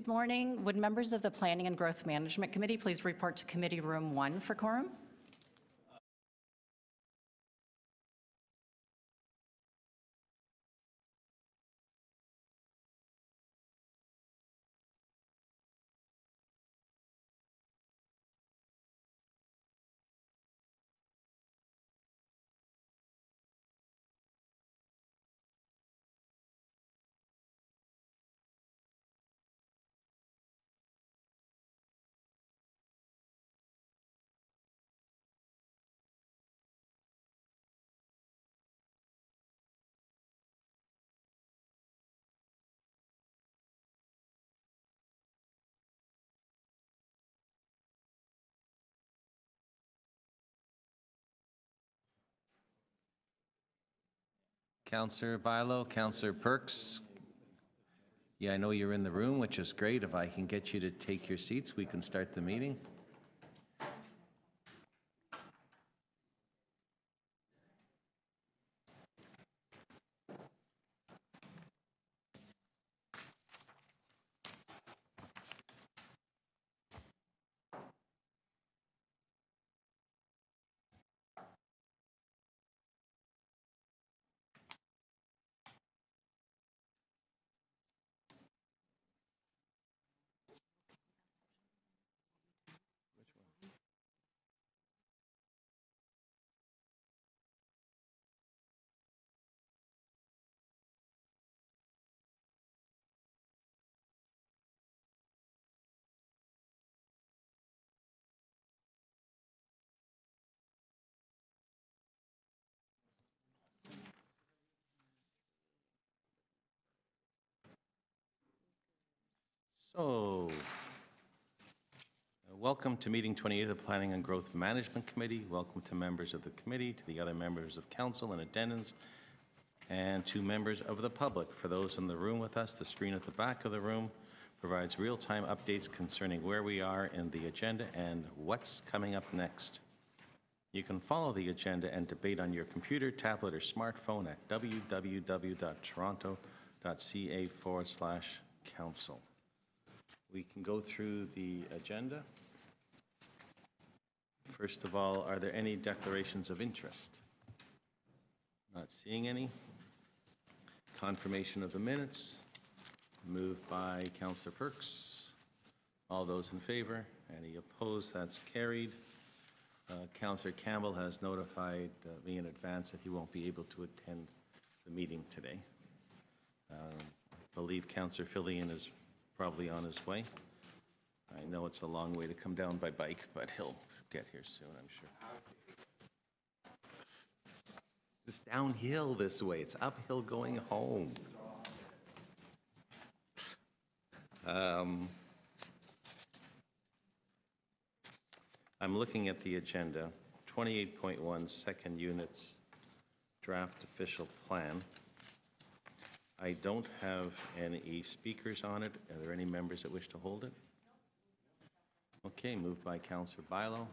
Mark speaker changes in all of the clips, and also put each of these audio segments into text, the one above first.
Speaker 1: Good morning. Would members of the Planning and Growth Management Committee please report to Committee Room 1 for quorum?
Speaker 2: Councillor Bilo, Councillor Perks. Yeah, I know you're in the room, which is great. If I can get you to take your seats, we can start the meeting. So, welcome to meeting 28 of the Planning and Growth Management Committee. Welcome to members of the committee, to the other members of council in attendance, and to members of the public. For those in the room with us, the screen at the back of the room provides real-time updates concerning where we are in the agenda and what's coming up next. You can follow the agenda and debate on your computer, tablet, or smartphone at www.toronto.ca/council. We can go through the agenda. First of all, are there any declarations of interest? Not seeing any. Confirmation of the minutes. Moved by Councillor Perks. All those in favor? Any opposed? That's carried. Councillor Campbell has notified me in advance that he won't be able to attend the meeting today. I believe Councillor Fillion is probably on his way. I know it's a long way to come down by bike, but he'll get here soon, I'm sure. It's downhill this way. It's uphill going home. I'm looking at the agenda. 28.1 second units draft official plan. I don't have any speakers on it. Are there any members that wish to hold it? Okay, moved by Councillor Bilo.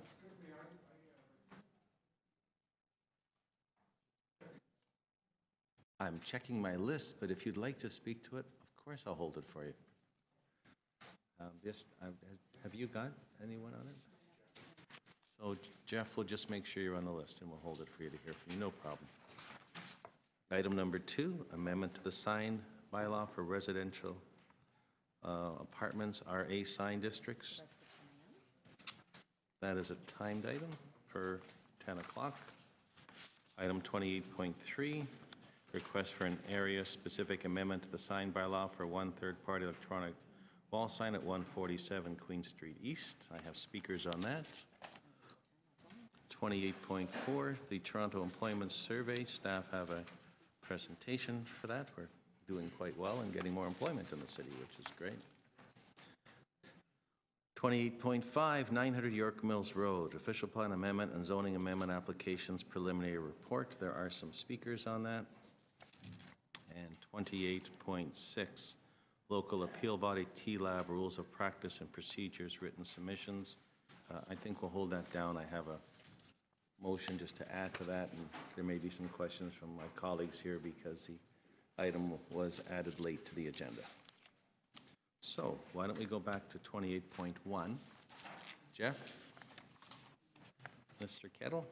Speaker 2: I'm checking my list, but if you'd like to speak to it, of course I'll hold it for you. Have you got anyone on it? So Jeff will just make sure you're on the list and we'll hold it for you to hear from you, no problem. Item number 2, amendment to the sign bylaw for residential apartments, RA sign districts. That is a timed item for 10 o'clock. Item 28.3, request for an area-specific amendment to the sign bylaw for one third-party electronic wall sign at 147 Queen Street East. I have speakers on that. 28.4, the Toronto Employment Survey. Staff have a presentation for that. We're doing quite well and getting more employment in the city, which is great. 28.5, 900 York Mills Road, official plan amendment and zoning amendment applications preliminary report. There are some speakers on that. And 28.6, local appeal body TLAB rules of practice and procedures written submissions. I think we'll hold that down. I have a motion just to add to that, and there may be some questions from my colleagues here because the item was added late to the agenda. So why don't we go back to 28.1? Jeff? Mr. Kettle?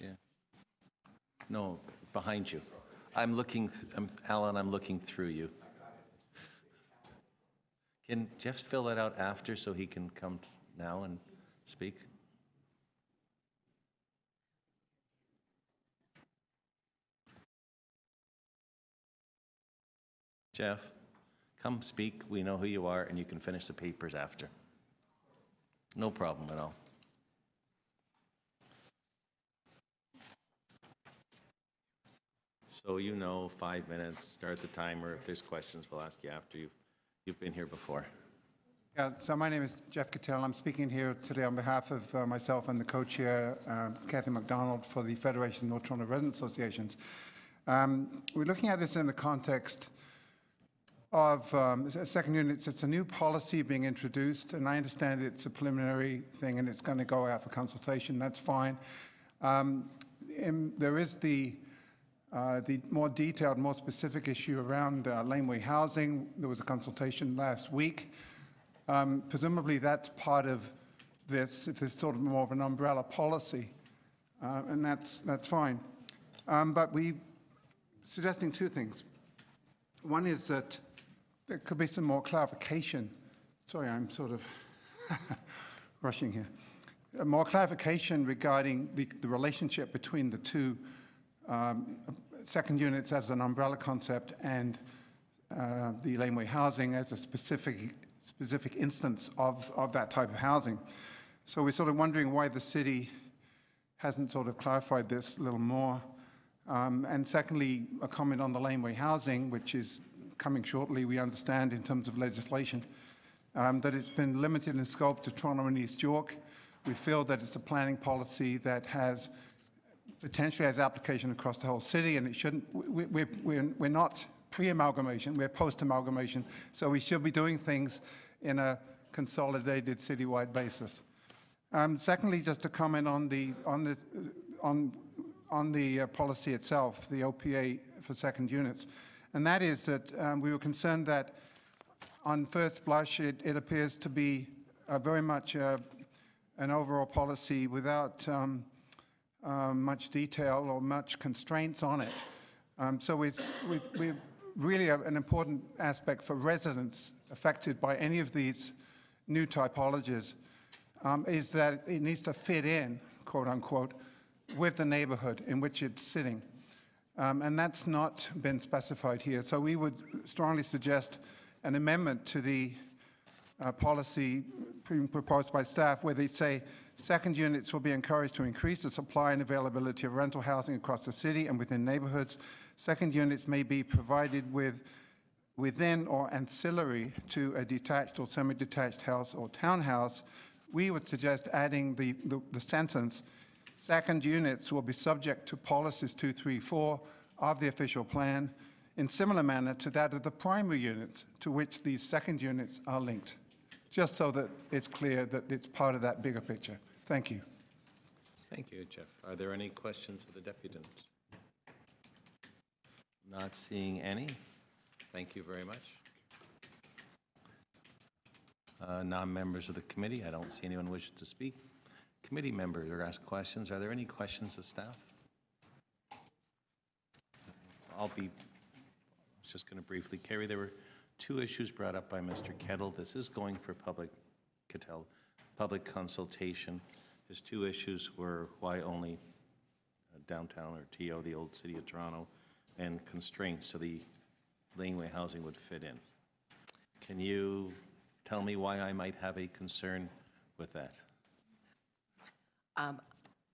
Speaker 2: Yeah. No, behind you. I'm looking, Alan, I'm looking through you. Can Jeff fill that out after so he can come now and speak? Jeff, come speak. We know who you are, and you can finish the papers after. No problem at all. So you know, 5 minutes, start the timer. If there's questions, we'll ask you after you've been here before.
Speaker 3: Yeah, so my name is Jeff Cattell. I'm speaking here today on behalf of myself and the co-chair, Kathy MacDonald, for the Federation of North Toronto Resident Associations. We're looking at this in the context of second units. It's a new policy being introduced, and I understand it's a preliminary thing and it's going to go out for consultation. That's fine. There is the more detailed, more specific issue around laneway housing. There was a consultation last week. Presumably that's part of this, if there's sort of more of an umbrella policy, and that's fine. But we're suggesting two things. One is that there could be some more clarification. Sorry, I'm sort of rushing here. More clarification regarding the relationship between the two second units as an umbrella concept and the laneway housing as a specific instance of that type of housing. So we're sort of wondering why the city hasn't sort of clarified this a little more. And secondly, a comment on the laneway housing, which is coming shortly, we understand, in terms of legislation, that it's been limited in scope to Toronto and East York. We feel that it's a planning policy that potentially has application across the whole city, and it shouldn't. We're not pre-amalgamation, we're post-amalgamation, so we should be doing things in a consolidated citywide basis. Secondly, just to comment on the policy itself, the OPA for second units, and that is that we were concerned that on first blush it appears to be very much an overall policy without much detail or much constraints on it. So we're really an important aspect for residents affected by any of these new typologies is that it needs to fit in, quote unquote, with the neighborhood in which it's sitting. And that's not been specified here. So we would strongly suggest an amendment to the policy proposed by staff where they say second units will be encouraged to increase the supply and availability of rental housing across the city and within neighborhoods. Second units may be provided within or ancillary to a detached or semi-detached house or townhouse. We would suggest adding the sentence, second units will be subject to policies 2, 3, 4 of the official plan in similar manner to that of the primary units to which these second units are linked, just so that it's clear that it's part of that bigger picture. Thank you.
Speaker 2: Thank you, Jeff. Are there any questions of the deputant? Not seeing any. Thank you very much. Non-members of the committee, I don't see anyone wishing to speak. Committee members or ask questions. Are there any questions of staff? I was just going to briefly carry. There were two issues brought up by Mr. Kettle. This is going for public consultation. His two issues were why only downtown or TO, the old city of Toronto, and constraints so the laneway housing would fit in. Can you tell me why I might have a concern with that?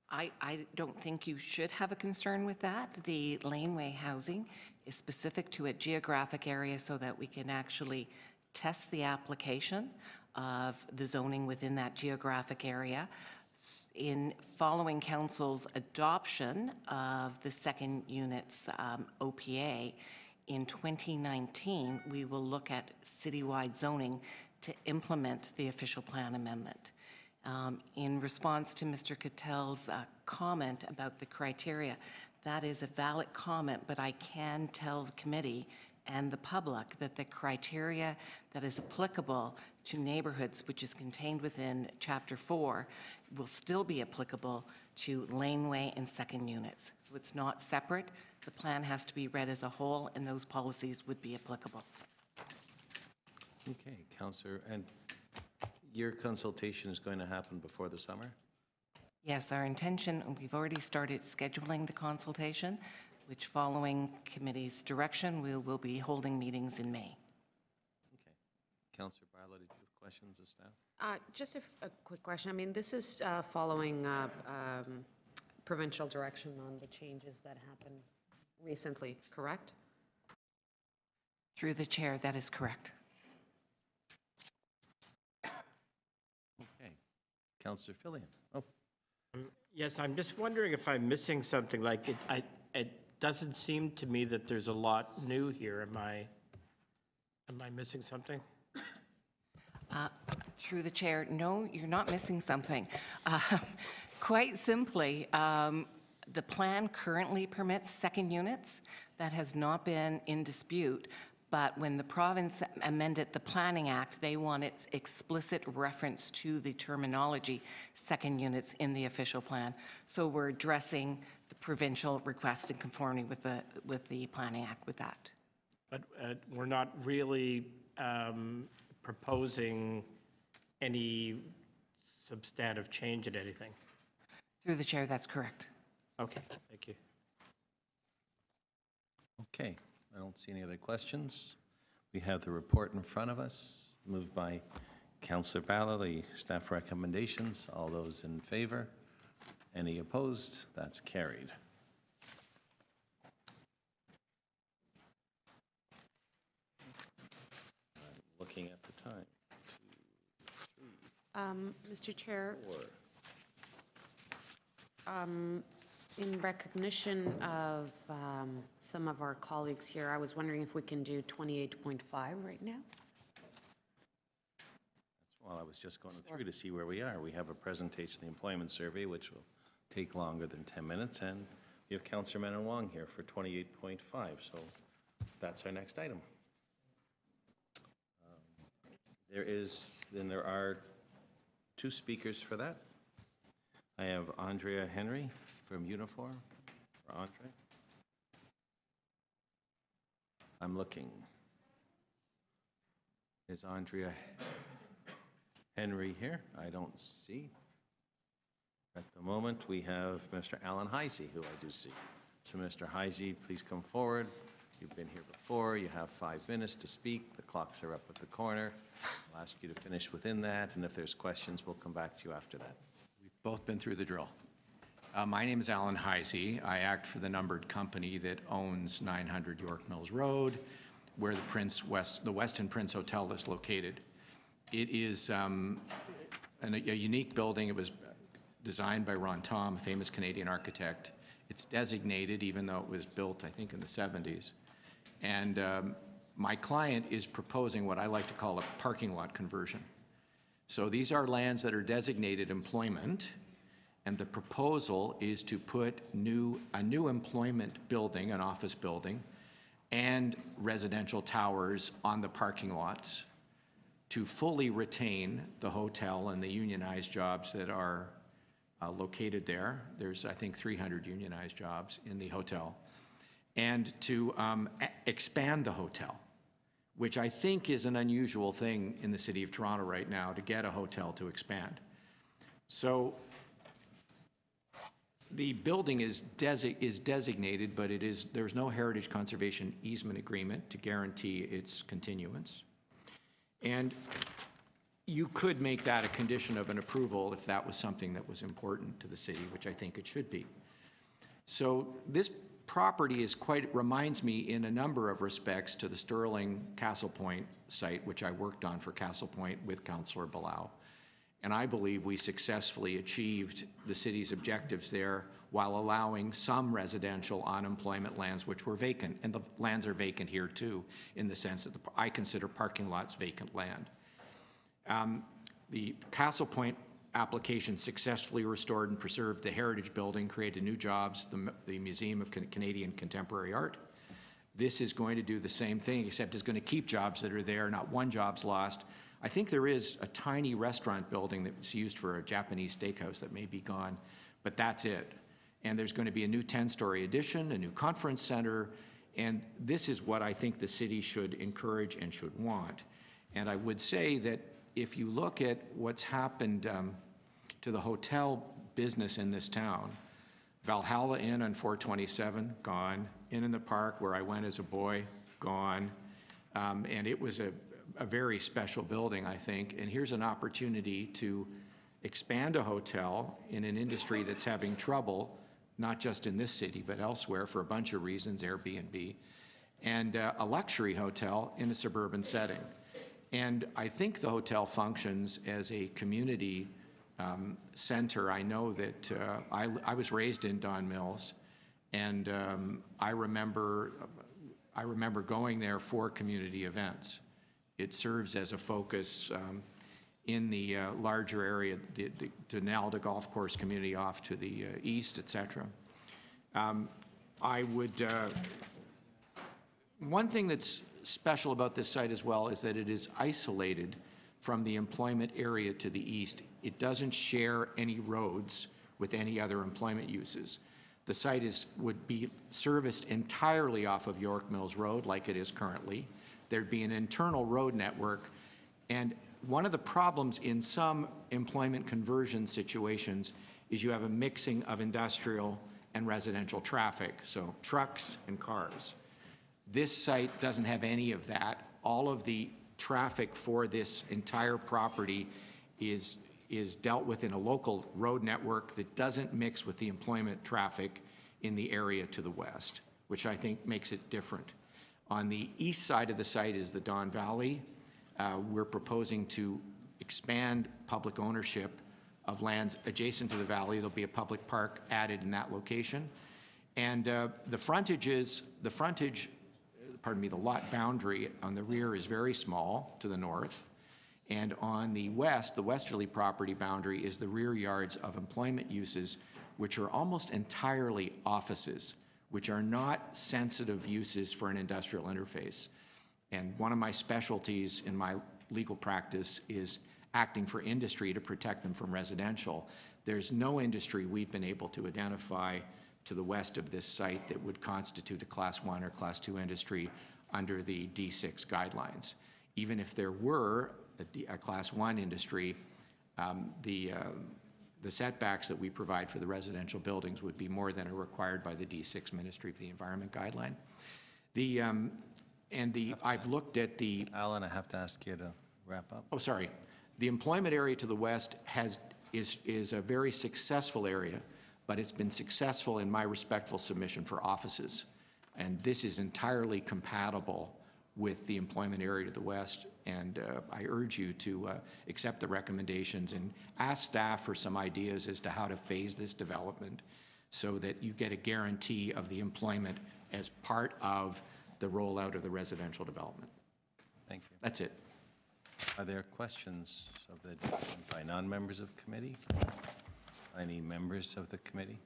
Speaker 4: I don't think you should have a concern with that. The laneway housing is specific to a geographic area so that we can actually test the application of the zoning within that geographic area. In following Council's adoption of the second unit's OPA in 2019, we will look at citywide zoning to implement the official plan amendment. In response to Mr. Cattell's comment about the criteria, that is a valid comment, but I can tell the committee and the public that the criteria that is applicable to neighborhoods, which is contained within Chapter 4, will still be applicable to laneway and second units. So it's not separate. The plan has to be read as a whole, and those policies would be applicable.
Speaker 2: Okay, Councillor, and your consultation is going to happen before the summer?
Speaker 4: Yes, our intention, we've already started scheduling the consultation, which following committee's direction, we will be holding meetings in May.
Speaker 2: Okay. Councillor Barlow, did you have questions of staff?
Speaker 5: Just a quick question. I mean, this is following provincial direction on the changes that happened recently, correct?
Speaker 4: Through the chair, that is correct.
Speaker 2: Okay. Councillor Fillion. Oh,
Speaker 6: Yes, I'm just wondering if I'm missing something. Like, it doesn't seem to me that there's a lot new here. Am I missing something?
Speaker 4: Through the chair, no, you're not missing something. Quite simply, the plan currently permits second units. That has not been in dispute. But when the province amended the Planning Act, they wanted explicit reference to the terminology second units in the official plan. So we're addressing the provincial request in conformity with the Planning Act with that.
Speaker 6: But we're not really proposing any substantive change in anything.
Speaker 4: Through the chair, that's correct.
Speaker 6: Okay, thank you.
Speaker 2: okay. I don't see any other questions. We have the report in front of us, moved by Councillor Barlow, the staff recommendations. All those in favor? Any opposed? That's carried. Looking at the time. 2, 3,
Speaker 5: Mr. Chair,
Speaker 2: 4.
Speaker 5: in recognition of some of our colleagues here, I was wondering if we can do 28.5 right now?
Speaker 2: Well, I was just going through to see where we are. We have a presentation of the employment survey, which will take longer than 10 minutes, and we have Councillor Menon Wong here for 28.5, so that's our next item. There are 2 speakers for that. I have Andrea Henry from Uniform, or Andre. I'm looking. Is Andrea Henry here? I don't see. At the moment, we have Mr. Alan Heisey, who I do see. So Mr. Heisey, please come forward. You've been here before. You have 5 minutes to speak. The clocks are up at the corner. I'll ask you to finish within that, and if there's questions, we'll come back to you after that.
Speaker 7: We've both been through the drill. My name is Alan Heisey. I act for the numbered company that owns 900 York Mills Road, where the Westin Prince Hotel is located. It is a unique building. It was designed by Ron Tom, a famous Canadian architect. It's designated, even though it was built, I think, in the 70s. And my client is proposing what I like to call a parking lot conversion. So these are lands that are designated employment, and the proposal is to put a new employment building, an office building, and residential towers on the parking lots to fully retain the hotel and the unionized jobs that are located there. There's, I think, 300 unionized jobs in the hotel. And to expand the hotel, which I think is an unusual thing in the City of Toronto right now, to get a hotel to expand. So the building is designated, but there's no heritage conservation easement agreement to guarantee its continuance. And you could make that a condition of an approval if that was something that was important to the city, which I think it should be. So this property reminds me in a number of respects to the Sterling Castle Point site, which I worked on for Castle Point with Councillor Bilal. And I believe we successfully achieved the city's objectives there while allowing some residential on employment lands which were vacant. And the lands are vacant here too, in the sense that I consider parking lots vacant land. The Castle Point application successfully restored and preserved the heritage building, created new jobs, the Museum of Canadian Contemporary Art. This is going to do the same thing, except it's going to keep jobs that are there, not one job's lost. I think there is a tiny restaurant building that's used for a Japanese steakhouse that may be gone, but that's it. And there's going to be a new 10-story addition, a new conference center, and this is what I think the city should encourage and should want. And I would say that if you look at what's happened to the hotel business in this town, Valhalla Inn on 427, gone. Inn in the Park, where I went as a boy, gone. And it was a very special building, I think. And here's an opportunity to expand a hotel in an industry that's having trouble, not just in this city, but elsewhere for a bunch of reasons, Airbnb, and a luxury hotel in a suburban setting. And I think the hotel functions as a community center. I know that I was raised in Don Mills, and I remember going there for community events. It serves as a focus in the larger area, the Denalda Golf Course community off to the east, et cetera. I would, one thing that's special about this site as well is that it is isolated from the employment area to the east. It doesn't share any roads with any other employment uses. The site would be serviced entirely off of York Mills Road like it is currently. There'd be an internal road network, and one of the problems in some employment conversion situations is you have a mixing of industrial and residential traffic, so trucks and cars. This site doesn't have any of that. All of the traffic for this entire property is dealt with in a local road network that doesn't mix with the employment traffic in the area to the west, which I think makes it different. On the east side of the site is the Don Valley. We're proposing to expand public ownership of lands adjacent to the valley. There'll be a public park added in that location. And the lot boundary on the rear is very small to the north. And on the west, the westerly property boundary is the rear yards of employment uses, which are almost entirely offices, which are not sensitive uses for an industrial interface. And one of my specialties in my legal practice is acting for industry to protect them from residential. There's no industry we've been able to identify to the west of this site that would constitute a Class 1 or Class 2 industry under the D6 guidelines. Even if there were a Class 1 industry, the setbacks that we provide for the residential buildings would be more than are required by the D6 Ministry of the Environment guideline. I've looked at the...
Speaker 2: Alan, I have to ask you to wrap up.
Speaker 7: Oh, sorry. The employment area to the west is a very successful area, but it's been successful in my respectful submission for offices. And this is entirely compatible with the employment area to the west. And I urge you to accept the recommendations and ask staff for some ideas as to how to phase this development so that you get a guarantee of the employment as part of the rollout of the residential development.
Speaker 2: Thank you.
Speaker 7: That's it.
Speaker 2: Are there questions of the by non-members of committee? Any members of the committee?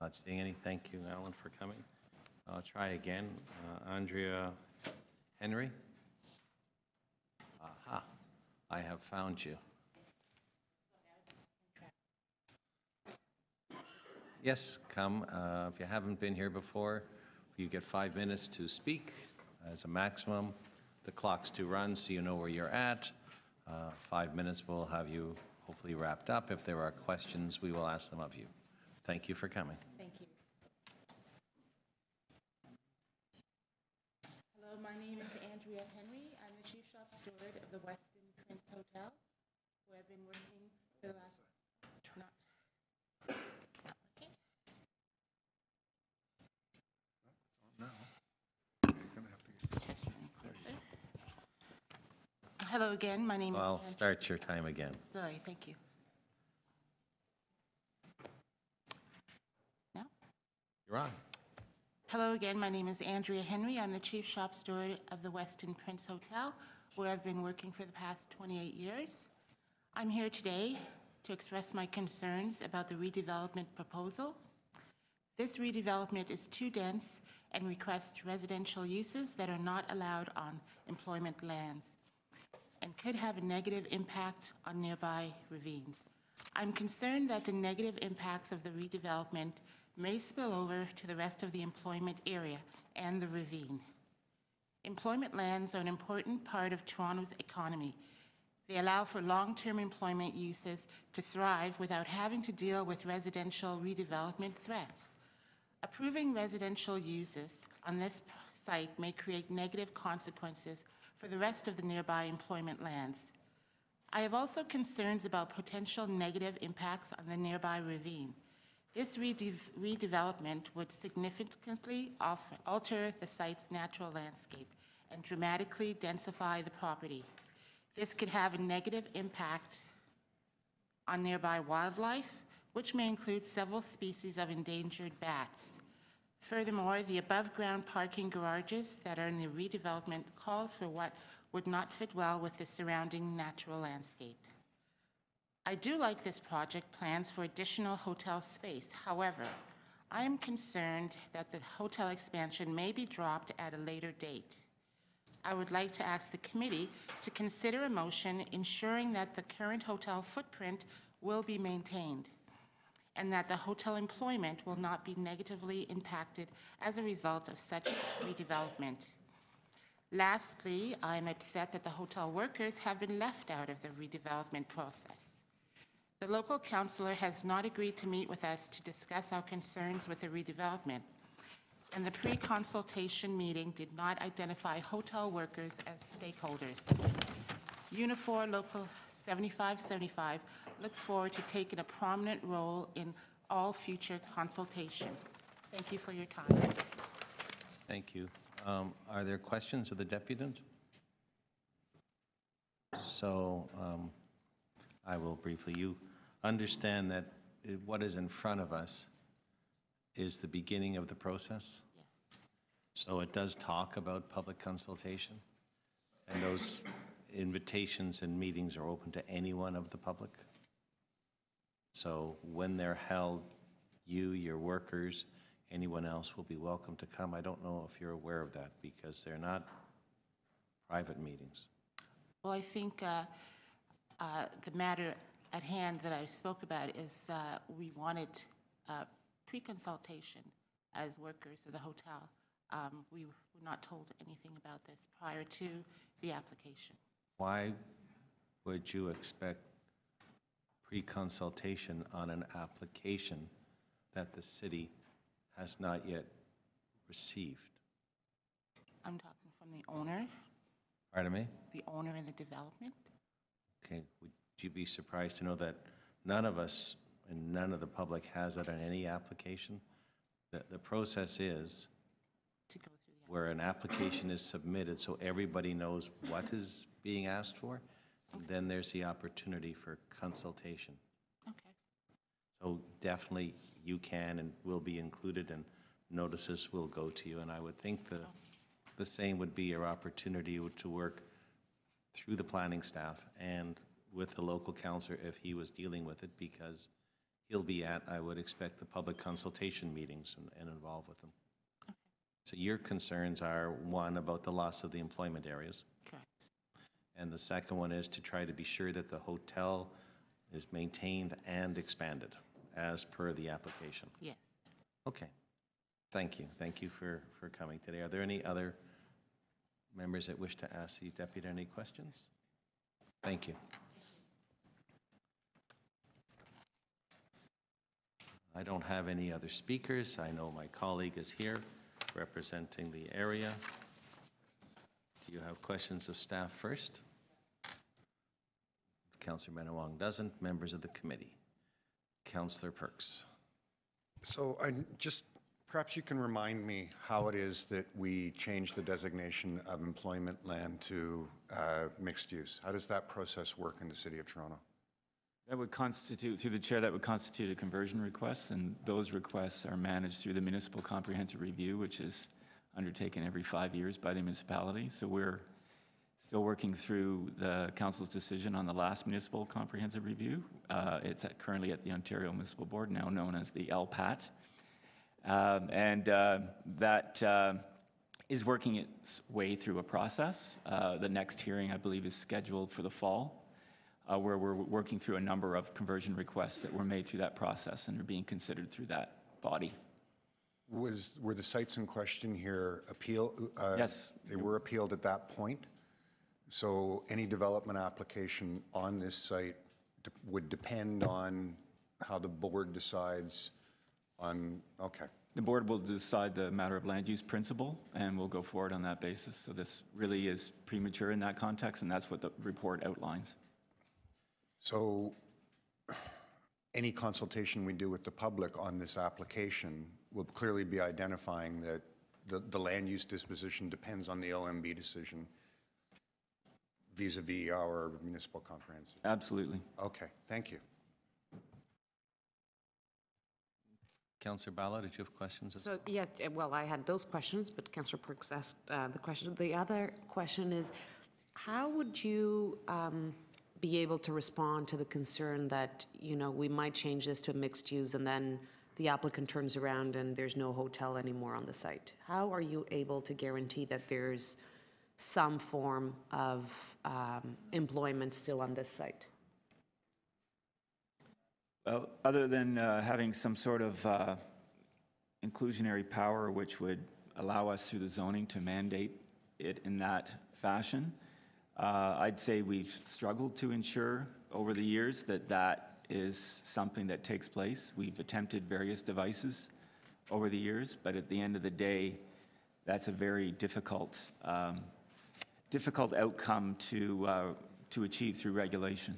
Speaker 2: Not seeing any. Thank you, Alan, for coming. I'll try again. Andrea Henry? Aha, I have found you. Yes, come. If you haven't been here before, you get 5 minutes to speak as a maximum. The clock's to run, so you know where you're at. 5 minutes will have you hopefully wrapped up. If there are questions, we will ask them of you. Thank you for coming.
Speaker 8: Thank you. Hello, my name is Andrea Henry. I'm the chief shop steward of the Westin Prince Hotel, where I've been working for the last... Hello again, my name is
Speaker 2: I'll
Speaker 8: Andrea.
Speaker 2: start your time again.
Speaker 8: Sorry, thank you. Now?
Speaker 2: You're on.
Speaker 8: Hello again, my name is Andrea Henry. I'm the chief shop steward of the Westin Prince Hotel, where I've been working for the past 28 years. I'm here today to express my concerns about the redevelopment proposal. This redevelopment is too dense and requests residential uses that are not allowed on employment lands and could have a negative impact on nearby ravines. I'm concerned that the negative impacts of the redevelopment may spill over to the rest of the employment area and the ravine. Employment lands are an important part of Toronto's economy. They allow for long-term employment uses to thrive without having to deal with residential redevelopment threats. Approving residential uses on this site may create negative consequences for the rest of the nearby employment lands. I have also concerns about potential negative impacts on the nearby ravine. This redevelopment would significantly alter the site's natural landscape and dramatically densify the property. This could have a negative impact on nearby wildlife, which may include several species of endangered bats. Furthermore, the above-ground parking garages that are in the redevelopment calls for what would not fit well with the surrounding natural landscape. I do like this project plans for additional hotel space. However, I am concerned that the hotel expansion may be dropped at a later date. I would like to ask the committee to consider a motion ensuring that the current hotel footprint will be maintained and that the hotel employment will not be negatively impacted as a result of such redevelopment. Lastly, I'm upset that the hotel workers have been left out of the redevelopment process. The local councillor has not agreed to meet with us to discuss our concerns with the redevelopment, and the pre-consultation meeting did not identify hotel workers as stakeholders. Unifor Local 7575 looks forward to taking a prominent role in all future consultation. Thank you for your time.
Speaker 2: Thank you. Are there questions of the deputant? So I will briefly. You understand that what is in front of us is the beginning of the process?
Speaker 8: Yes.
Speaker 2: So it does talk about public consultation, and those invitations and meetings are open to anyone of the public? So when they're held, you, your workers, anyone else will be welcome to come. I don't know if you're aware of that because they're not private meetings.
Speaker 8: Well, I think the matter at hand that I spoke about is we wanted pre-consultation as workers of the hotel. We were not told anything about this prior to the application.
Speaker 2: Why would you expect pre-consultation on an application that the city has not yet received?
Speaker 8: I'm talking from the owner,
Speaker 2: Pardon me?
Speaker 8: the owner in the development.
Speaker 2: Okay, would you be surprised to know that none of us and none of the public has that on any application? The process is
Speaker 8: To go through the
Speaker 2: where an application is submitted so everybody knows what is being asked for, and then there's the opportunity for consultation.
Speaker 8: Okay.
Speaker 2: So definitely you can and will be included, and notices will go to you. And I would think the same would be your opportunity to work through the planning staff and with the local councillor if he was dealing with it, because he'll be at, I would expect, the public consultation meetings and involved with them.
Speaker 8: Okay.
Speaker 2: So your concerns are, one, about the loss of the employment areas.
Speaker 8: Correct.
Speaker 2: And the second one is to try to be sure that the hotel is maintained and expanded as per the application.
Speaker 8: Yes.
Speaker 2: Okay. Thank you. Thank you for coming today. Are there any other members that wish to ask the deputy any questions? Thank you. I don't have any other speakers. I know my colleague is here representing the area. Do you have questions of staff first? Councillor Menawong doesn't. Members of the committee. Councillor Perks.
Speaker 9: So perhaps you can remind me how it is that we changed the designation of employment land to mixed use. How does that process work in the City of Toronto?
Speaker 10: That would constitute, through the chair, that would constitute a conversion request, and those requests are managed through the Municipal Comprehensive Review, which is undertaken every 5 years by the municipality. So we're Still working through the council's decision on the last municipal comprehensive review. It's currently at the Ontario Municipal Board, now known as the LPAT. That is working its way through a process. The next hearing, I believe, is scheduled for the fall, where we're working through a number of conversion requests that were made through that process and are being considered through that body.
Speaker 9: Were the sites in question here
Speaker 10: Yes.
Speaker 9: They were appealed at that point? So any development application on this site would depend on how the board decides on, okay.
Speaker 10: The board will decide the matter of land use principle, and we'll go forward on that basis. So this really is premature in that context, and that's what the report outlines.
Speaker 9: So any consultation we do with the public on this application will clearly be identifying that the land use disposition depends on the OMB decision vis-a-vis our municipal comprehensive.
Speaker 10: Absolutely.
Speaker 9: Okay, thank you.
Speaker 2: Councillor Bala, did you have questions?
Speaker 5: So, yes, well, I had those questions, but Councillor Perks asked the question. The other question is, how would you be able to respond to the concern that, you know, we might change this to a mixed use and then the applicant turns around and there's no hotel anymore on the site? How are you able to guarantee that there's some form of employment still on this site?
Speaker 10: Well, other than having some sort of inclusionary power which would allow us through the zoning to mandate it in that fashion, I'd say we've struggled to ensure over the years that that is something that takes place. We've attempted various devices over the years, but at the end of the day, that's a very difficult outcome to achieve through regulation.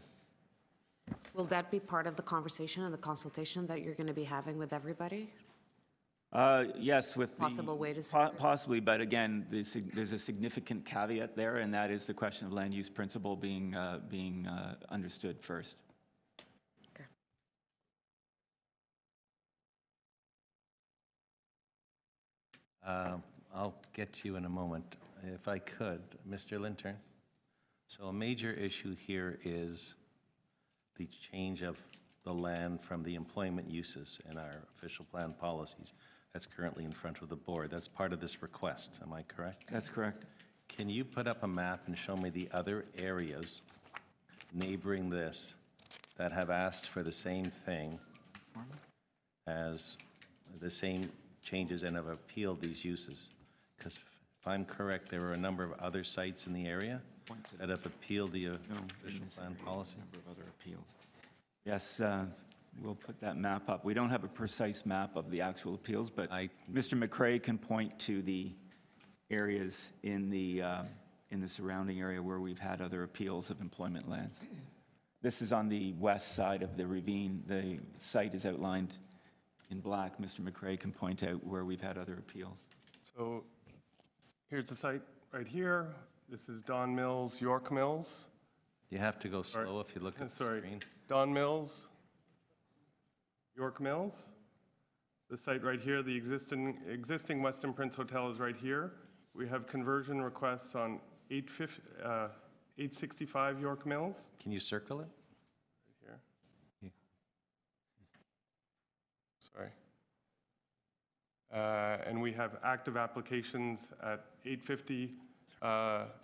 Speaker 5: Will that be part of the conversation and the consultation that you're going to be having with everybody?
Speaker 10: Yes, with
Speaker 5: Possible
Speaker 10: the,
Speaker 5: way to support?
Speaker 10: possibly, but again, there's a significant caveat there, and that is the question of land use principle being understood first.
Speaker 5: Okay.
Speaker 2: I'll get to you in a moment, if I could. Mr. Lintern. So a major issue here is the change of the land from the employment uses in our official plan policies. That's currently in front of the board. That's part of this request, am I correct?
Speaker 10: That's correct.
Speaker 2: Can you put up a map and show me the other areas neighboring this that have asked for the same thing as the same changes and have appealed these uses? Because if I'm correct, there are a number of other sites in the area that have appealed the official plan policy.
Speaker 10: Number of other appeals. Yes, we'll put that map up. We don't have a precise map of the actual appeals, but Mr. McCrae can point to the areas in the surrounding area where we've had other appeals of employment lands. This is on the west side of the ravine. The site is outlined in black. Mr. McCrae can point out where we've had other appeals.
Speaker 11: So here's the site right here. This is Don Mills, York Mills.
Speaker 2: You have to go slow if you look at the screen.
Speaker 11: Don Mills, York Mills. The site right here, the existing Weston Prince Hotel is right here. We have conversion requests on 865 York Mills.
Speaker 2: Can you circle it?
Speaker 11: Right here. Sorry. And we have active applications at 850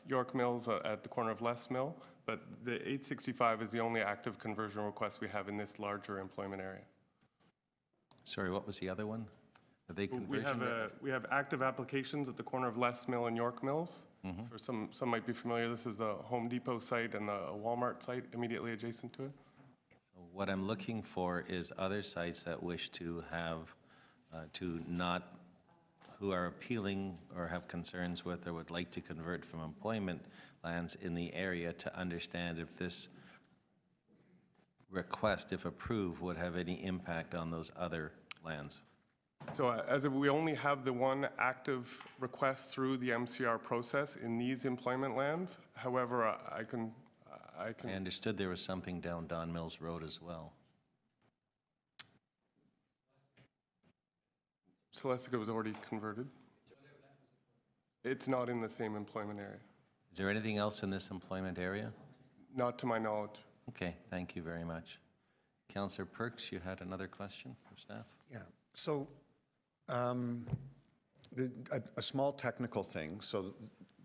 Speaker 11: York Mills at the corner of Les Mill, but the 865 is the only active conversion request we have in this larger employment area.
Speaker 2: Sorry, what was the other one? Are they conversion?
Speaker 11: We have active applications at the corner of Les Mill and York Mills. For some might be familiar, this is the Home Depot site and the Walmart site immediately adjacent to it.
Speaker 2: What I'm looking for is other sites that wish to have, who are appealing or have concerns with or would like to convert from employment lands in the area, to understand if this request, if approved, would have any impact on those other lands.
Speaker 11: So we only have the one active request through the MCR process in these employment lands. However, I
Speaker 2: understood there was something down Don Mills Road as well.
Speaker 11: Celestica was already converted. It's not in the same employment area.
Speaker 2: Is there anything else in this employment area?
Speaker 11: Not to my knowledge.
Speaker 2: Okay, thank you very much. Councillor Perks, you had another question for staff?
Speaker 9: Yeah, so a small technical thing. So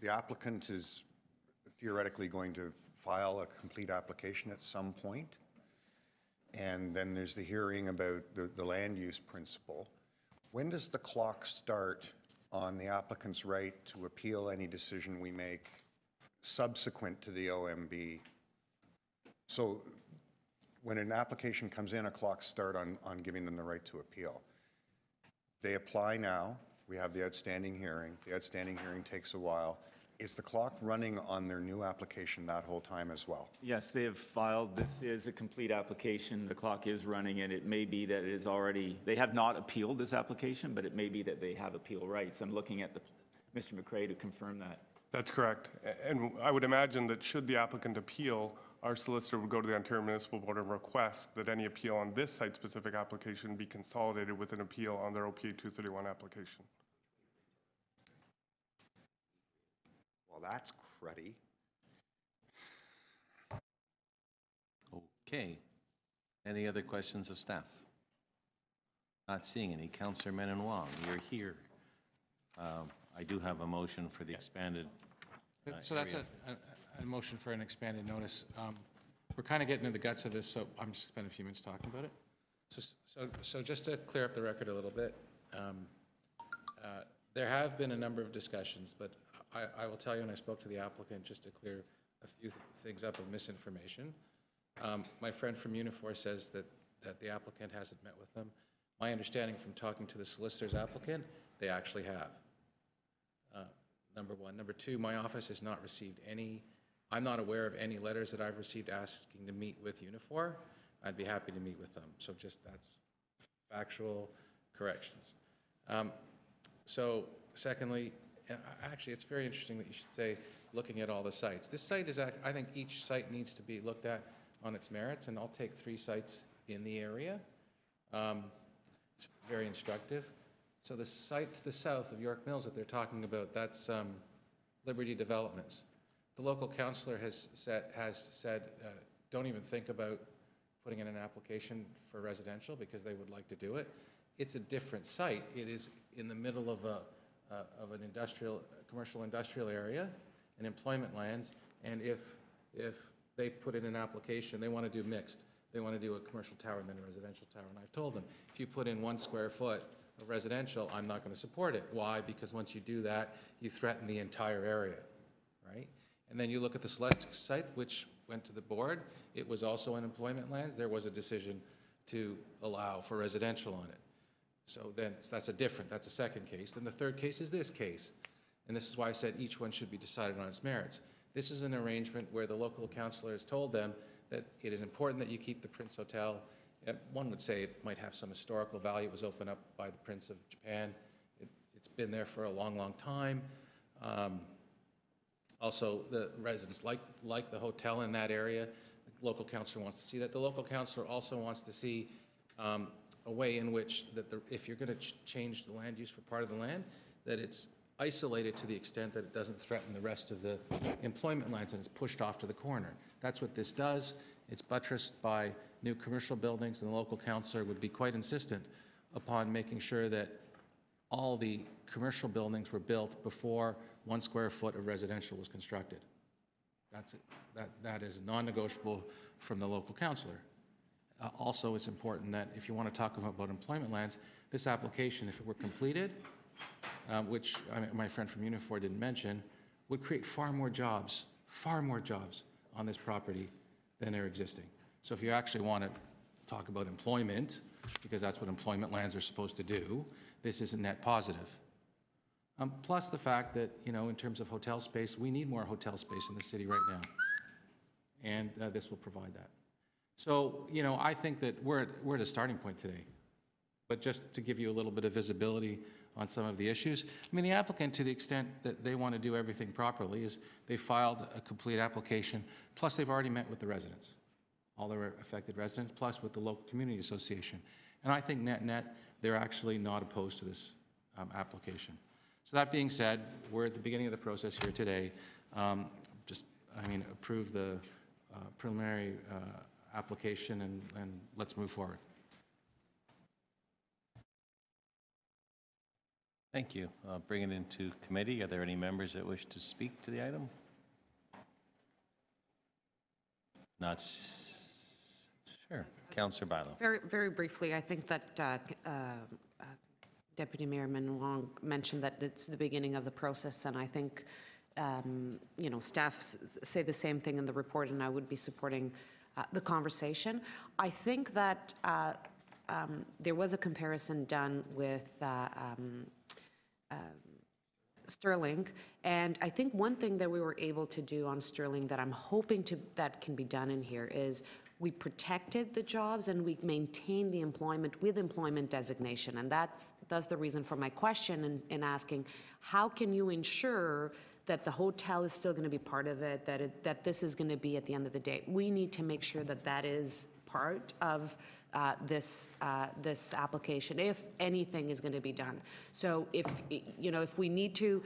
Speaker 9: the applicant is theoretically going to file a complete application at some point, and then there's the hearing about the land use principle. When does the clock start on the applicant's right to appeal any decision we make subsequent to the OMB? So when an application comes in, a clock start on giving them the right to appeal. They apply now. We have the outstanding hearing. The outstanding hearing takes a while. Is the clock running on their new application that whole time as well?
Speaker 10: Yes, they have filed. This is a complete application. The clock is running, and it may be that it is already, they have not appealed this application, but it may be that they have appeal rights. I'm looking at Mr. McRae to confirm that.
Speaker 11: That's correct. And I would imagine that should the applicant appeal, our solicitor would go to the Ontario Municipal Board and request that any appeal on this site-specific application be consolidated with an appeal on their OPA 231 application.
Speaker 9: Well, that's cruddy.
Speaker 2: Okay. Any other questions of staff? Not seeing any. Councillor Menon Wong, you're here. I do have a motion for the expanded
Speaker 12: So that's
Speaker 2: area.
Speaker 12: a motion for an expanded notice. We're kind of getting to the guts of this, so I'm just spending a few minutes talking about it. So just to clear up the record a little bit, there have been a number of discussions, but I will tell you, when I spoke to the applicant, just to clear a few things up of misinformation. My friend from Unifor says that the applicant hasn't met with them. My understanding from talking to the solicitor's applicant, they actually have. Number one. Number two, my office has not received any, I'm not aware of any letters that I've received asking to meet with Unifor. I'd be happy to meet with them. So just that's factual corrections. So secondly, actually, it's very interesting that you should say, looking at all the sites. This site is, I think each site needs to be looked at on its merits, and I'll take 3 sites in the area. It's very instructive. So the site to the south of York Mills that they're talking about, that's Liberty Developments. The local councillor has said, don't even think about putting in an application for residential because they would like to do it. It's a different site. It is in the middle of an commercial industrial area and employment lands, and if they put in an application, they want to do mixed. They want to do a commercial tower and then a residential tower. And I've told them, if you put in 1 square foot of residential, I'm not going to support it. Why? Because once you do that, you threaten the entire area, right? And then you look at the Celestic site, which went to the board. It was also in employment lands. There was a decision to allow for residential on it. So then that's a second case. Then the third case is this case. And this is why I said each one should be decided on its merits. This is an arrangement where the local councillor has told them that it is important that you keep the Prince Hotel. One would say it might have some historical value. It was opened up by the Prince of Japan. It's been there for a long, long time. Also, the residents like the hotel in that area. The local councillor wants to see that. The local councillor also wants to see a way in which that if you're going to change the land use for part of the land, that it's isolated to the extent that it doesn't threaten the rest of the employment lands and it's pushed off to the corner. That's what this does. It's buttressed by new commercial buildings, and the local councillor would be quite insistent upon making sure that all the commercial buildings were built before 1 square foot of residential was constructed. That's it. That is non-negotiable from the local councillor. Also, it's important that if you want to talk about employment lands, this application, if it were completed, which my friend from Unifor didn't mention, would create far more jobs on this property than are existing. So if you actually want to talk about employment, because that's what employment lands are supposed to do, this is a net positive. Plus the fact that, in terms of hotel space, we need more hotel space in the city right now. And this will provide that. So, I think that we're at a starting point today. But just to give you a little bit of visibility on some of the issues, the applicant, to the extent that they want to do everything properly, is they filed a complete application, plus they've already met with the residents, all the affected residents, plus with the local community association. And I think net, they're actually not opposed to this application. So that being said, we're at the beginning of the process here today. Just, I mean, approve the preliminary application and let's move forward.
Speaker 2: Thank you. I'll bring it into committee. Are there any members that wish to speak to the item? Not, sure. Councillor Bilo.
Speaker 5: Very briefly, I think that Deputy Mayor Minwong mentioned that it's the beginning of the process, and I think, you know, staff say the same thing in the report, and I would be supporting the conversation. I think that there was a comparison done with Sterling, and I think one thing that we were able to do on Sterling that I'm hoping that can be done in here is we protected the jobs and we maintained the employment with employment designation, and that's the reason for my question in asking, how can you ensure that the hotel is still going to be part of it, that this is going to be at the end of the day? We need to make sure that that is part of this application, if anything is going to be done. So if, you know, if we need to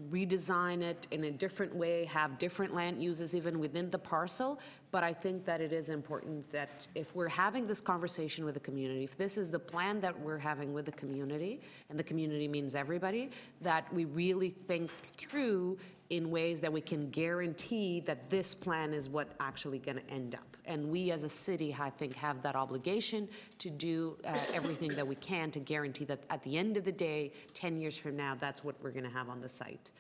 Speaker 5: redesign it in a different way, have different land uses even within the parcel, but I think that it is important that if we're having this conversation with the community, if this is the plan that we're having with the community, and the community means everybody, that we really think through in ways that we can guarantee that this plan is what actually going to end up. And we as a city, I think, have that obligation to do everything that we can to guarantee that at the end of the day, 10 years from now, that's what we're going to have on the site.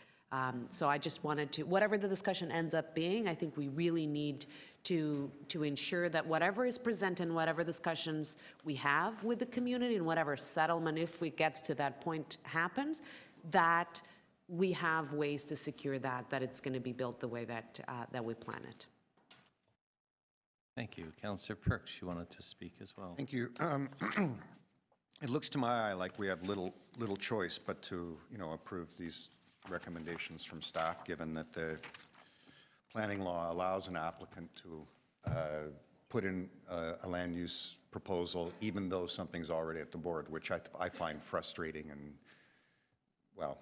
Speaker 5: So I just wanted to, whatever the discussion ends up being, I think we really need to ensure that whatever is present and whatever discussions we have with the community and whatever settlement, if it gets to that point, happens, that we have ways to secure that it's going to be built the way that we plan it.
Speaker 2: Thank you. Councillor Perks, you wanted to speak as well.
Speaker 9: Thank you. It looks to my eye like we have little choice but to, you know, approve these recommendations from staff, given that the planning law allows an applicant to put in a land use proposal, even though something's already at the board, which I find frustrating and, well,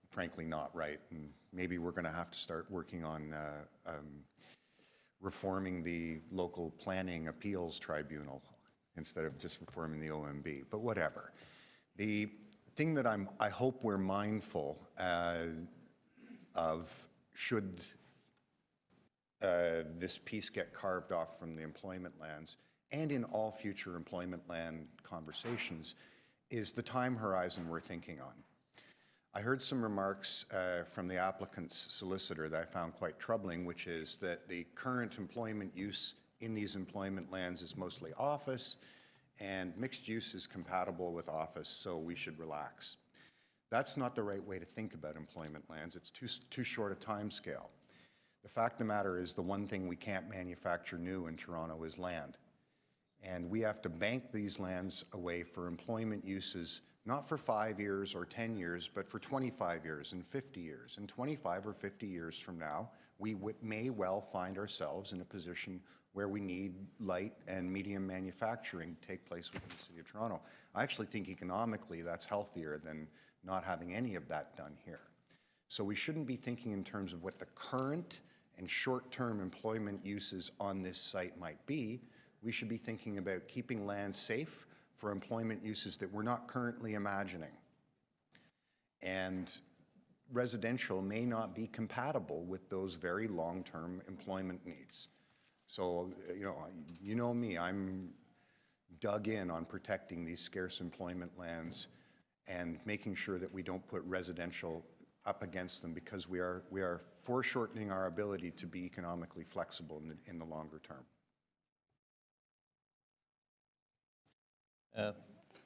Speaker 9: frankly not right. And maybe we're going to have to start working on reforming the local planning appeals tribunal instead of just reforming the OMB, but whatever. The thing that I hope we're mindful of, should this piece get carved off from the employment lands, and in all future employment land conversations, is the time horizon we're thinking on. I heard some remarks from the applicant's solicitor that I found quite troubling, which is that the current employment use in these employment lands is mostly office, and mixed use is compatible with office, so we should relax. That's not the right way to think about employment lands. It's too short a time scale. The fact of the matter is, the one thing we can't manufacture new in Toronto is land. And we have to bank these lands away for employment uses, not for 5 years or 10 years, but for 25 years and 50 years. And 25 or 50 years from now, we may well find ourselves in a position where we need light and medium manufacturing to take place within the City of Toronto. I actually think economically that's healthier than not having any of that done here. So we shouldn't be thinking in terms of what the current and short-term employment uses on this site might be. We should be thinking about keeping land safe for employment uses that we're not currently imagining. And residential may not be compatible with those very long-term employment needs. So, you know me, I'm dug in on protecting these scarce employment lands and making sure that we don't put residential up against them, because we are foreshortening our ability to be economically flexible in the longer term.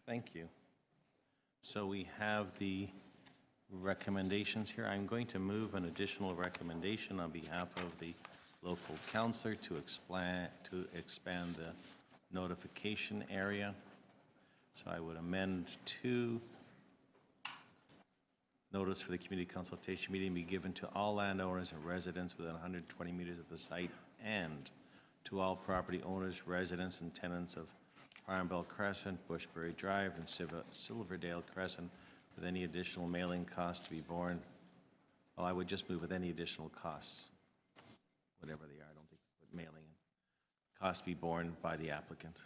Speaker 2: Thank you. So we have the recommendations here. I'm going to move an additional recommendation on behalf of the local councillor to expand the notification area. So I would amend 2. Notice for the community consultation meeting be given to all landowners and residents within 120 meters of the site, and to all property owners, residents, and tenants of Farnbell Crescent, Bushbury Drive, and Silverdale Crescent, with any additional mailing cost to be borne Well, I would just move with any additional costs, whatever they are. I don't think with mailing and costs be borne by the applicant.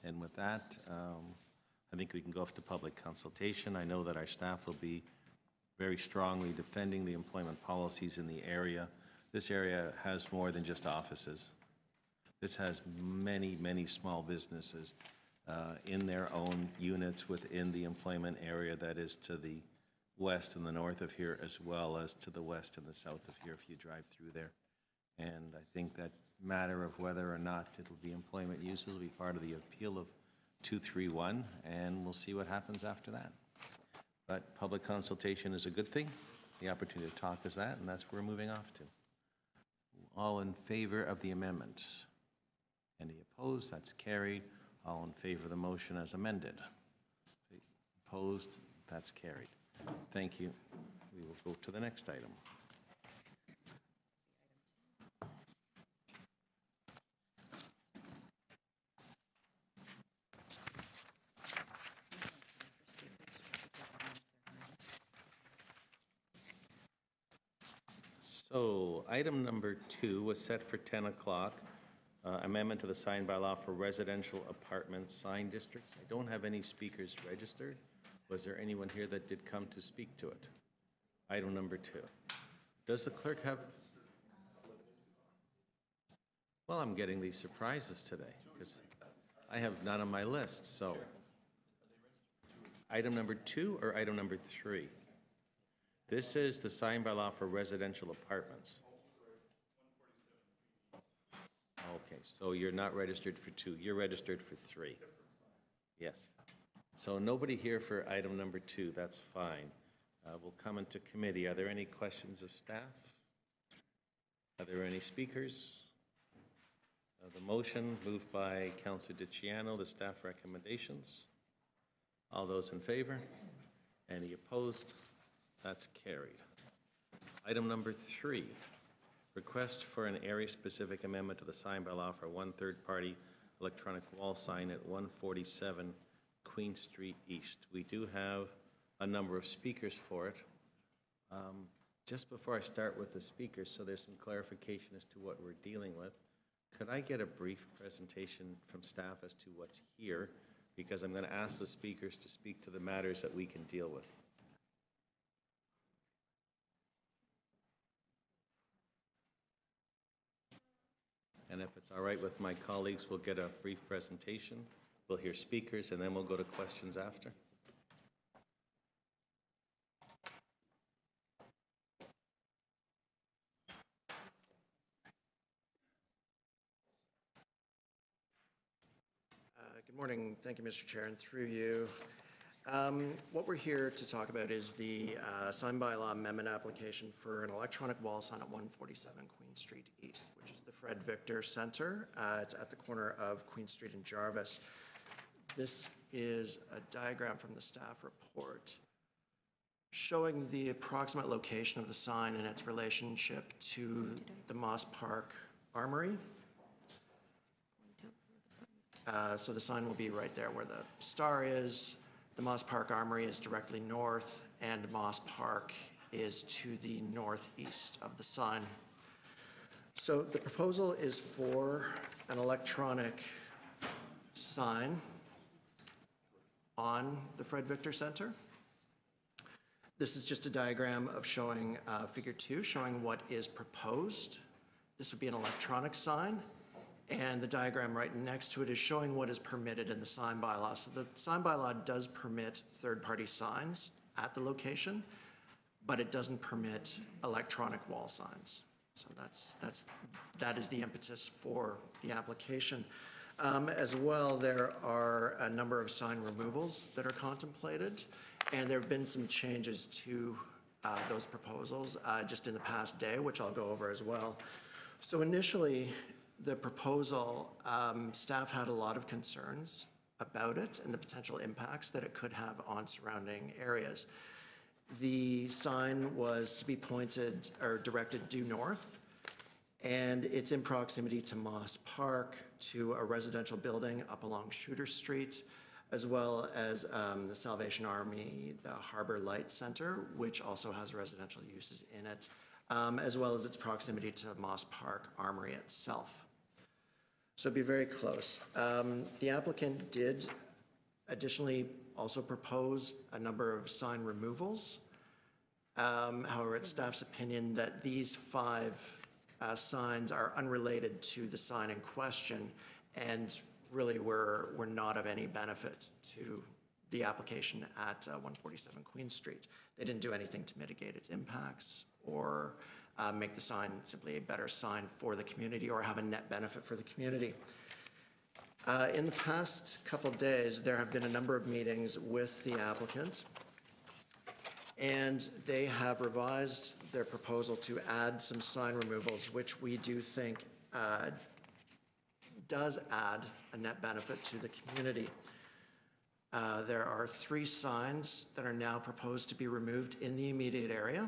Speaker 2: And with that, I think we can go off to public consultation. I know that our staff will be very strongly defending the employment policies in the area. This area has more than just offices. This has many, many small businesses in their own units within the employment area that is to the west and the north of here, as well as to the west and the south of here if you drive through there. And I think that matter of whether or not it'll be employment uses will be part of the appeal of 231, and we'll see what happens after that. But public consultation is a good thing. The opportunity to talk is that, and that's where we're moving off to. All in favor of the amendment? Any opposed? That's carried. All in favor of the motion as amended? Opposed? That's carried. Thank you. We will go to the next item. So item number 2 was set for 10 o'clock. Amendment to the sign bylaw for residential apartment sign districts. I don't have any speakers registered. Was there anyone here that did come to speak to it? Item number 2. Does the clerk have? Well, I'm getting these surprises today because I have none on my list. So item number 2 or item number 3? This is the sign bylaw for residential apartments. Okay, so you're not registered for 2, you're registered for 3. Yes. So nobody here for item number 2, that's fine. We'll come into committee. Are there any questions of staff? Are there any speakers? The motion moved by Councillor DiCiano, the staff recommendations. All those in favor? Any opposed? That's carried. Item number 3, request for an area-specific amendment to the sign bylaw for one third-party electronic wall sign at 147 Queen Street East. We do have a number of speakers for it. Just before I start with the speakers, so there's some clarification as to what we're dealing with, could I get a brief presentation from staff as to what's here? Because I'm going to ask the speakers to speak to the matters that we can deal with. And if it's all right with my colleagues, we'll get a brief presentation. We'll hear speakers, and then we'll go to questions after.
Speaker 13: Good morning. Thank you, Mr. Chair, and through you. What we're here to talk about is the sign bylaw amendment application for an electronic wall sign at 147 Queen Street East, which is the Fred Victor Center. It's at the corner of Queen Street and Jarvis. This is a diagram from the staff report showing the approximate location of the sign and its relationship to the Moss Park Armory. So the sign will be right there where the star is. The Moss Park Armory is directly north, and Moss Park is to the northeast of the sign. So the proposal is for an electronic sign on the Fred Victor Center. This is just a diagram of showing figure 2, showing what is proposed. This would be an electronic sign. And the diagram right next to it is showing what is permitted in the sign bylaw. So the sign bylaw does permit third-party signs at the location, but it doesn't permit electronic wall signs. So that is the impetus for the application. As well, there are a number of sign removals that are contemplated, and there have been some changes to those proposals just in the past day, which I'll go over as well. So initially, the proposal, staff had a lot of concerns about it and the potential impacts that it could have on surrounding areas. The sign was to be pointed or directed due north, and it's in proximity to Moss Park, to a residential building up along Shooter Street, as well as the Salvation Army, the Harbor Light Center, which also has residential uses in it, as well as its proximity to Moss Park Armory itself. So it'd be very close. The applicant did additionally also propose a number of sign removals. However, it's staff's opinion that these 5 signs are unrelated to the sign in question and really were not of any benefit to the application at 147 Queen Street. They didn't do anything to mitigate its impacts or make the sign simply a better sign for the community or have a net benefit for the community. In the past couple days, there have been a number of meetings with the applicant, and they have revised their proposal to add some sign removals, which we do think does add a net benefit to the community. There are 3 signs that are now proposed to be removed in the immediate area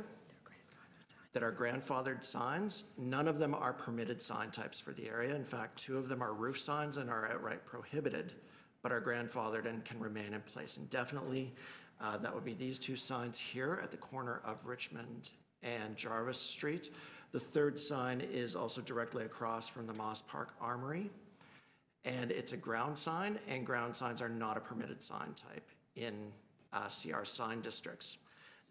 Speaker 13: that are grandfathered signs. None of them are permitted sign types for the area. In fact, 2 of them are roof signs and are outright prohibited, but are grandfathered and can remain in place indefinitely. That would be these 2 signs here at the corner of Richmond and Jarvis Street. The 3rd sign is also directly across from the Moss Park Armory, and it's a ground sign, and ground signs are not a permitted sign type in CR sign districts.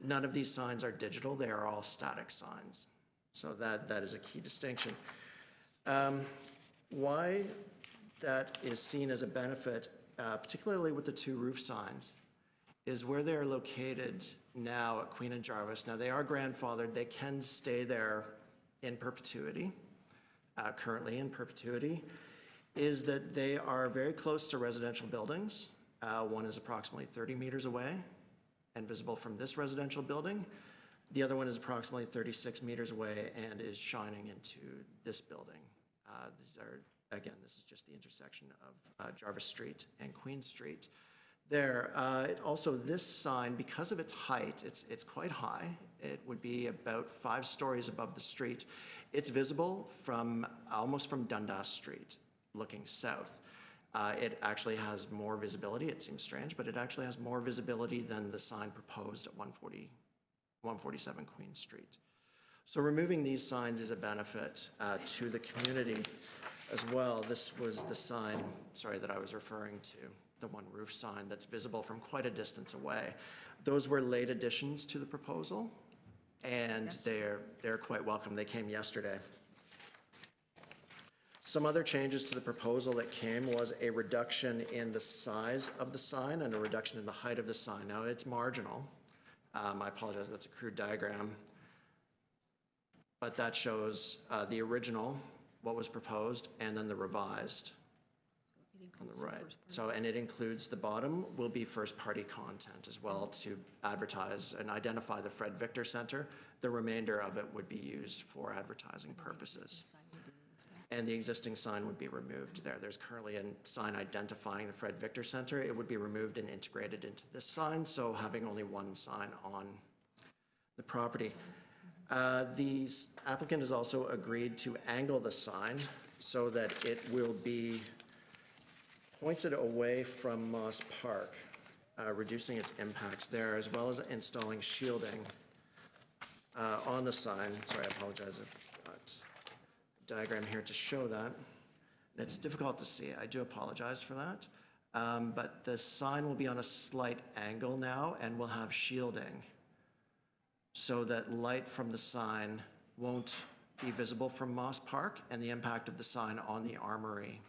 Speaker 13: None of these signs are digital, they are all static signs. So that is a key distinction. Why that is seen as a benefit, particularly with the 2 roof signs, is where they are located now at Queen and Jarvis. Now, they are grandfathered. They can stay there in perpetuity, currently in perpetuity, is that they are very close to residential buildings. One is approximately 30 meters away and visible from this residential building. The other one is approximately 36 meters away and is shining into this building. These are, again, this is just the intersection of Jarvis Street and Queen Street. There, also this sign, because of its height, it's quite high. It would be about 5 stories above the street. It's visible from almost from Dundas Street, looking south. It actually has more visibility. It seems strange, but it actually has more visibility than the sign proposed at 147 Queen Street. So removing these signs is a benefit to the community as well. This was the sign, sorry, that I was referring to, the 1 roof sign that's visible from quite a distance away. Those were late additions to the proposal, and they're quite welcome. They came yesterday. Some other changes to the proposal that came was a reduction in the size of the sign and a reduction in the height of the sign. Now, it's marginal. I apologize, that's a crude diagram. But that shows the original, what was proposed, and then the revised on the right. So, and it includes the bottom will be first-party content as well to advertise and identify the Fred Victor Center. The remainder of it would be used for advertising purposes. And the existing sign would be removed there. There's currently a sign identifying the Fred Victor Center. It would be removed and integrated into this sign, so having only 1 sign on the property. The applicant has also agreed to angle the sign so that it will be pointed away from Moss Park, reducing its impacts there, as well as installing shielding on the sign. Sorry, I apologize. I've got a diagram here to show that. And it's difficult to see. I do apologize for that. But the sign will be on a slight angle now and will have shielding so that light from the sign won't be visible from Moss Park, and the impact of the sign on the armory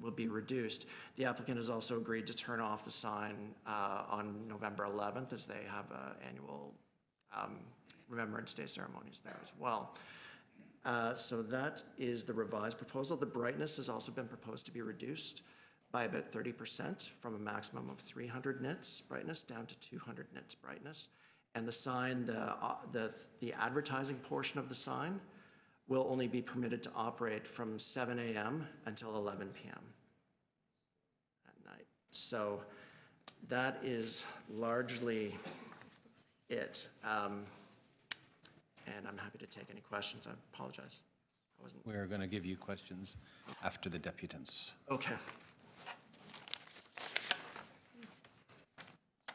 Speaker 13: will be reduced. The applicant has also agreed to turn off the sign on November 11th as they have annual Remembrance Day ceremonies there as well. So that is the revised proposal. The brightness has also been proposed to be reduced by about 30% from a maximum of 300 nits brightness down to 200 nits brightness. And the sign, the advertising portion of the sign will only be permitted to operate from 7 a.m. until 11 p.m. at night. So that is largely it. And I'm happy to take any questions. I apologize.
Speaker 2: We're going to give you questions after the deputants.
Speaker 13: Okay.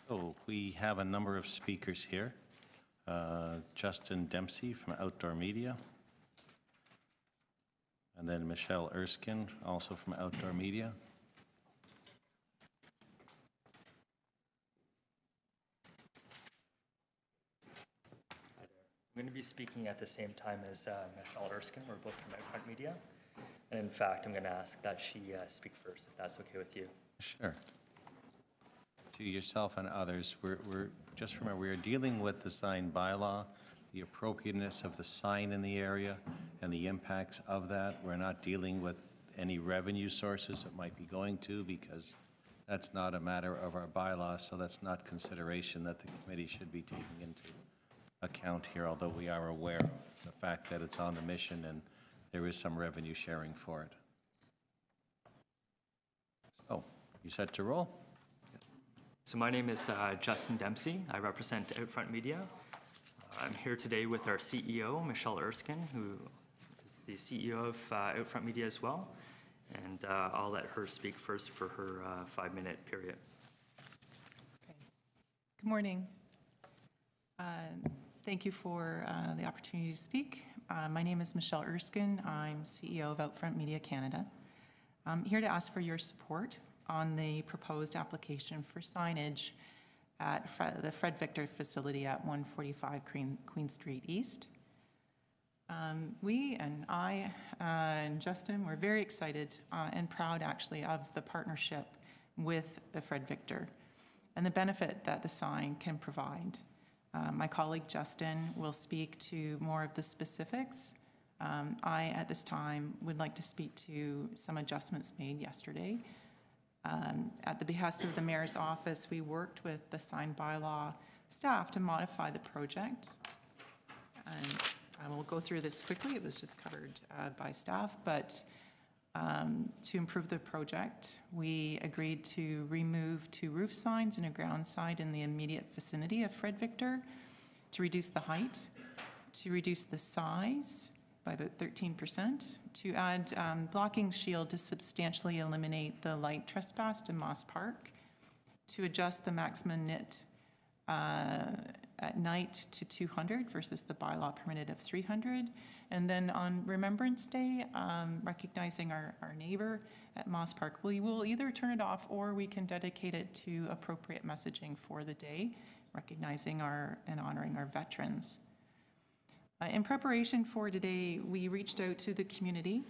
Speaker 2: So we have a number of speakers here. Justin Dempsey from Outdoor Media. And then Michelle Erskine, also from Outdoor Media.
Speaker 14: I'm going to be speaking at the same time as Michelle Erskine. We're both from Outfront Media. And in fact, I'm going to ask that she speak first, if that's okay with you.
Speaker 2: Sure. To yourself and others, we're just remember, we are dealing with the sign bylaw, the appropriateness of the sign in the area, and the impacts of that. We're not dealing with any revenue sources it might be going to, because that's not a matter of our bylaw, so that's not consideration that the committee should be taking into account here, although we are aware of the fact that it's on the mission and there is some revenue sharing for it. So, you set to roll?
Speaker 14: So my name is Justin Dempsey. I represent Outfront Media. I'm here today with our CEO, Michelle Erskine, who is the CEO of Outfront Media as well. And I'll let her speak first for her 5-minute period.
Speaker 15: Okay. Good morning. Thank you for the opportunity to speak. My name is Michelle Erskine. I'm CEO of Outfront Media Canada. I'm here to ask for your support on the proposed application for signage at the Fred Victor facility at 145 Queen Street East. We and I and Justin, we're very excited and proud actually of the partnership with the Fred Victor and the benefit that the sign can provide. My colleague Justin will speak to more of the specifics. I, at this time, would like to speak to some adjustments made yesterday. At the behest of the Mayor's office, we worked with the sign bylaw staff to modify the project. And I will go through this quickly. It was just covered by staff, but to improve the project, we agreed to remove 2 roof signs and a ground sign in the immediate vicinity of Fred Victor to reduce the height, to reduce the size by about 13%, to add blocking shield to substantially eliminate the light trespass to Moss Park, to adjust the maximum nit at night to 200 versus the bylaw permitted of 300. And then on Remembrance Day, recognizing our neighbor at Moss Park, we will either turn it off or we can dedicate it to appropriate messaging for the day, recognizing and honoring our veterans. In preparation for today, we reached out to the community.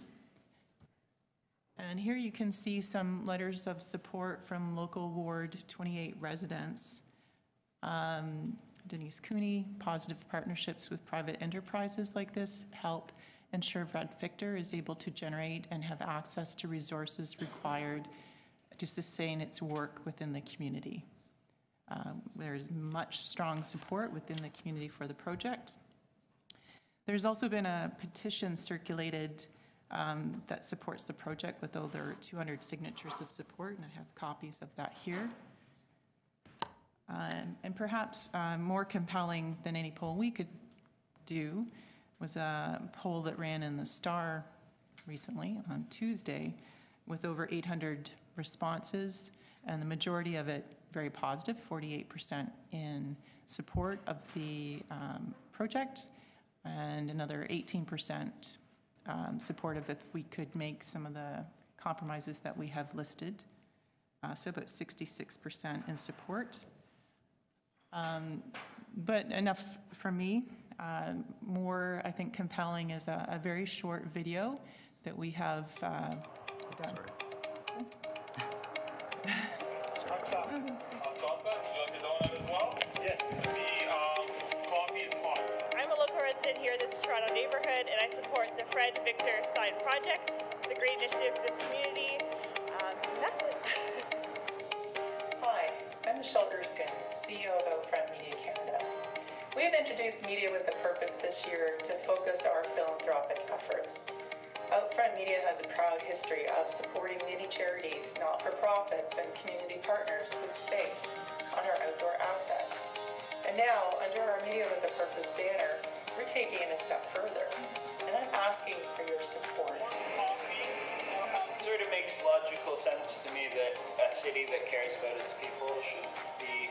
Speaker 15: And here you can see some letters of support from local Ward 28 residents. Denise Cooney, positive partnerships with private enterprises like this help ensure Fred Victor is able to generate and have access to resources required to sustain its work within the community. There's much strong support within the community for the project. There's also been a petition circulated that supports the project with over 200 signatures of support, and I have copies of that here. And perhaps more compelling than any poll we could do was a poll that ran in the Star recently on Tuesday with over 800 responses, and the majority of it very positive, 48% in support of the project, and another 18% supportive if we could make some of the compromises that we have listed. So about 66% in support. But enough for me. More, I think, compelling is a very short video that we have done.
Speaker 14: Sorry.
Speaker 16: I'm a local resident here in this Toronto neighborhood, and I support the Fred Victor Sign Project. It's a great initiative to this community. That's it.
Speaker 15: Hi, I'm Michelle Erskine, CEO of Outfront Media Canada. We have introduced Media with a Purpose this year to focus our philanthropic efforts. Outfront Media has a proud history of supporting many charities, not-for-profits, and community partners with space on our outdoor assets. And now, under our Media with a Purpose banner, we're taking it a step further, and I'm asking for your support.
Speaker 17: It sort of makes logical sense to me that a city that cares about its people should be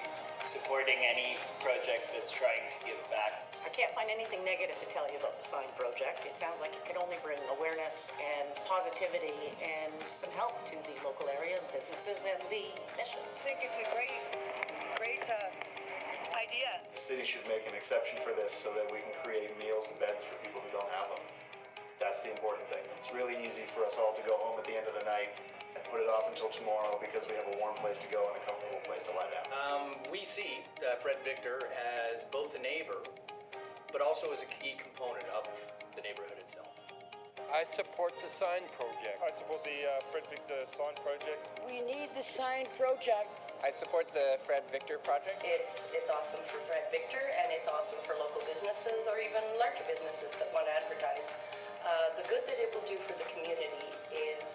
Speaker 17: supporting any project that's trying to give back.
Speaker 18: I can't find anything negative to tell you about the sign project. It sounds like it could only bring awareness and positivity and some help to the local area, the businesses, and the mission.
Speaker 19: I think it's a great idea.
Speaker 20: The city should make an exception for this so that we can create meals and beds for people who don't have them. That's the important thing. It's really easy for us all to go home at the end of the night and put it off until tomorrow because we have a warm place to go and a comfortable place to lie down.
Speaker 21: We see Fred Victor as both a neighbor, but also as a key component of the neighborhood itself.
Speaker 22: I support the sign project. I support the Fred Victor sign project.
Speaker 18: We need the sign project.
Speaker 21: I support the Fred Victor project.
Speaker 18: It's awesome for Fred Victor, and it's awesome for local businesses or even larger businesses that want to advertise. The good that it will do for the community is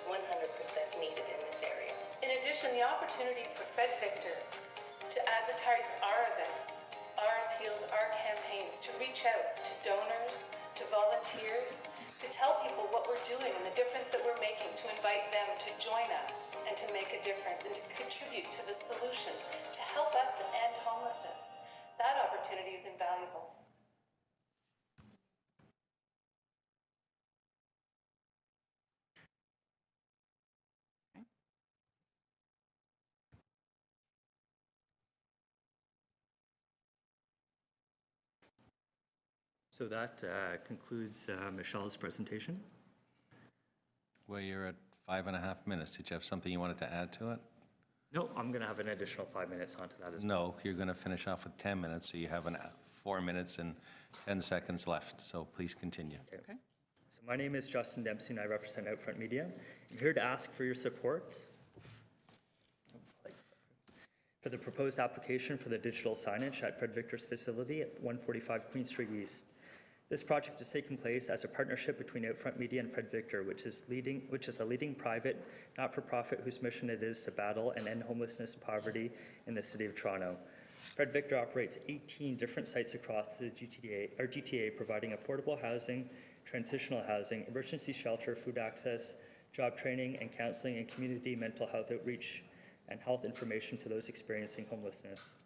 Speaker 18: 100% needed in this area.
Speaker 23: In addition, the opportunity for Fred Victor to advertise our events, our appeals, our campaigns, to reach out to donors, to volunteers, to tell people what we're doing and the difference that we're making, to invite them to join us and to make a difference and to contribute to the solution, to help us end homelessness. That opportunity is invaluable.
Speaker 14: So that concludes Michelle's presentation.
Speaker 2: Well, you're at 5.5 minutes. Did you have something you wanted to add to it?
Speaker 14: No, I'm going to have an additional 5 minutes onto that as well.
Speaker 2: No, you're going to finish off with 10 minutes, so you have 4 minutes and 10 seconds left. So please continue.
Speaker 14: Okay. So my name is Justin Dempsey, and I represent Outfront Media. I'm here to ask for your support for the proposed application for the digital signage at Fred Victor's facility at 145 Queen Street East. This project is taking place as a partnership between Outfront Media and Fred Victor, which is a leading private, not-for-profit whose mission it is to battle and end homelessness and poverty in the City of Toronto. Fred Victor operates 18 different sites across the GTA, providing affordable housing, transitional housing, emergency shelter, food access, job training, and counseling and community mental health outreach and health information to those experiencing homelessness.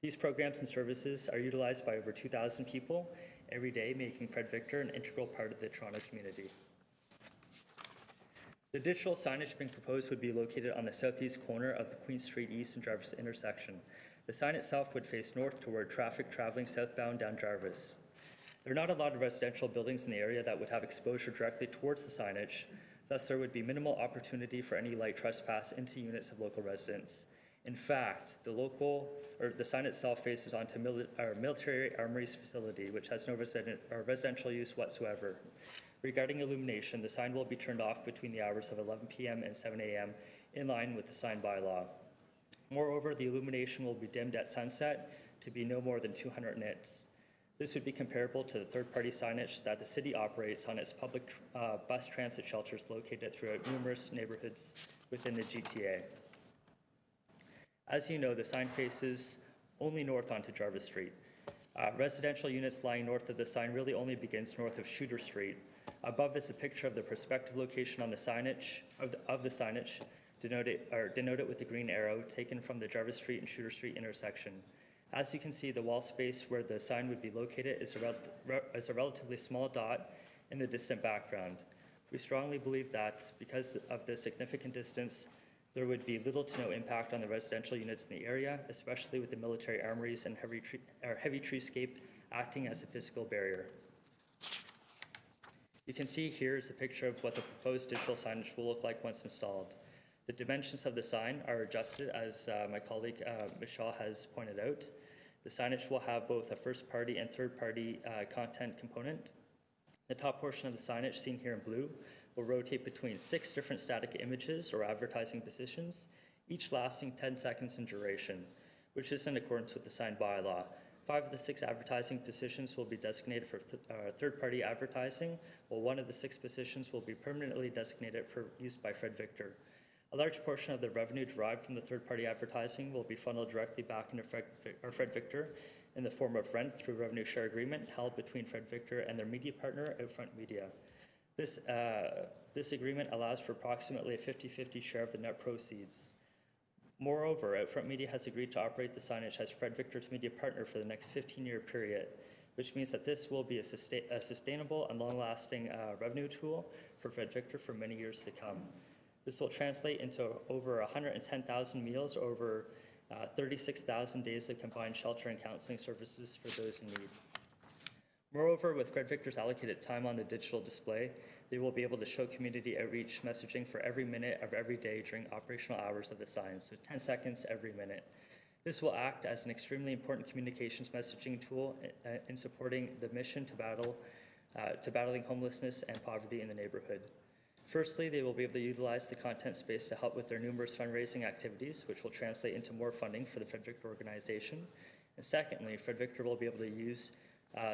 Speaker 14: These programs and services are utilized by over 2,000 people every day, making Fred Victor an integral part of the Toronto community. The digital signage being proposed would be located on the southeast corner of the Queen Street East and Jarvis intersection. The sign itself would face north toward traffic traveling southbound down Jarvis. There are not a lot of residential buildings in the area that would have exposure directly towards the signage, thus there would be minimal opportunity for any light trespass into units of local residents. In fact, the sign itself faces onto Military Armory's facility, which has no residential use whatsoever. Regarding illumination, the sign will be turned off between the hours of 11 p.m. and 7 a.m. in line with the sign bylaw. Moreover, the illumination will be dimmed at sunset to be no more than 200 nits. This would be comparable to the third-party signage that the city operates on its public bus transit shelters located throughout numerous neighborhoods within the GTA. As you know, the sign faces only north onto Jarvis Street. Residential units lying north of the sign really only begins north of Shooter Street. Above is a picture of the prospective location on the signage of the signage, denoted with the green arrow taken from the Jarvis Street and Shooter Street intersection. As you can see, the wall space where the sign would be located is a relatively small dot in the distant background. We strongly believe that because of the significant distance, there would be little to no impact on the residential units in the area, especially with the military armories and heavy treescape acting as a physical barrier. You can see here is a picture of what the proposed digital signage will look like once installed. The dimensions of the sign are adjusted, as my colleague Michelle has pointed out. The signage will have both a first-party and third-party content component. The top portion of the signage, seen here in blue, will rotate between 6 different static images or advertising positions, each lasting 10 seconds in duration, which is in accordance with the sign bylaw. 5 of the 6 advertising positions will be designated for third-party advertising, while 1 of the 6 positions will be permanently designated for use by Fred Victor. A large portion of the revenue derived from the third-party advertising will be funneled directly back into Fred Victor in the form of rent through revenue share agreement held between Fred Victor and their media partner, Outfront Media. This agreement allows for approximately a 50-50 share of the net proceeds. Moreover, Outfront Media has agreed to operate the signage as Fred Victor's media partner for the next 15-year period, which means that this will be a sustainable and long-lasting revenue tool for Fred Victor for many years to come. This will translate into over 110,000 meals, over 36,000 days of combined shelter and counseling services for those in need. Moreover, with Fred Victor's allocated time on the digital display, they will be able to show community outreach messaging for every minute of every day during operational hours of the sign, so 10 seconds every minute. This will act as an extremely important communications messaging tool in supporting the mission to battling homelessness and poverty in the neighborhood. Firstly, they will be able to utilize the content space to help with their numerous fundraising activities, which will translate into more funding for the Fred Victor organization. And secondly, Fred Victor will be able to use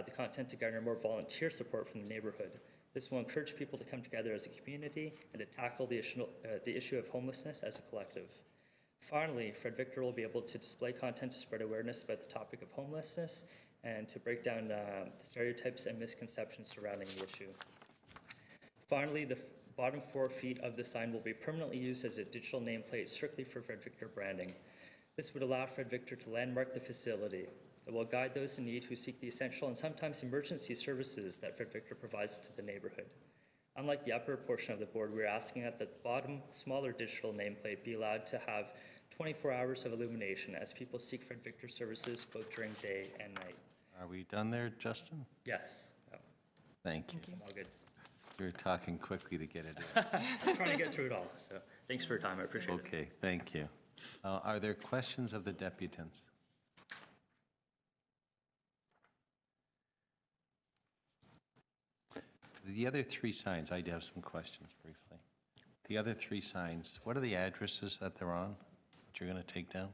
Speaker 14: the content to garner more volunteer support from the neighborhood. This will encourage people to come together as a community and to tackle the issue of homelessness as a collective. Finally, Fred Victor will be able to display content to spread awareness about the topic of homelessness and to break down the stereotypes and misconceptions surrounding the issue. Finally, the bottom 4 feet of the sign will be permanently used as a digital nameplate strictly for Fred Victor branding. This would allow Fred Victor to landmark the facility. It will guide those in need who seek the essential and sometimes emergency services that Fred Victor provides to the neighborhood. Unlike the upper portion of the board, we're asking that the bottom, smaller digital nameplate be allowed to have 24 hours of illumination as people seek Fred Victor services both during day and night.
Speaker 2: Are we done there, Justin?
Speaker 14: Yes.
Speaker 2: Thank you.
Speaker 14: All good.
Speaker 2: You're talking quickly to get it in.
Speaker 14: I'm trying to get through it all, so thanks for your time. I appreciate it.
Speaker 2: Okay, thank you. Are there questions of the deputants? The other 3 signs, I do have some questions briefly. The other 3 signs, what are the addresses that they're on, that you're going to take down?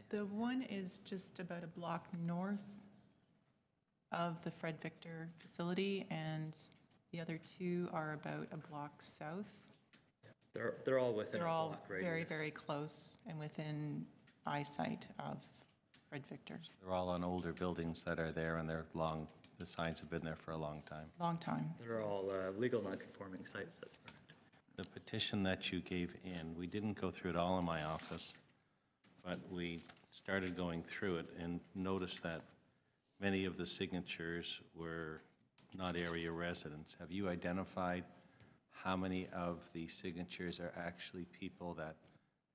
Speaker 15: The one is just about a block north of the Fred Victor facility, and the other 2 are about a block south.
Speaker 14: They're all within
Speaker 15: They're
Speaker 14: a
Speaker 15: all
Speaker 14: block radius.
Speaker 15: very, very close and within eyesight of Fred Victor.
Speaker 2: They're all on older buildings that are there, and they're long. The signs have been there for a long time.
Speaker 15: Long time.
Speaker 14: They're all legal non-conforming sites, that's correct.
Speaker 2: The petition that you gave in, we didn't go through it all in my office, but we started going through it and noticed that many of the signatures were not area residents. Have you identified how many of the signatures are actually people that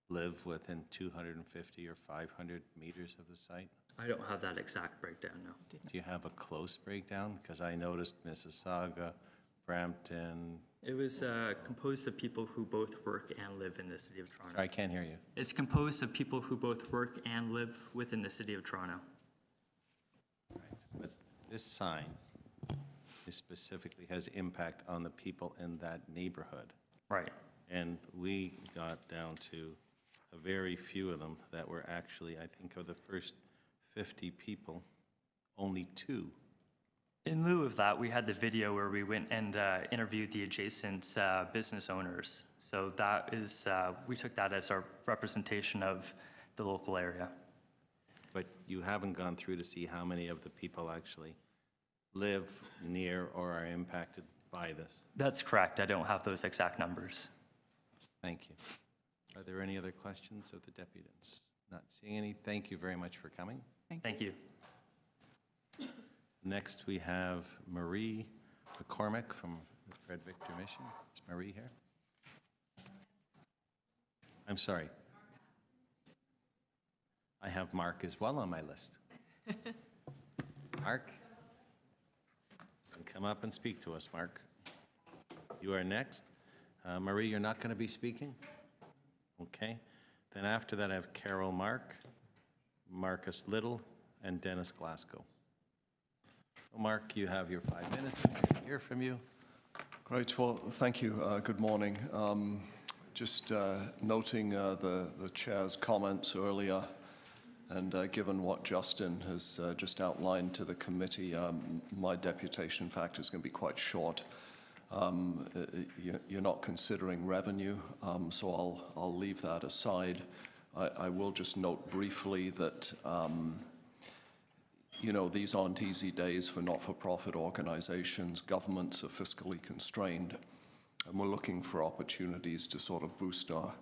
Speaker 2: live within 250 or 500 meters of the site?
Speaker 14: I don't have that exact breakdown, no.
Speaker 2: Do you have a close breakdown? Because I noticed Mississauga, Brampton.
Speaker 14: It was composed of people who both work and live in the city of Toronto.
Speaker 2: I can't hear you.
Speaker 14: It's composed of people who both work and live within the city of Toronto.
Speaker 2: But this sign specifically has impact on the people in that neighborhood.
Speaker 14: Right.
Speaker 2: And we got down to a very few of them that were actually, I think of the first 50 people, only 2.
Speaker 14: In lieu of that, we had the video where we went and interviewed the adjacent business owners. So that is, we took that as our representation of the local area.
Speaker 2: But you haven't gone through to see how many of the people actually live near or are impacted by this?
Speaker 14: That's correct. I don't have those exact numbers.
Speaker 2: Thank you. Are there any other questions of the deputants? Not seeing any. Thank you very much for coming.
Speaker 14: Thank you.
Speaker 2: Next, we have Marie McCormick from the Fred Victor Mission. Is Marie here? I'm sorry. I have Mark as well on my list. Mark? Come up and speak to us, Mark. You are next. Marie, you're not going to be speaking? Okay. Then after that, I have Carol Mark, Marcus Little, and Dennis Glasgow. So Mark, you have your 5 minutes. I can hear from you.
Speaker 1: Great. Well, thank you. Good morning. Just noting the chair's comments earlier, and given what Justin has just outlined to the committee, my deputation, in fact, is going to be quite short. You're not considering revenue, so I'll leave that aside. I will just note briefly that you know, these aren't easy days for not-for-profit organizations. Governments are fiscally constrained, and we're looking for opportunities to sort of boost our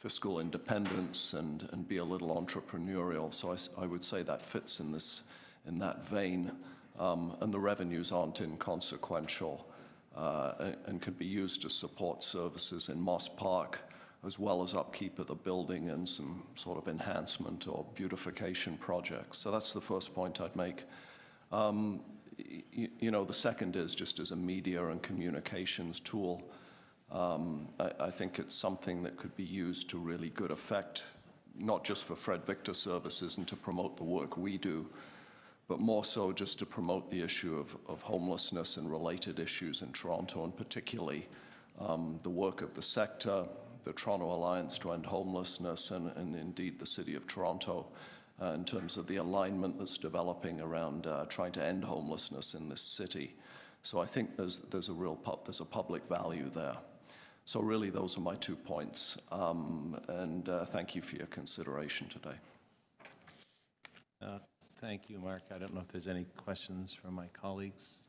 Speaker 1: fiscal independence and be a little entrepreneurial. So I would say that fits in that vein, and the revenues aren't inconsequential and can be used to support services in Moss Park, as well as upkeep of the building and some sort of enhancement or beautification projects. So that's the first point I'd make. You know, the second is just as a media and communications tool. I think it's something that could be used to really good effect, not just for Fred Victor services and to promote the work we do, but more so just to promote the issue of homelessness and related issues in Toronto, and particularly the work of the sector, the Toronto Alliance to End Homelessness, and indeed the City of Toronto, in terms of the alignment that's developing around trying to end homelessness in this city. So I think there's a public value there. So really, those are my 2 points, and thank you for your consideration today.
Speaker 2: Thank you, Mark. I don't know if there's any questions from my colleagues.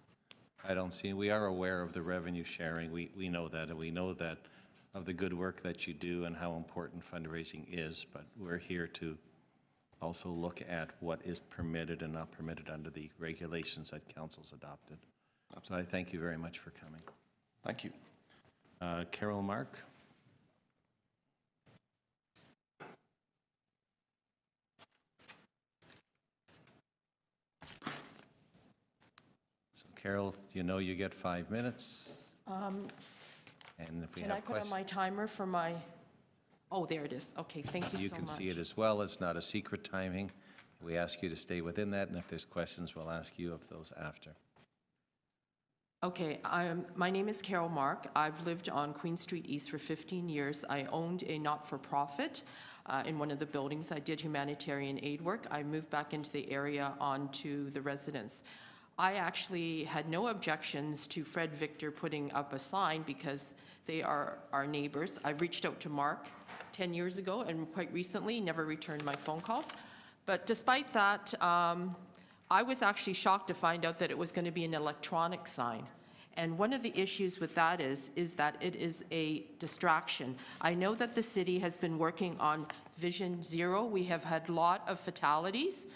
Speaker 2: I don't see. We are aware of the revenue sharing. We know that, and we know that of the good work that you do and how important fundraising is, but we're here to also look at what is permitted and not permitted under the regulations that Council's adopted. So I thank you very much for coming.
Speaker 1: Thank you.
Speaker 2: Carol, Mark? So Carol, you know you get 5 minutes. And if we
Speaker 3: Can
Speaker 2: have
Speaker 3: I put on
Speaker 2: questions,
Speaker 3: my timer for my, oh, there it is. Okay, thank you so much.
Speaker 2: you can see it as well. It's not a secret timing. We ask you to stay within that, and if there's questions, we'll ask you of those after.
Speaker 3: Okay, my name is Carol Mark. I've lived on Queen Street East for 15 years. I owned a not-for-profit in one of the buildings. I did humanitarian aid work. I moved back into the area onto the residence. I actually had no objections to Fred Victor putting up a sign because they are our neighbors. I reached out to Mark 10 years ago and quite recently never returned my phone calls. But despite that, I was actually shocked to find out that it was going to be an electronic sign. And one of the issues with that is that it is a distraction. I know that the city has been working on Vision Zero. We have had a lot of fatalities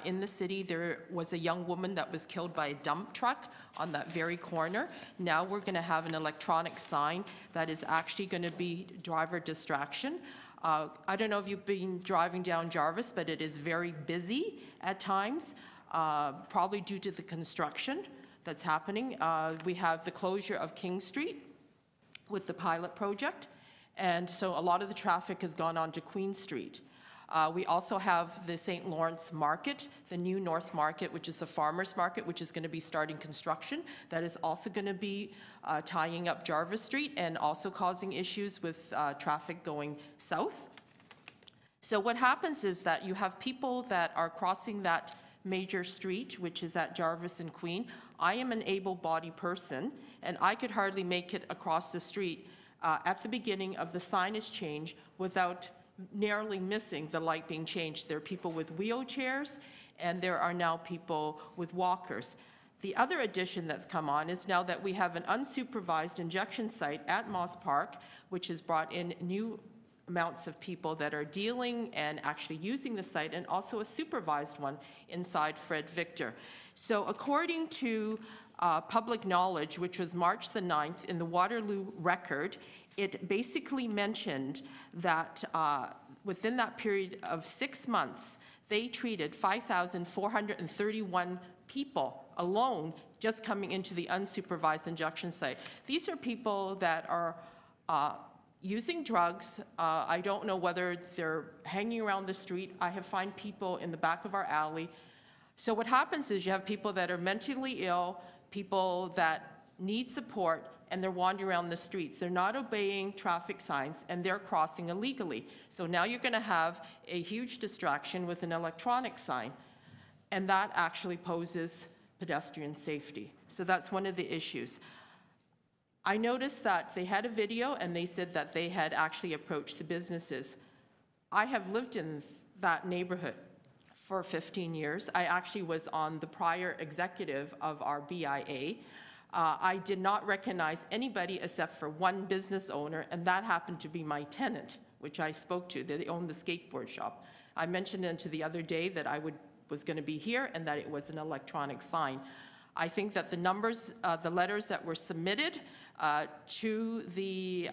Speaker 3: in the city. There was a young woman that was killed by a dump truck on that very corner. Now we're going to have an electronic sign that is actually going to be driver distraction. I don't know if you've been driving down Jarvis, but it is very busy at times, probably due to the construction that's happening. We have the closure of King Street with the pilot project, and so a lot of the traffic has gone on to Queen Street. We also have the St. Lawrence Market, the new North Market, which is a farmer's market, which is going to be starting construction. That is also going to be tying up Jarvis Street and also causing issues with traffic going south. So what happens is that you have people that are crossing that major street, which is at Jarvis and Queen. I am an able-bodied person, and I could hardly make it across the street at the beginning of the signage change without narrowly missing the light being changed. There are people with wheelchairs, and there are now people with walkers. The other addition that's come on is now that we have an unsupervised injection site at Moss Park, which has brought in new amounts of people that are dealing and actually using the site, and also a supervised one inside Fred Victor. So according to public knowledge, which was March the 9th in the Waterloo Record, it basically mentioned that within that period of 6 months, they treated 5,431 people alone just coming into the unsupervised injection site. These are people that are using drugs. I don't know whether they're hanging around the street. I have found people in the back of our alley. So what happens is you have people that are mentally ill, people that need support, and they're wandering around the streets. They're not obeying traffic signs, and they're crossing illegally. So now you're going to have a huge distraction with an electronic sign, and that actually poses pedestrian safety. So that's one of the issues. I noticed that they had a video, and they said that they had actually approached the businesses. I have lived in that neighborhood for 15 years. I actually was on the prior executive of our BIA. I did not recognize anybody except for one business owner, and that happened to be my tenant which I spoke to. They own the skateboard shop. I mentioned it to the other day that I was going to be here and that it was an electronic sign. I think that the numbers, the letters that were submitted to the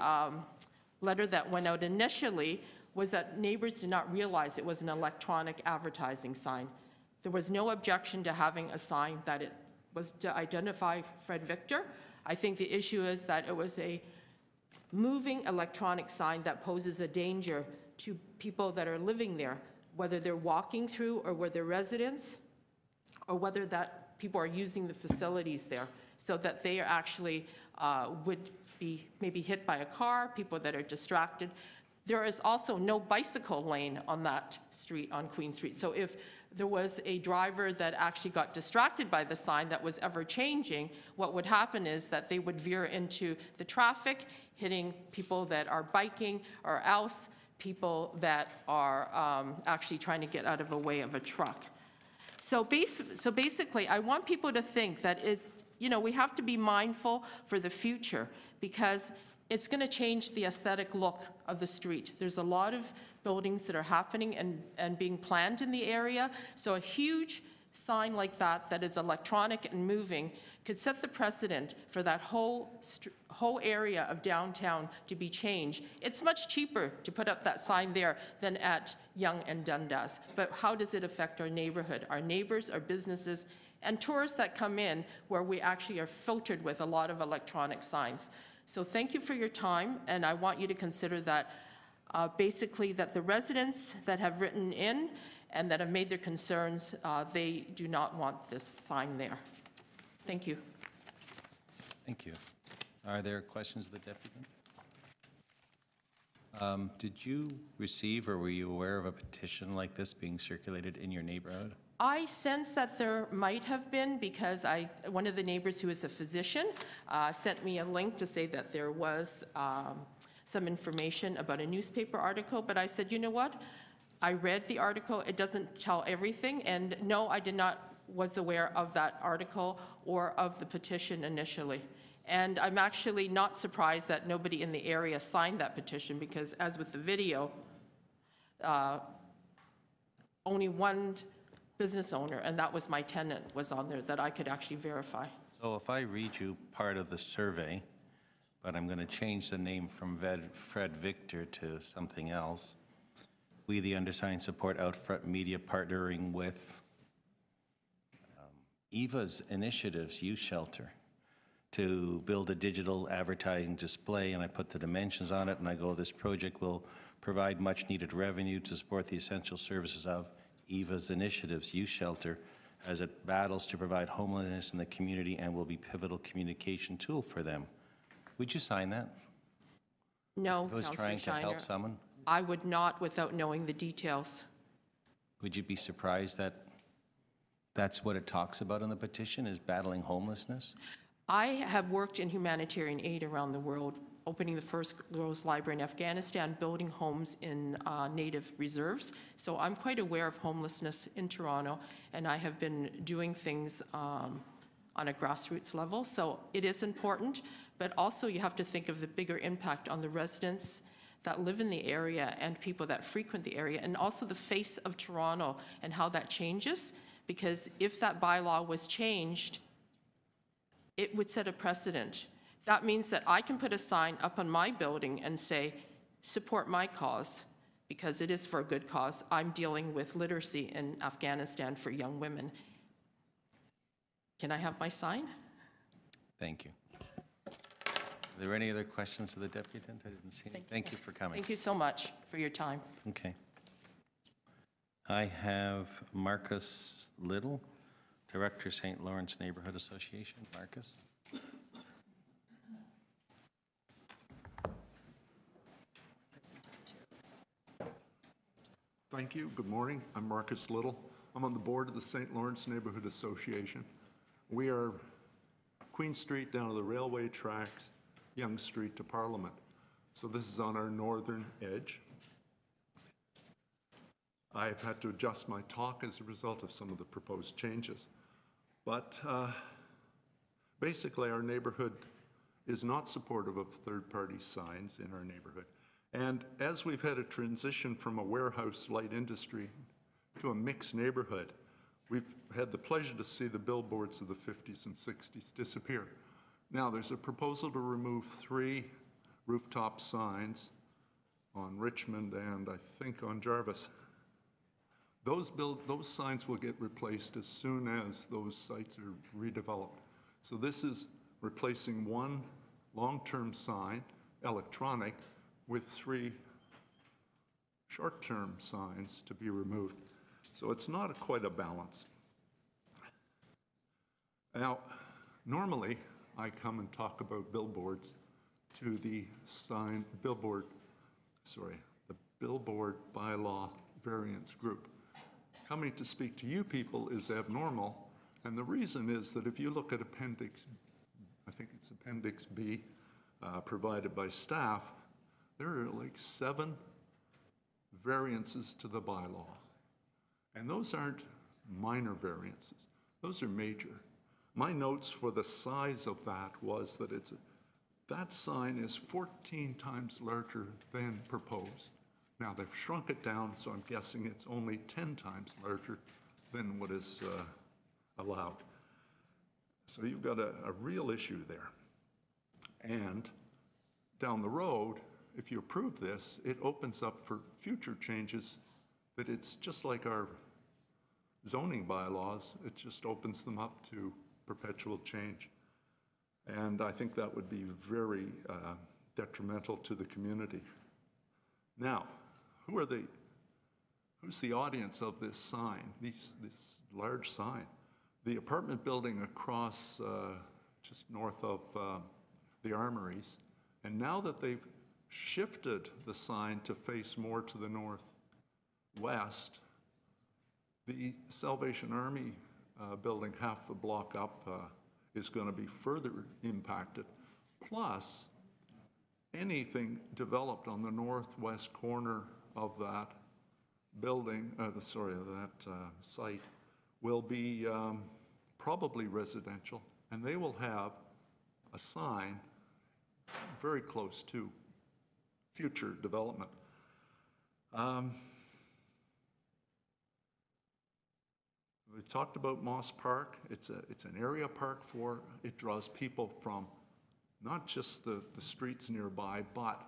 Speaker 3: letter that went out initially was that neighbors did not realize it was an electronic advertising sign. There was no objection to having a sign that it was to identify Fred Victor. I think the issue is that it was a moving electronic sign that poses a danger to people that are living there, whether they're walking through or whether they're residents, or whether that people are using the facilities there, so that they are actually would be maybe hit by a car, people that are distracted. There is also no bicycle lane on that street, on Queen Street. So if there was a driver that actually got distracted by the sign that was ever changing, what would happen is that they would veer into the traffic, hitting people that are biking, or else people that are actually trying to get out of the way of a truck. So basically, I want people to think that we have to be mindful for the future, because it's going to change the aesthetic look of the street. There's a lot of buildings that are happening and being planned in the area. So a huge sign like that is electronic and moving could set the precedent for that whole area of downtown to be changed. It's much cheaper to put up that sign there than at Yonge and Dundas. But how does it affect our neighborhood, our neighbors, our businesses, and tourists that come in, where we actually are filtered with a lot of electronic signs? So thank you for your time, and I want you to consider that basically that the residents that have written in and that have made their concerns, they do not want this sign there. Thank you.
Speaker 2: Thank you. Are there questions of the deputy? Did you receive or were you aware of a petition like this being circulated in your neighborhood?
Speaker 3: I sense that there might have been, because one of the neighbors who is a physician sent me a link to say that there was some information about a newspaper article, but I said, you know what? I read the article, it doesn't tell everything, and no, I was aware of that article or of the petition initially. And I'm actually not surprised that nobody in the area signed that petition, because as with the video, only one business owner, and that was my tenant, was on there that I could actually verify.
Speaker 2: So if I read you part of the survey, but I'm going to change the name from Fred Victor to something else. We, the undersigned, support Outfront Media partnering with Eva's Initiatives Youth Shelter to build a digital advertising display, and I put the dimensions on it, and I go, this project will provide much needed revenue to support the essential services of Eva's Initiatives Youth Shelter as it battles to provide homelessness in the community and will be pivotal communication tool for them. Would you sign that?
Speaker 3: No,
Speaker 2: if it was
Speaker 3: Councillor
Speaker 2: trying
Speaker 3: Shiner,
Speaker 2: to help someone?
Speaker 3: I would not without knowing the details.
Speaker 2: Would you be surprised that that's what it talks about in the petition, is battling homelessness?
Speaker 3: I have worked in humanitarian aid around the world, opening the first girls' library in Afghanistan, building homes in native reserves. So I'm quite aware of homelessness in Toronto, and I have been doing things on a grassroots level. So it is important, but also you have to think of the bigger impact on the residents that live in the area and people that frequent the area, and also the face of Toronto and how that changes. Because if that bylaw was changed, it would set a precedent. That means that I can put a sign up on my building and say, support my cause, because it is for a good cause. I'm dealing with literacy in Afghanistan for young women. Can I have my sign?
Speaker 2: Thank you. Are there any other questions of the deputy? I didn't see any. Thank you for coming.
Speaker 3: Thank you so much for your time.
Speaker 2: Okay. I have Marcus Little, Director, St. Lawrence Neighborhood Association. Marcus.
Speaker 4: Thank you. Good morning. I'm Marcus Little. I'm on the board of the St. Lawrence Neighborhood Association. We are Queen Street down to the railway tracks, Yonge Street to Parliament. So this is on our northern edge. I've had to adjust my talk as a result of some of the proposed changes. But basically, our neighborhood is not supportive of third-party signs in our neighborhood. And as we've had a transition from a warehouse light industry to a mixed neighborhood, we've had the pleasure to see the billboards of the 50s and 60s disappear. Now, there's a proposal to remove 3 rooftop signs on Richmond and I think on Jarvis. Those signs will get replaced as soon as those sites are redeveloped. So this is replacing 1 long-term sign, electronic, with 3 short-term signs to be removed. So it's not quite a balance. Now, normally I come and talk about billboards to the billboard bylaw variance group. Coming to speak to you people is abnormal, and the reason is that if you look at Appendix B, provided by staff, there are like 7 variances to the bylaw. And those aren't minor variances, those are major. My notes for the size of that was that that sign is 14 times larger than proposed. Now, they've shrunk it down, so I'm guessing it's only 10 times larger than what is allowed. So you've got a real issue there. And down the road, if you approve this, it opens up for future changes that it's just like our zoning bylaws, it just opens them up to perpetual change. And I think that would be very detrimental to the community. Now, who's the audience of this sign, this large sign? The apartment building across, just north of the Armories, and now that they've shifted the sign to face more to the northwest, the Salvation Army building half a block up is going to be further impacted. Plus, anything developed on the northwest corner of that building, site, will be probably residential, and they will have a sign very close to future development. We talked about Moss Park. It's an area park it draws people from not just the streets nearby, but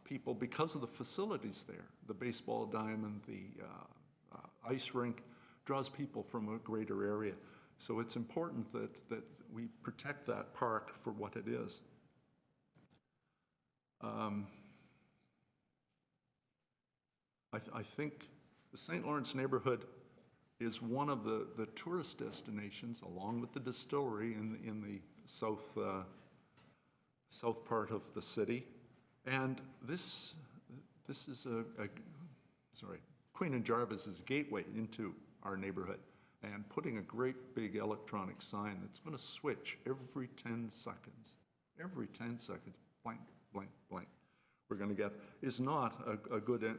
Speaker 4: people, because of the facilities there, the baseball diamond, the ice rink, draws people from a greater area. So it's important that we protect that park for what it is. I think the St. Lawrence neighborhood is one of the tourist destinations, along with the distillery in the south part of the city. And this is Queen and Jarvis is a gateway into our neighborhood, and putting a great big electronic sign that's going to switch every 10 seconds, blank, blank, blank, we're going to get, is not a good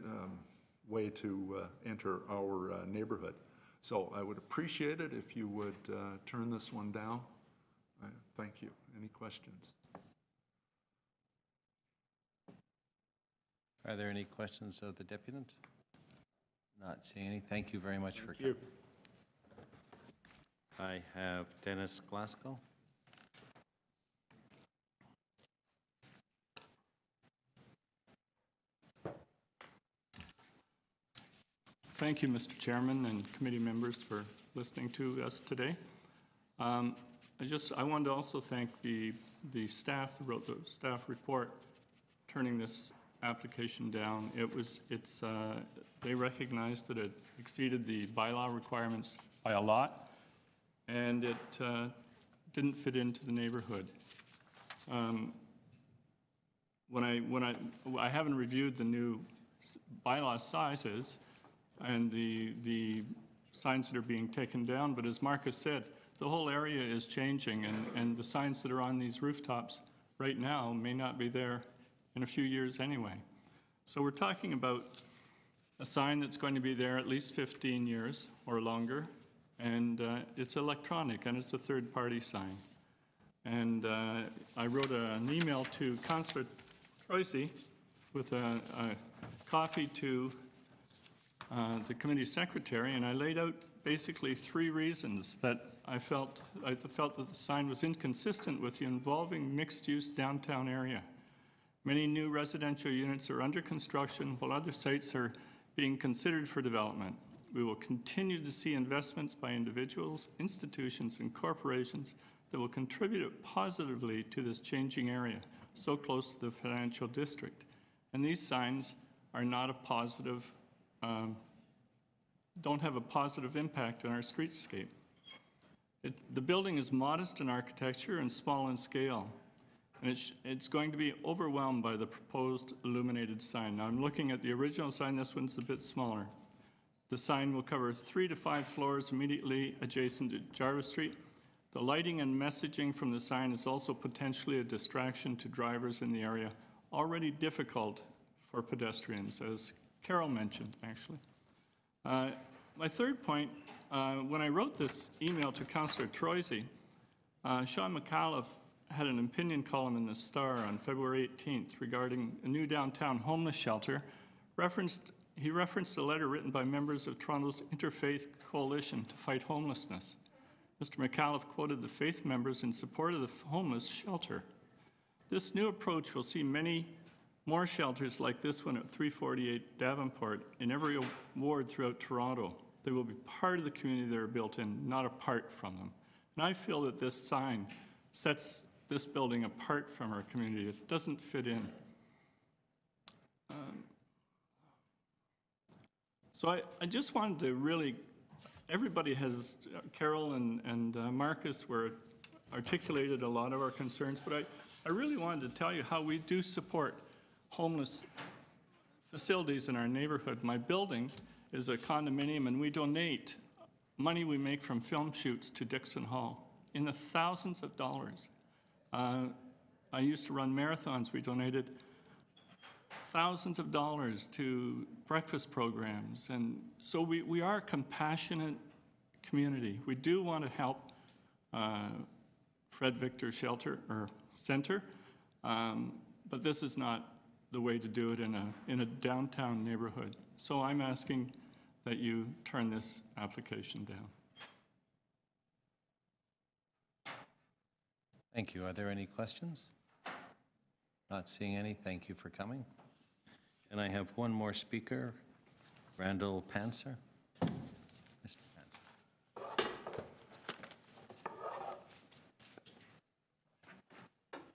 Speaker 4: way to enter our neighborhood. So I would appreciate it if you would turn this one down. Thank you. Any questions?
Speaker 2: Are there any questions of the deputant? Not seeing any. Thank you very much for coming. I have Dennis Glasgow.
Speaker 6: Thank you, Mr. Chairman and committee members, for listening to us today. I wanted to also thank the staff that wrote the staff report, turning this application down. They recognized that it exceeded the bylaw requirements by a lot, and it didn't fit into the neighborhood. I haven't reviewed the new bylaw sizes and the signs that are being taken down, but as Marcus said, the whole area is changing, and the signs that are on these rooftops right now may not be there in a few years anyway. So we're talking about a sign that's going to be there at least 15 years or longer, and it's electronic, and it's a third-party sign. And I wrote an email to Councillor Troisi with a copy to the committee secretary, and I laid out basically 3 reasons that I felt that the sign was inconsistent with the involving mixed-use downtown area. Many new residential units are under construction, while other sites are being considered for development. We will continue to see investments by individuals, institutions, and corporations that will contribute positively to this changing area, so close to the financial district. And these signs are not a positive, don't have a positive impact on our streetscape. The building is modest in architecture and small in scale, and it's going to be overwhelmed by the proposed illuminated sign. Now, I'm looking at the original sign. This one's a bit smaller. The sign will cover 3 to 5 floors immediately adjacent to Jarvis Street. The lighting and messaging from the sign is also potentially a distraction to drivers in the area, already difficult for pedestrians, as Carol mentioned, actually. My third point, when I wrote this email to Councillor Troisi, Sean McAuliffe had an opinion column in the Star on February 18th regarding a new downtown homeless shelter. He referenced a letter written by members of Toronto's Interfaith Coalition to Fight Homelessness. Mr. McAuliffe quoted the faith members in support of the homeless shelter. This new approach will see many more shelters like this one at 348 Davenport in every ward throughout Toronto. They will be part of the community they are built in, not apart from them. And I feel that this sign sets this building apart from our community. It doesn't fit in. So I just wanted to really, everybody has, Carol and Marcus articulated a lot of our concerns, but I really wanted to tell you how we do support homeless facilities in our neighborhood. My building is a condominium, and we donate money we make from film shoots to Dixon Hall in the thousands of dollars. I used to run marathons. We donated thousands of dollars to breakfast programs. And so we are a compassionate community. We do want to help Fred Victor Shelter or Center, but this is not the way to do it in a downtown neighborhood. So I'm asking that you turn this application down.
Speaker 2: Thank you. Are there any questions? Not seeing any. Thank you for coming. And I have one more speaker, Randall Panzer. Mr. Panzer.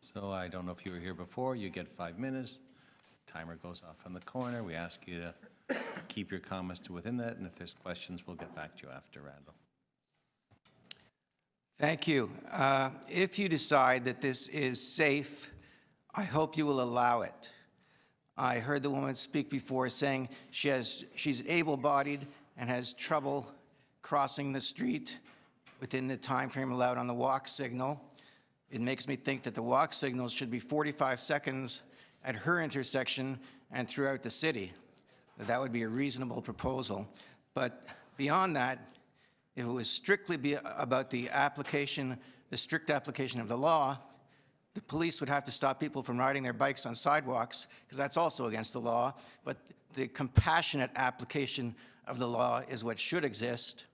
Speaker 2: So I don't know if you were here before. You get 5 minutes. Timer goes off in the corner. We ask you to keep your comments to within that, and if there's questions, we'll get back to you after, Randall.
Speaker 7: Thank you. If you decide that this is safe, I hope you will allow it. I heard the woman speak before saying she's able-bodied and has trouble crossing the street within the time frame allowed on the walk signal. It makes me think that the walk signals should be 45 seconds at her intersection and throughout the city. That would be a reasonable proposal. But beyond that, if it was strictly about the strict application of the law, the police would have to stop people from riding their bikes on sidewalks, because that's also against the law. But the compassionate application of the law is what should exist.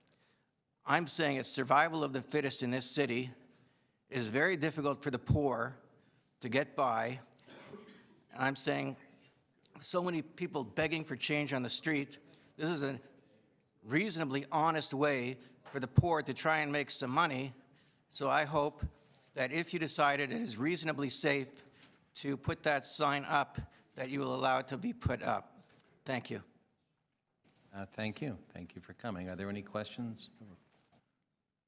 Speaker 7: I'm saying it's survival of the fittest in this city. It is very difficult for the poor to get by. I'm saying so many people begging for change on the street. This is a reasonably honest way for the poor to try and make some money. So I hope that if you decided it is reasonably safe to put that sign up, that you will allow it to be put up. Thank you.
Speaker 2: Thank you. Thank you for coming. Are there any questions?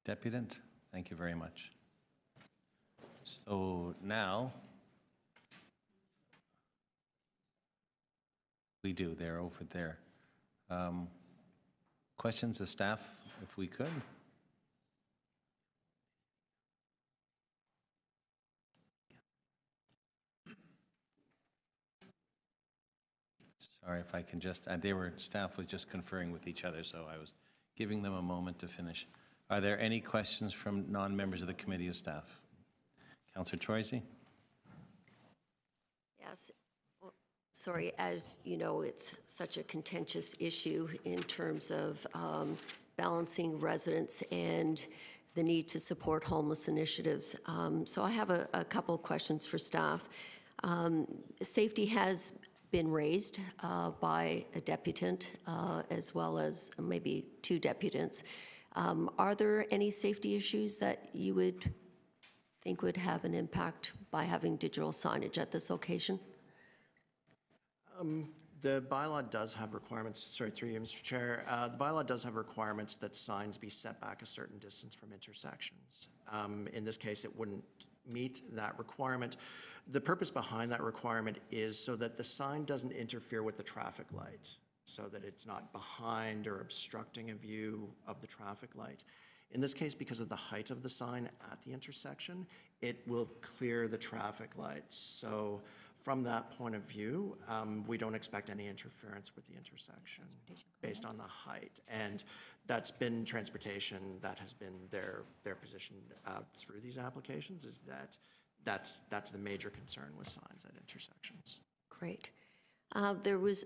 Speaker 2: Deputant, thank you very much. So now, we do, they're over there. Questions of staff, if we could? Sorry if I can just, staff was just conferring with each other, so I was giving them a moment to finish. Are there any questions from non-members of the committee of staff? Councillor Troisi?
Speaker 8: Yes. Sorry, as you know, it's such a contentious issue in terms of balancing residents and the need to support homeless initiatives. So I have a couple of questions for staff. Safety has been raised by a deputant as well as maybe 2 deputants. Are there any safety issues that you would think would have an impact by having digital signage at this location?
Speaker 13: The bylaw does have requirements, sorry, through you, Mr. Chair. The bylaw does have requirements that signs be set back a certain distance from intersections. In this case, it wouldn't meet that requirement. The purpose behind that requirement is so that the sign doesn't interfere with the traffic light, so that it's not behind or obstructing a view of the traffic light. In this case, because of the height of the sign at the intersection, it will clear the traffic lights. So from that point of view, we don't expect any interference with the intersection based on the height. And that's been transportation, that has been their position through these applications, is that that's the major concern with signs at intersections.
Speaker 8: Great. There was,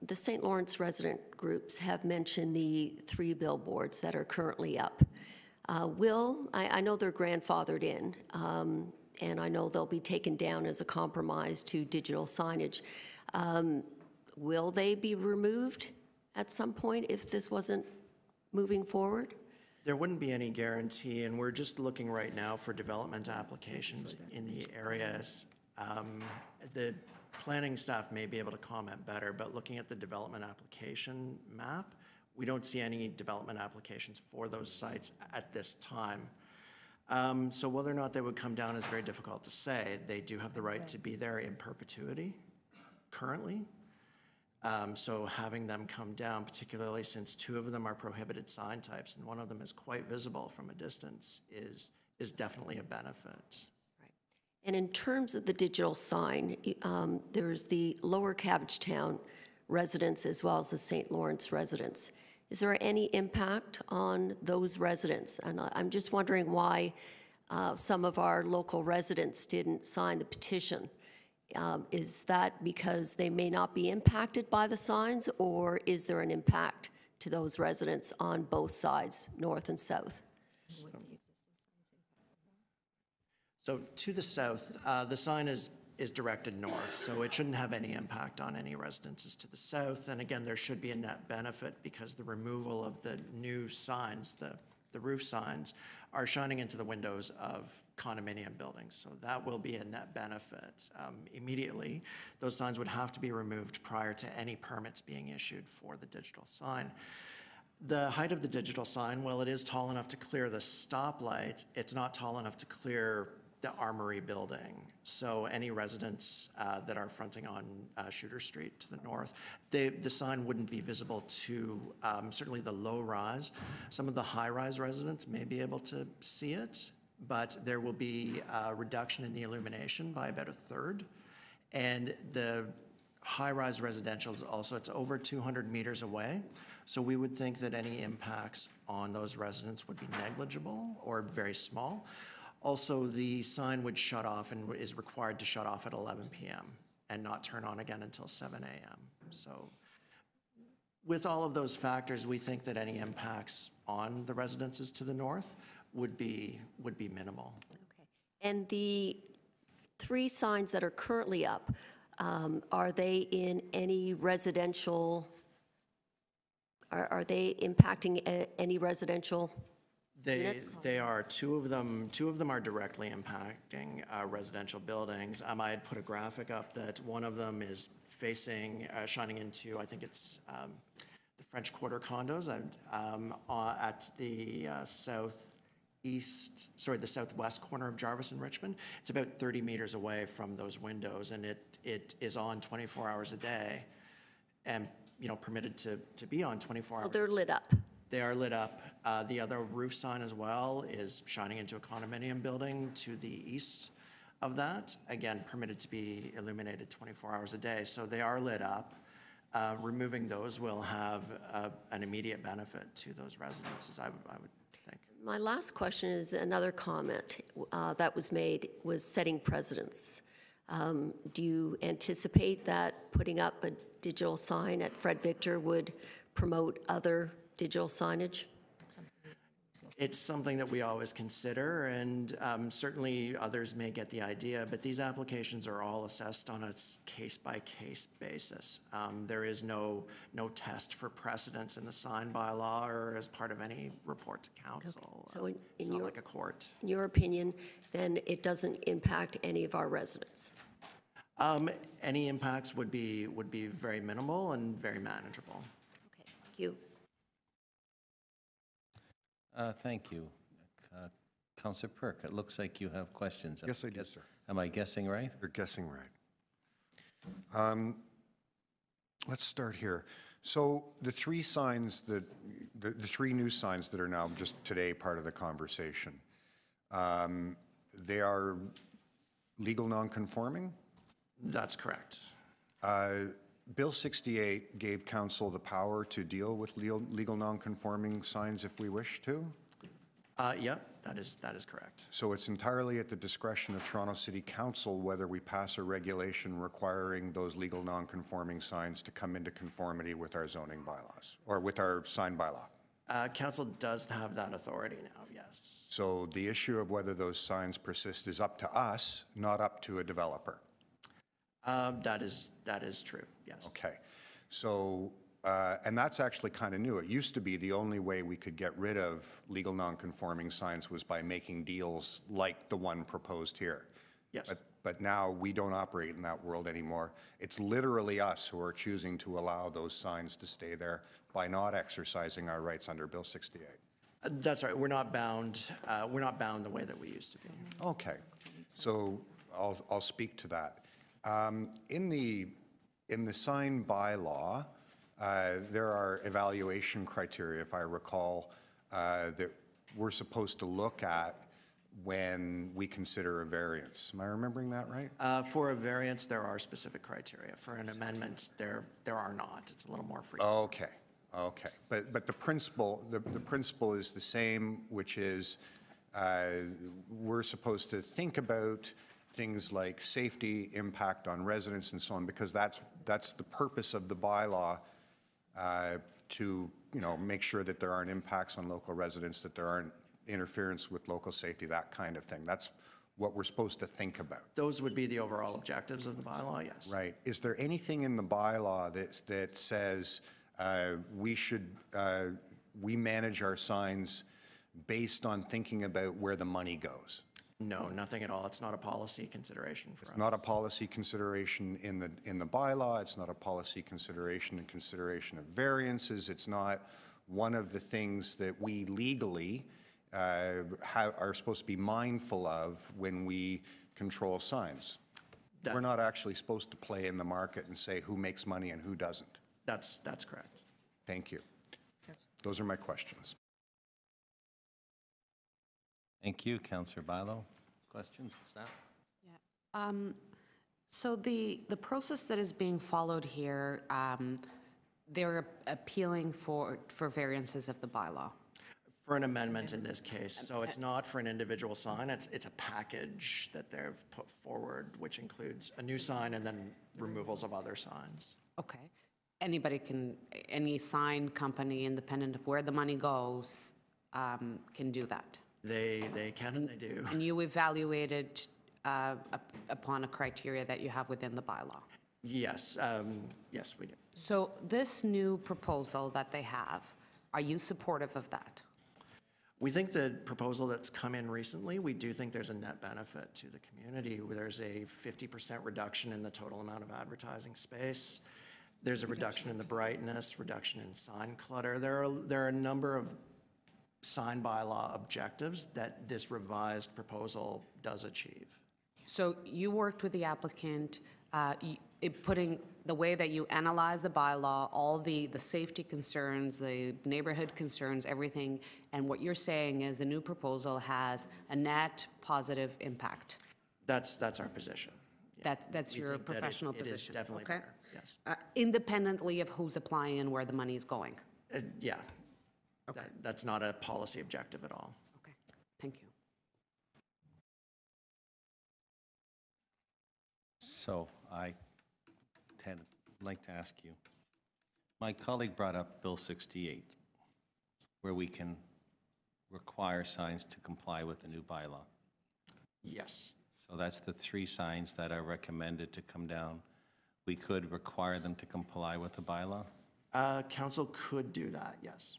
Speaker 8: the St. Lawrence resident groups have mentioned the 3 billboards that are currently up. I know they're grandfathered in, and I know they'll be taken down as a compromise to digital signage. Will they be removed at some point if this wasn't moving forward?
Speaker 13: There wouldn't be any guarantee, and we're just looking right now for development applications in the areas. The planning staff may be able to comment better, but looking at the development application map, we don't see any development applications for those sites at this time. So whether or not they would come down is very difficult to say. They do have the right to be there in perpetuity currently. So having them come down, particularly since 2 of them are prohibited sign types and one of them is quite visible from a distance, is definitely a benefit.
Speaker 8: Right. And in terms of the digital sign, there's the Lower Cabbagetown residents as well as the St. Lawrence residents. Is there any impact on those residents? And I'm just wondering why some of our local residents didn't sign the petition. Is that because they may not be impacted by the signs, or is there an impact to those residents on both sides, north and south?
Speaker 13: So to the south, the sign is directed north, so it shouldn't have any impact on any residences to the south. And again, there should be a net benefit because the removal of the new signs, the roof signs, are shining into the windows of condominium buildings. So that will be a net benefit. Immediately, those signs would have to be removed prior to any permits being issued for the digital sign. The height of the digital sign, well, it is tall enough to clear the stoplight. It's not tall enough to clear the Armory building. So any residents that are fronting on Shooter Street to the north, the sign wouldn't be visible to certainly the low rise. Some of the high rise residents may be able to see it, but there will be a reduction in the illumination by about 1/3. And the high rise residential is also, it's over 200 meters away. So we would think that any impacts on those residents would be negligible or very small. Also, the sign would shut off and is required to shut off at 11 p.m. and not turn on again until 7 a.m. So with all of those factors, we think that any impacts on the residences to the north would be minimal.
Speaker 8: Okay. And the 3 signs that are currently up, are they in any residential, are they impacting any residential units?
Speaker 13: They are. Two of them are directly impacting residential buildings. I had put a graphic up that one of them is facing, shining into, I think it's the French Quarter condos at the the southwest corner of Jarvis and Richmond. It's about 30 meters away from those windows, and it is on 24 hours a day, and permitted to be on 24 hours.
Speaker 8: So they're lit up.
Speaker 13: They are lit up. The other roof sign as well is shining into a condominium building to the east of that. Again, permitted to be illuminated 24 hours a day. So they are lit up. Removing those will have an immediate benefit to those residences, I would think.
Speaker 8: My last question is another comment that was made was setting precedents. Do you anticipate that putting up a digital sign at Fred Victor would promote other digital signage?
Speaker 13: It's something that we always consider, and certainly others may get the idea, but these applications are all assessed on a case-by-case basis. There is no test for precedence in the sign bylaw or as part of any report to council.
Speaker 8: So
Speaker 13: it's not like a court.
Speaker 8: In your opinion, then it doesn't impact any of our residents?
Speaker 13: Any impacts would be very minimal and very manageable.
Speaker 8: Okay, thank you.
Speaker 2: Thank you. Councillor Perk, it looks like you have questions.
Speaker 9: Yes, I do, sir.
Speaker 2: Am I guessing right?
Speaker 9: You're guessing right. Let's start here. So the three signs that, the three new signs that are now just today part of the conversation, they are legal non-conforming?
Speaker 13: That's correct.
Speaker 9: Bill 68 gave council the power to deal with legal non-conforming signs if we wish to?
Speaker 13: Yeah, that is correct.
Speaker 9: So it's entirely at the discretion of Toronto City Council whether we pass a regulation requiring those legal non-conforming signs to come into conformity with our zoning bylaws, or with our sign bylaw.
Speaker 13: Council does have that authority now, yes.
Speaker 9: So the issue of whether those signs persist is up to us, not up to a developer.
Speaker 13: That is true, yes.
Speaker 9: Okay. So, and that's actually kind of new. It used to be the only way we could get rid of legal non-conforming signs was by making deals like the one proposed here.
Speaker 13: Yes.
Speaker 9: But now we don't operate in that world anymore. It's literally us who are choosing to allow those signs to stay there by not exercising our rights under Bill 68.
Speaker 13: That's right. We're not bound the way that we used to be.
Speaker 9: Okay. So I'll speak to that. In the sign bylaw, there are evaluation criteria, if I recall, that we're supposed to look at when we consider a variance. Am I remembering that right?
Speaker 13: For a variance, there are specific criteria. For an amendment, there are not. It's a little more free.
Speaker 9: Okay. Okay. But the principle is the same, which is we're supposed to think about things like safety, impact on residents, and so on, because that's the purpose of the bylaw, to make sure that there aren't impacts on local residents, that there aren't interference with local safety, that kind of thing. That's what we're supposed to think about.
Speaker 13: Those would be the overall objectives of the bylaw, yes.
Speaker 9: Right. Is there anything in the bylaw that says we manage our signs based on thinking about where the money goes?
Speaker 13: No, nothing at all. It's not a policy consideration for us.
Speaker 9: It's not a policy consideration in the bylaw. It's not a policy consideration in consideration of variances. It's not one of the things that we legally are supposed to be mindful of when we control signs. We're not actually supposed to play in the market and say who makes money and who doesn't.
Speaker 13: That's correct.
Speaker 9: Thank you. Yes. Those are my questions.
Speaker 2: Thank you, Councillor Bilo. Questions, staff?
Speaker 5: Yeah. So the process that is being followed here, they're appealing for variances of the bylaw.
Speaker 13: For an amendment in this case. So it's not for an individual sign. It's a package that they've put forward, which includes a new sign and then removals of other signs.
Speaker 5: Okay. Any sign company, independent of where the money goes, can do that.
Speaker 13: They can and they do.
Speaker 5: And you evaluated upon a criteria that you have within the bylaw?
Speaker 13: Yes, yes, we do.
Speaker 5: So this new proposal that they have, are you supportive of that?
Speaker 13: We think the proposal that's come in recently, we do think there's a net benefit to the community. There's a 50% reduction in the total amount of advertising space. There's a reduction in the brightness, reduction in sign clutter. There are a number of sign bylaw objectives that this revised proposal does achieve.
Speaker 5: So you worked with the applicant, putting the way that you analyze the bylaw, all the safety concerns, the neighborhood concerns, everything, and what you're saying is the new proposal has a net positive impact.
Speaker 13: That's our position.
Speaker 5: Yeah. That's your professional position.
Speaker 13: It is definitely
Speaker 5: okay.
Speaker 13: better, yes.
Speaker 5: Independently of who's applying and where the money is going.
Speaker 13: Yeah. Okay. That's not a policy objective at all.
Speaker 5: Okay, thank you.
Speaker 2: So Ted, I'd like to ask you. My colleague brought up Bill 68, where we can require signs to comply with the new bylaw.
Speaker 13: Yes.
Speaker 2: So that's the 3 signs that are recommended to come down. We could require them to comply with the bylaw?
Speaker 13: Council could do that, yes.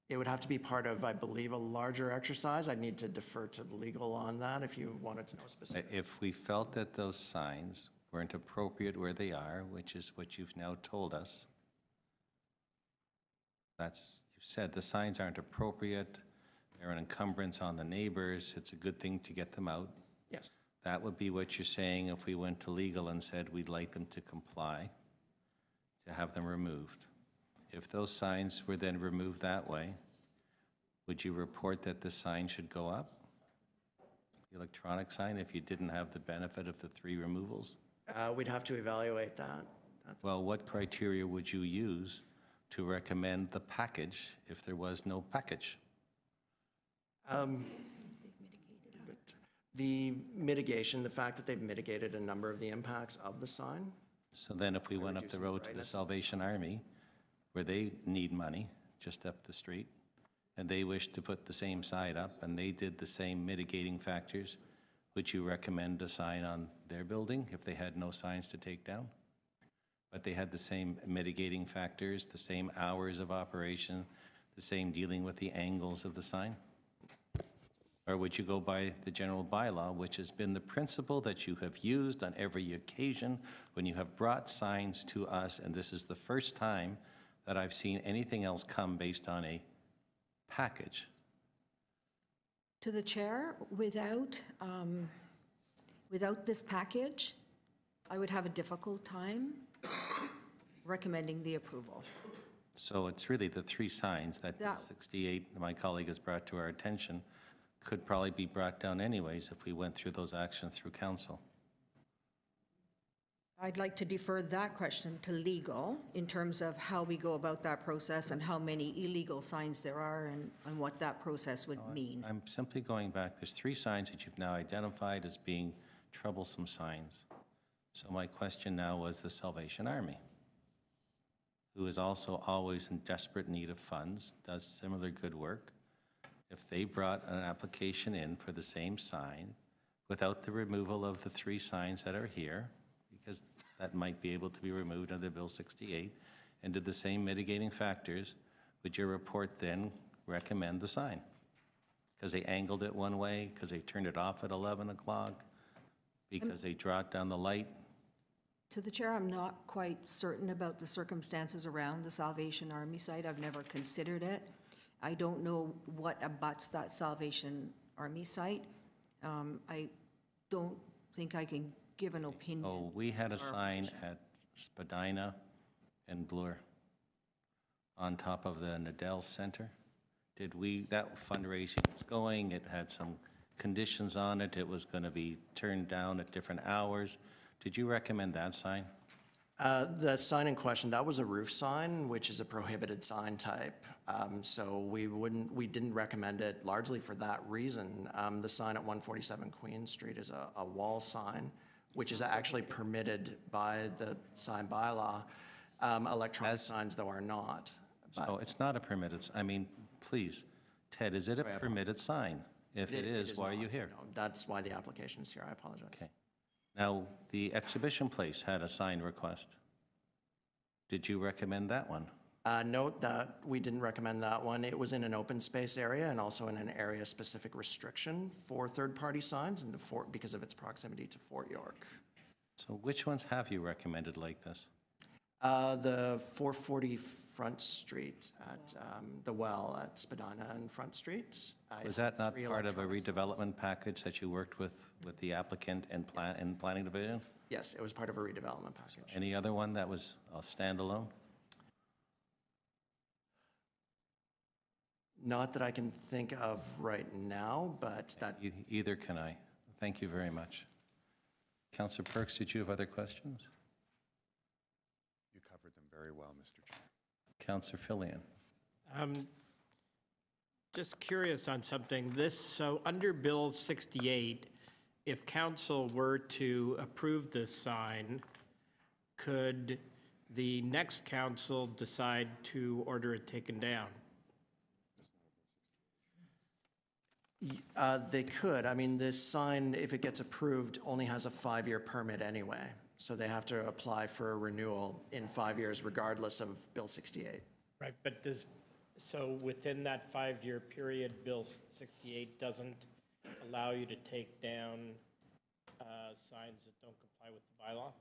Speaker 13: It would have to be part of, I believe, a larger exercise. I'd need to defer to legal on that if you wanted to know specifics.
Speaker 2: If we felt that those signs weren't appropriate where they are, which is what you've now told us, you said the signs aren't appropriate, they're an encumbrance on the neighbors, it's a good thing to get them out.
Speaker 13: Yes.
Speaker 2: That would be what you're saying if we went to legal and said we'd like them to comply, to have them removed. If those signs were then removed that way, would you report that the sign should go up? The electronic sign, if you didn't have the benefit of the 3 removals?
Speaker 13: We'd have to evaluate that.
Speaker 2: Well, what criteria would you use to recommend the package if there was no package?
Speaker 13: But the mitigation, the fact that they've mitigated a number of the impacts of the sign.
Speaker 2: So then if we went up the road to the Salvation Army, where they need money, just up the street, and they wish to put the same sign up, and they did the same mitigating factors, would you recommend a sign on their building if they had no signs to take down? But they had the same mitigating factors, the same hours of operation, the same dealing with the angles of the sign? Or would you go by the general bylaw, which has been the principle that you have used on every occasion when you have brought signs to us, and this is the first time that I've seen anything else come based on a package?
Speaker 10: To the chair, without this package, I would have a difficult time recommending the approval.
Speaker 2: So it's really the 3 signs that 68, my colleague has brought to our attention, could probably be brought down anyways if we went through those actions through council.
Speaker 10: I'd like to defer that question to legal in terms of how we go about that process and how many illegal signs there are and what that process would mean.
Speaker 2: I'm simply going back. There's 3 signs that you've now identified as being troublesome signs. So my question now was the Salvation Army, who is also always in desperate need of funds, does similar good work. If they brought an application in for the same sign without the removal of the 3 signs that are here, because that might be able to be removed under Bill 68, and did the same mitigating factors, would your report then recommend the sign? Because they angled it one way, because they turned it off at 11 o'clock, because they dropped down the light?
Speaker 10: To the chair, I'm not quite certain about the circumstances around the Salvation Army site. I've never considered it. I don't know what abuts that Salvation Army site. I don't think I can give an opinion.
Speaker 2: Oh, we had a sign at Spadina and Bloor on top of the Nadell Center. That fundraising was going, it had some conditions on it, it was going to be turned down at different hours. Did you recommend that sign?
Speaker 13: The sign in question, that was a roof sign, which is a prohibited sign type. So we didn't recommend it largely for that reason. The sign at 147 Queen Street is a wall sign, which is actually permitted by the sign bylaw. Electronic signs, though, are not.
Speaker 2: So it's not a permitted, I mean, please, Ted, is it a permitted sign? If it is, why are you here?
Speaker 13: No, that's why the application is here. I apologize.
Speaker 2: Okay. Now, the exhibition place had a sign request. Did you recommend that one?
Speaker 13: Note that we didn't recommend that one. It was in an open space area and also in an area-specific restriction for third-party signs and because of its proximity to Fort York.
Speaker 2: So which ones have you recommended like this?
Speaker 13: The 440 Front Street at the Well at Spadina and Front Street.
Speaker 2: Was that not part of a redevelopment package that you worked with the applicant and planning division?
Speaker 13: Yes, it was part of a redevelopment package.
Speaker 2: Any other one that was a standalone?
Speaker 13: Not that I can think of right now, but that...
Speaker 2: Either can I. Thank you very much. Councillor Perks, did you have other questions?
Speaker 9: You covered them very well, Mr. Chair.
Speaker 2: Councillor Fillion.
Speaker 11: Just curious on something. So under Bill 68, if council were to approve this sign, could the next council decide to order it taken down?
Speaker 13: They could. I mean, this sign, if it gets approved, only has a 5-year permit anyway. So they have to apply for a renewal in 5 years regardless of Bill 68.
Speaker 11: Right, but so within that 5-year period, Bill 68 doesn't allow you to take down signs that don't comply with the bylaw?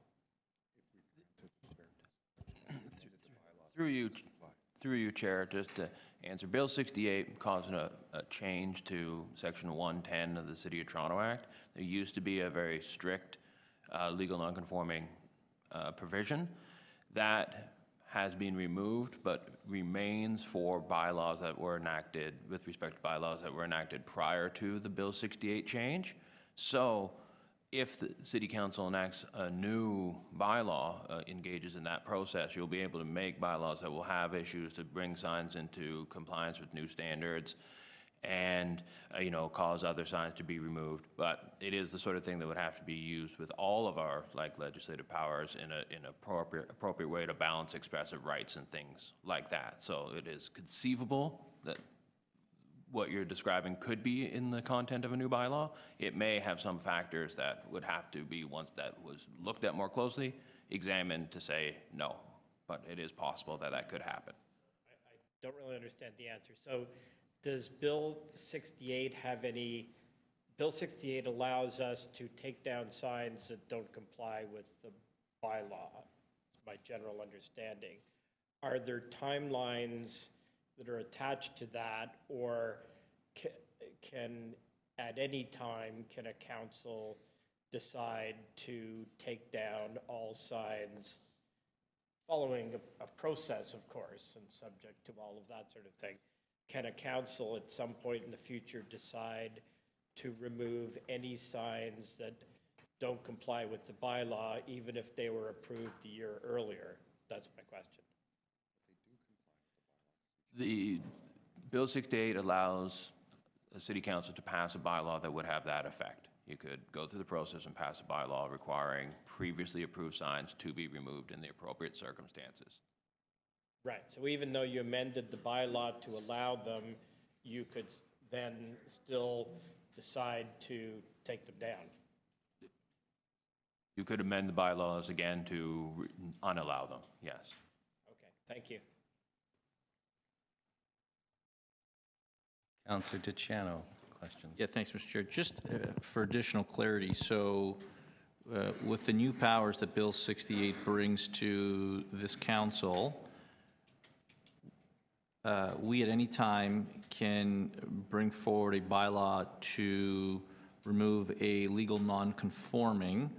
Speaker 12: Through you, Chair, just to answer, Bill 68 causing a change to Section 110 of the City of Toronto Act. There used to be a very strict legal nonconforming provision. That has been removed, but remains for bylaws that were enacted, with respect to bylaws that were enacted prior to the Bill 68 change. So if the City Council enacts a new bylaw, engages in that process, you'll be able to make bylaws that will have issues to bring signs into compliance with new standards and, cause other signs to be removed. But it is the sort of thing that would have to be used with all of our, legislative powers in an appropriate way to balance expressive rights and things like that. So it is conceivable that what you're describing could be in the content of a new bylaw. It may have some factors that would have to be, once that was looked at more closely, examined to say no. But it is possible that that could happen.
Speaker 11: I don't really understand the answer. So does Bill 68 have any, Bill 68 allows us to take down signs that don't comply with the bylaw, my general understanding. Are there timelines that are attached to that, or can at any time, can a council decide to take down all signs following a process, of course, and subject to all of that sort of thing? Can a council at some point in the future decide to remove any signs that don't comply with the bylaw, even if they were approved a year earlier? That's my question.
Speaker 12: The Bill 68 allows a city council to pass a bylaw that would have that effect. You could go through the process and pass a bylaw requiring previously approved signs to be removed in the appropriate circumstances.
Speaker 11: Right, so even though you amended the bylaw to allow them, you could then still decide to take them down.
Speaker 12: You could amend the bylaws again to unallow them, yes.
Speaker 11: Okay, thank you.
Speaker 2: Councillor DiCiano, questions?
Speaker 19: Yeah, thanks, Mr. Chair. Just for additional clarity, so with the new powers that Bill 68 brings to this council, we at any time can bring forward a bylaw to remove a legal non-conforming.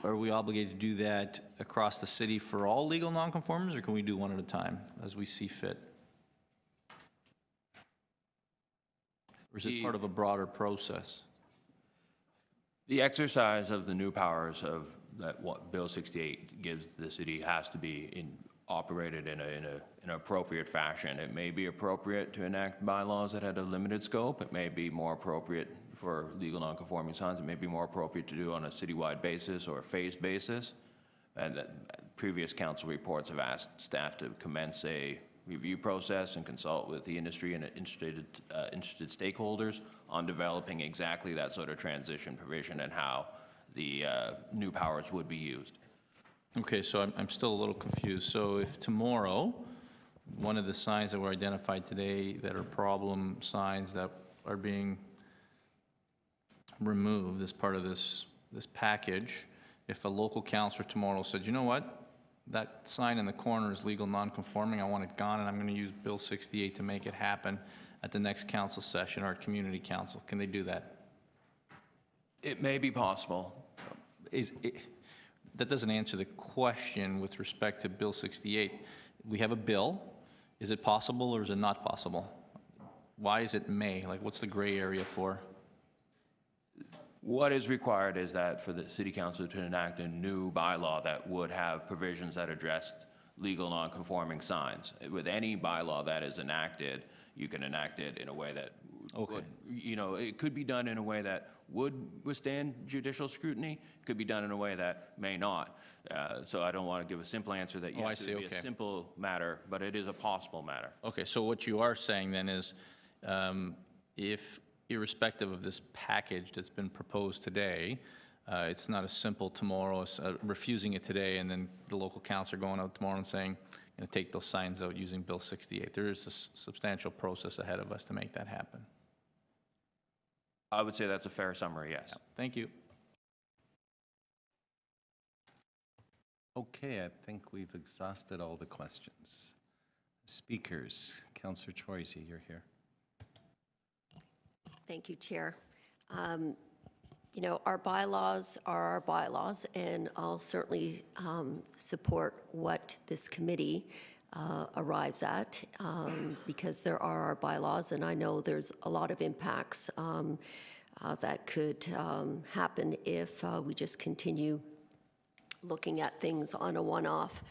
Speaker 19: Are we obligated to do that across the city for all legal non-conformers, or can we do one at a time as we see fit? Or is it part of a broader process?
Speaker 12: The exercise of the new powers of that what Bill 68 gives the city has to be operated in an appropriate fashion. It may be appropriate to enact bylaws that had a limited scope. It may be more appropriate for legal non-conforming signs. It may be more appropriate to do on a citywide basis or a phased basis. And previous council reports have asked staff to commence a review process and consult with the industry and interested stakeholders on developing exactly that sort of transition provision and how the new powers would be used.
Speaker 19: Okay, so I'm still a little confused. So if tomorrow, one of the signs that were identified today that are problem signs that are being removed as part of this package, if a local councillor tomorrow said, you know what, that sign in the corner is legal non-conforming, I want it gone, and I'm going to use Bill 68 to make it happen at the next council session or at community council, can they do that?
Speaker 12: It may be possible.
Speaker 19: That doesn't answer the question with respect to Bill 68. We have a bill. Is it possible or is it not possible? Why is it may? Like, what's the gray area for?
Speaker 12: What is required is that for the city council to enact a new bylaw that would have provisions that addressed legal non-conforming signs. With any bylaw that is enacted, you can enact it in a way that Okay. You know, it could be done in a way that would withstand judicial scrutiny, could be done in a way that may not. So I don't want to give a simple answer that yes, it would be a simple matter, but it is a possible matter.
Speaker 19: Okay, so what you are saying then is, if irrespective of this package that's been proposed today, it's not a simple tomorrow, refusing it today, and then the local council going out tomorrow and saying, going to take those signs out using Bill 68. There is a substantial process ahead of us to make that happen.
Speaker 12: I would say that's a fair summary, yes.
Speaker 19: Yeah. Thank you.
Speaker 2: Okay, I think we've exhausted all the questions. Speakers, Councillor Troisi, you're here.
Speaker 8: Thank you, Chair. You know, our bylaws are our bylaws, and I'll certainly support what this committee arrives at because there are our bylaws, and I know there's a lot of impacts that could happen if we just continue looking at things on a one-off.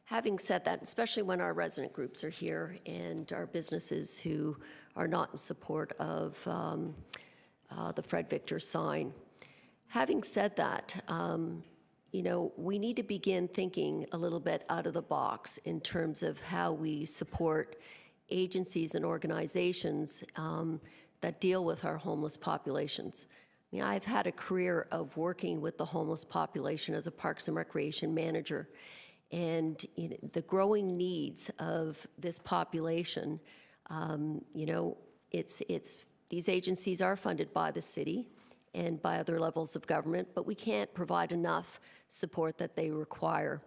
Speaker 8: Having said that, especially when our resident groups are here and our businesses who are not in support of the Fred Victor sign. Having said that, you know, we need to begin thinking a little bit out of the box in terms of how we support agencies and organizations that deal with our homeless populations. I mean, I've had a career of working with the homeless population as a Parks and Recreation manager, and you know, the growing needs of this population, you know, these agencies are funded by the city and by other levels of government, but we can't provide enough support that they require.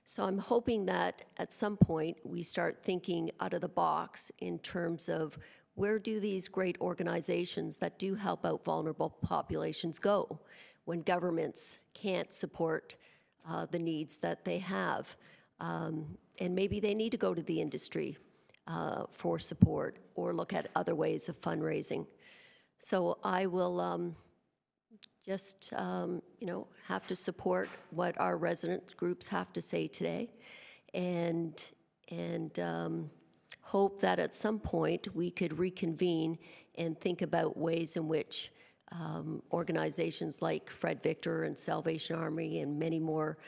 Speaker 8: So I'm hoping that at some point we start thinking out of the box in terms of where do these great organizations that do help out vulnerable populations go when governments can't support the needs that they have. And maybe they need to go to the industry for support or look at other ways of fundraising. So I will just, you know, have to support what our resident groups have to say today, and hope that at some point we could reconvene and think about ways in which organizations like Fred Victor and Salvation Army and many more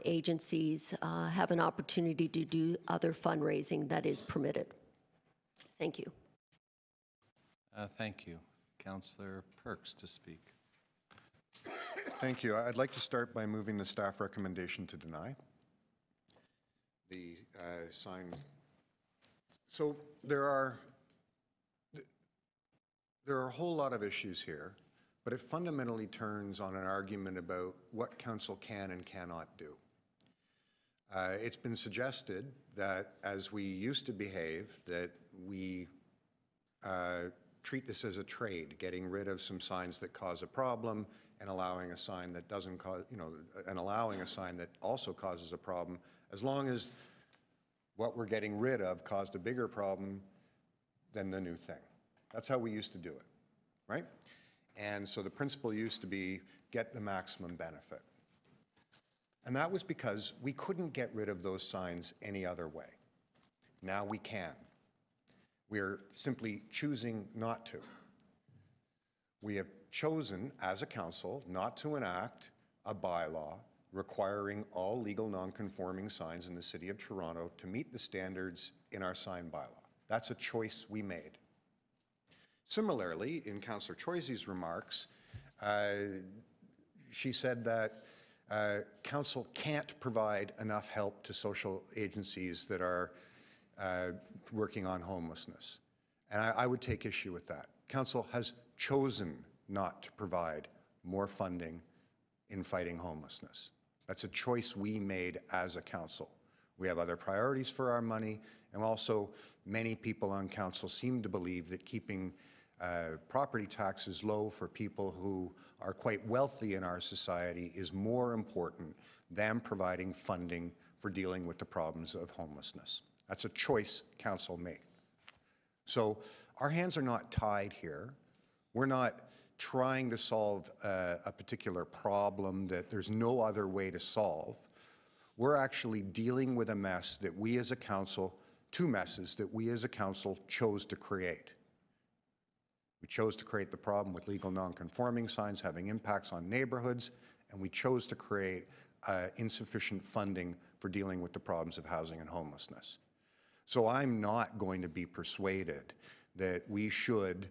Speaker 8: agencies have an opportunity to do other fundraising that is permitted. Thank you.
Speaker 2: Thank you. Councillor Perks to speak.
Speaker 9: Thank you. I'd like to start by moving the staff recommendation to deny the sign. So there are a whole lot of issues here, but it fundamentally turns on an argument about what council can and cannot do. It's been suggested that as we used to behave, that we treat this as a trade, getting rid of some signs that cause a problem and allowing a sign that doesn't cause, you know, and allowing a sign that also causes a problem, as long as what we're getting rid of caused a bigger problem than the new thing. That's how we used to do it, right? And so the principle used to be get the maximum benefit. And that was because we couldn't get rid of those signs any other way. Now we can. We're simply choosing not to. We have chosen as a council not to enact a bylaw requiring all legal non-conforming signs in the City of Toronto to meet the standards in our sign bylaw. That's a choice we made. Similarly, in Councillor Troisi's remarks, she said that council can't provide enough help to social agencies that are working on homelessness. And I would take issue with that. Council has chosen not to provide more funding in fighting homelessness. That's a choice we made as a council. We have other priorities for our money, and also many people on council seem to believe that keeping property taxes low for people who are quite wealthy in our society is more important than providing funding for dealing with the problems of homelessness. That's a choice council made. So our hands are not tied here. We're not trying to solve a particular problem that there's no other way to solve. We're actually dealing with a mess that we as a council, two messes that we as a council chose to create. We chose to create the problem with legal non-conforming signs having impacts on neighborhoods, and we chose to create insufficient funding for dealing with the problems of housing and homelessness. So I'm not going to be persuaded that we should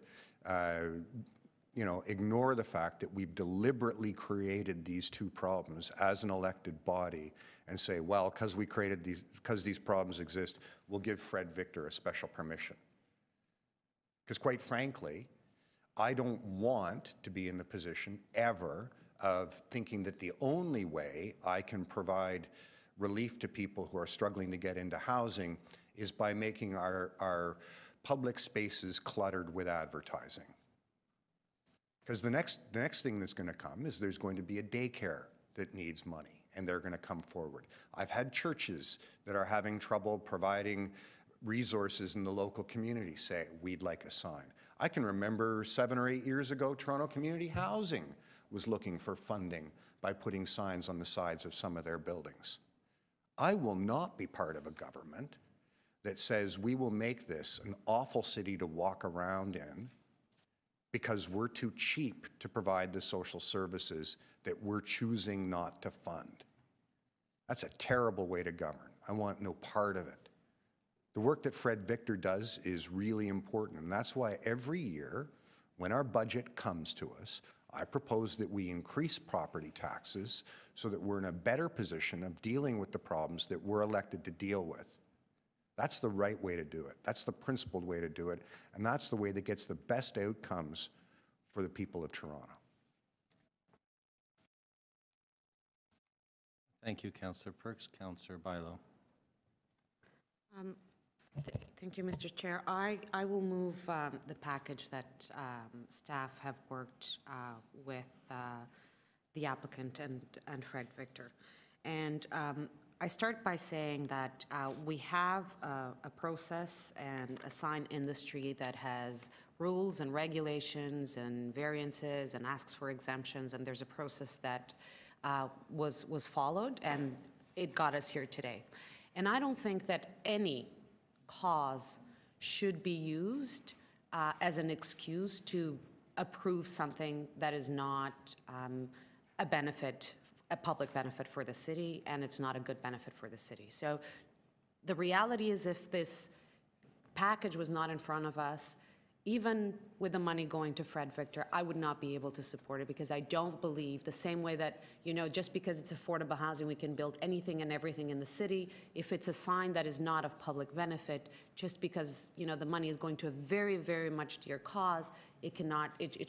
Speaker 9: ignore the fact that we've deliberately created these two problems as an elected body and say, well, because these problems exist, we'll give Fred Victor a special permission. Because quite frankly, I don't want to be in the position ever of thinking that the only way I can provide relief to people who are struggling to get into housing is by making our public spaces cluttered with advertising. Because the next thing that's going to come is there's going to be a daycare that needs money, and they're going to come forward. I've had churches that are having trouble providing resources in the local community say, we'd like a sign. I can remember 7 or 8 years ago, Toronto Community Housing was looking for funding by putting signs on the sides of some of their buildings. I will not be part of a government that says we will make this an awful city to walk around in because we're too cheap to provide the social services that we're choosing not to fund. That's a terrible way to govern. I want no part of it. The work that Fred Victor does is really important, and that's why every year when our budget comes to us, I propose that we increase property taxes so that we're in a better position of dealing with the problems that we're elected to deal with. That's the right way to do it. That's the principled way to do it, and that's the way that gets the best outcomes for the people of Toronto.
Speaker 2: Thank you, Councillor Perks. Councillor Bailo.
Speaker 5: Thank you, Mr. Chair. I will move the package that staff have worked with the applicant and Fred Victor. And I start by saying that we have a process and a sign industry that has rules and regulations and variances and asks for exemptions, and there's a process that was followed, and it got us here today. And I don't think that any cause should be used as an excuse to approve something that is not a benefit, a public benefit for the city, and it's not a good benefit for the city. So the reality is, if this package was not in front of us, even with the money going to Fred Victor, I would not be able to support it, because I don't believe, the same way that, just because it's affordable housing, we can build anything and everything in the city. If it's a sign that is not of public benefit, just because, the money is going to a very, very much dear cause, it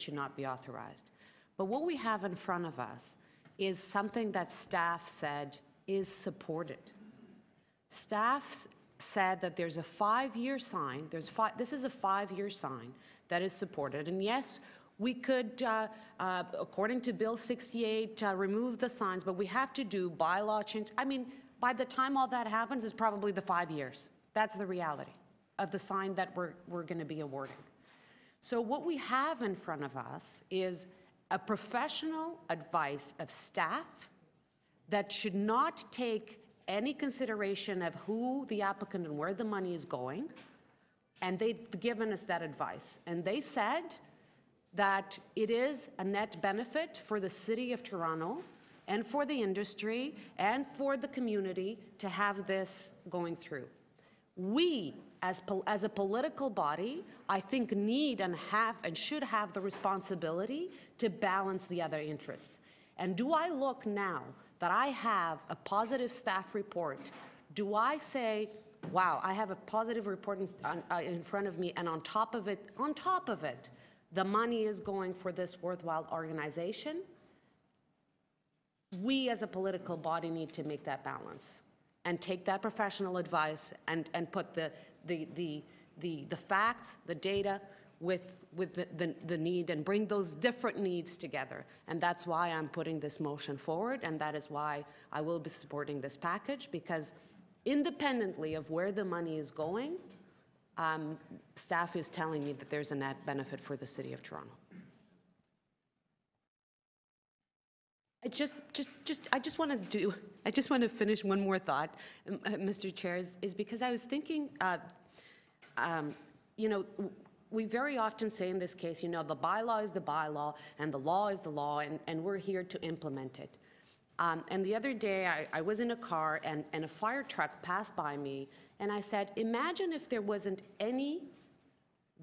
Speaker 5: should not be authorized. But what we have in front of us is something that staff said is supported. Staff said that there's a 5-year sign, this is a 5-year sign that is supported. And yes, we could, according to Bill 68, remove the signs, but we have to do bylaw change. I mean, by the time all that happens, it's probably the 5 years. That's the reality of the sign that we're going to be awarding. So what we have in front of us is a professional advice of staff that should not take any consideration of who the applicant and where the money is going, and they've given us that advice. And they said that it is a net benefit for the City of Toronto and for the industry and for the community to have this going through. We, as a political body, I think need and should have the responsibility to balance the other interests. And do I look now that I have a positive staff report, do I say, wow, I have a positive report in front of me, and on top of it, the money is going for this worthwhile organization? We as a political body need to make that balance and take that professional advice and put the facts, the data, with the need, and bring those different needs together. And that's why I'm putting this motion forward, and that is why I will be supporting this package, because independently of where the money is going, staff is telling me that there's a net benefit for the City of Toronto. I just want to finish one more thought, Mr. Chair, is because I was thinking, we very often say in this case, you know, the bylaw is the bylaw and the law is the law, and we're here to implement it. And the other day, I was in a car and a fire truck passed by me, and I said, imagine if there wasn't any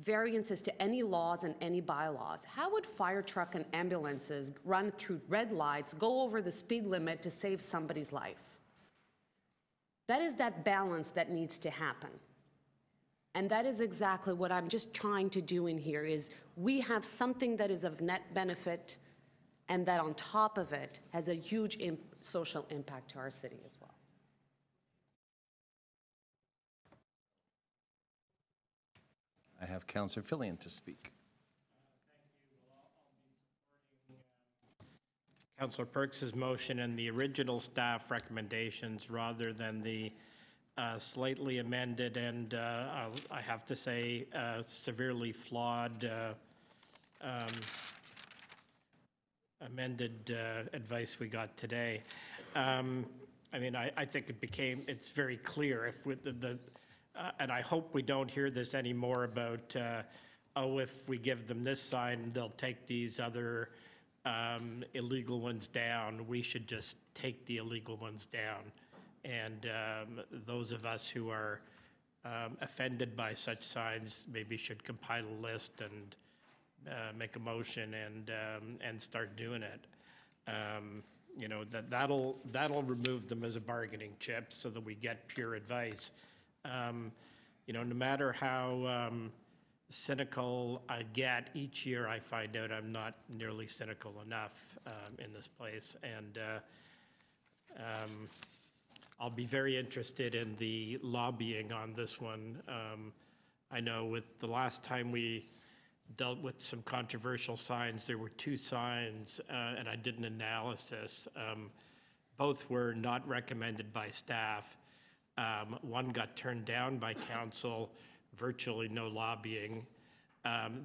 Speaker 5: variances to any laws and any bylaws. How would fire truck and ambulances run through red lights, go over the speed limit to save somebody's life? That is that balance that needs to happen. And that is exactly what I'm just trying to do in here, is we have something that is of net benefit and that on top of it has a huge social impact to our city as well.
Speaker 2: I have Councillor Fillion to speak.
Speaker 11: Councillor Perks's motion and the original staff recommendations rather than the slightly amended and, I have to say, severely flawed amended advice we got today. I mean, I think it's very clear if with and I hope we don't hear this anymore about, oh, if we give them this sign, they'll take these other illegal ones down. We should just take the illegal ones down. And those of us who are offended by such signs maybe should compile a list and make a motion and start doing it. You know, that'll remove them as a bargaining chip so that we get pure advice. You know, no matter how cynical I get, each year I find out I'm not nearly cynical enough in this place. And I'll be very interested in the lobbying on this one. I know with the last time we dealt with some controversial signs, there were 2 signs, and I did an analysis. Both were not recommended by staff. One got turned down by council, virtually no lobbying.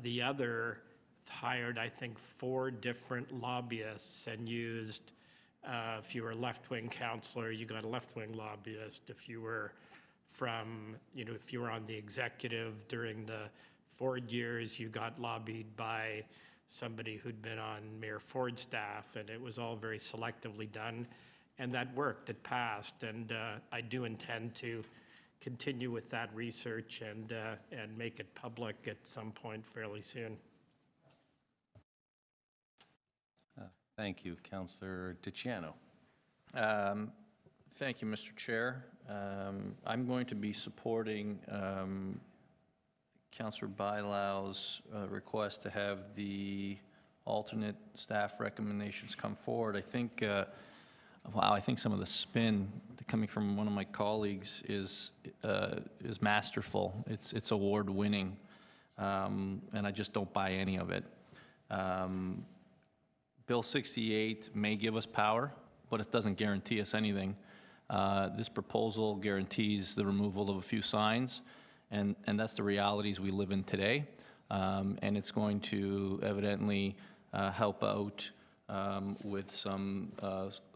Speaker 11: The other hired, I think, 4 different lobbyists and used, if you were a left-wing councillor, you got a left-wing lobbyist. If you were from, you know, if you were on the executive during the Ford years, you got lobbied by somebody who'd been on Mayor Ford's staff, and it was all very selectively done. And that worked, it passed, and I do intend to continue with that research and make it public at some point fairly soon.
Speaker 2: Thank you. Councillor DiCiano.
Speaker 19: Thank you, Mr. Chair. I'm going to be supporting Councillor Bailau's request to have the alternate staff recommendations come forward. I think wow, I think some of the spin coming from one of my colleagues is masterful. It's award-winning, and I just don't buy any of it. Bill 68 may give us power, but it doesn't guarantee us anything. This proposal guarantees the removal of a few signs, and that's the realities we live in today, and it's going to evidently help out with some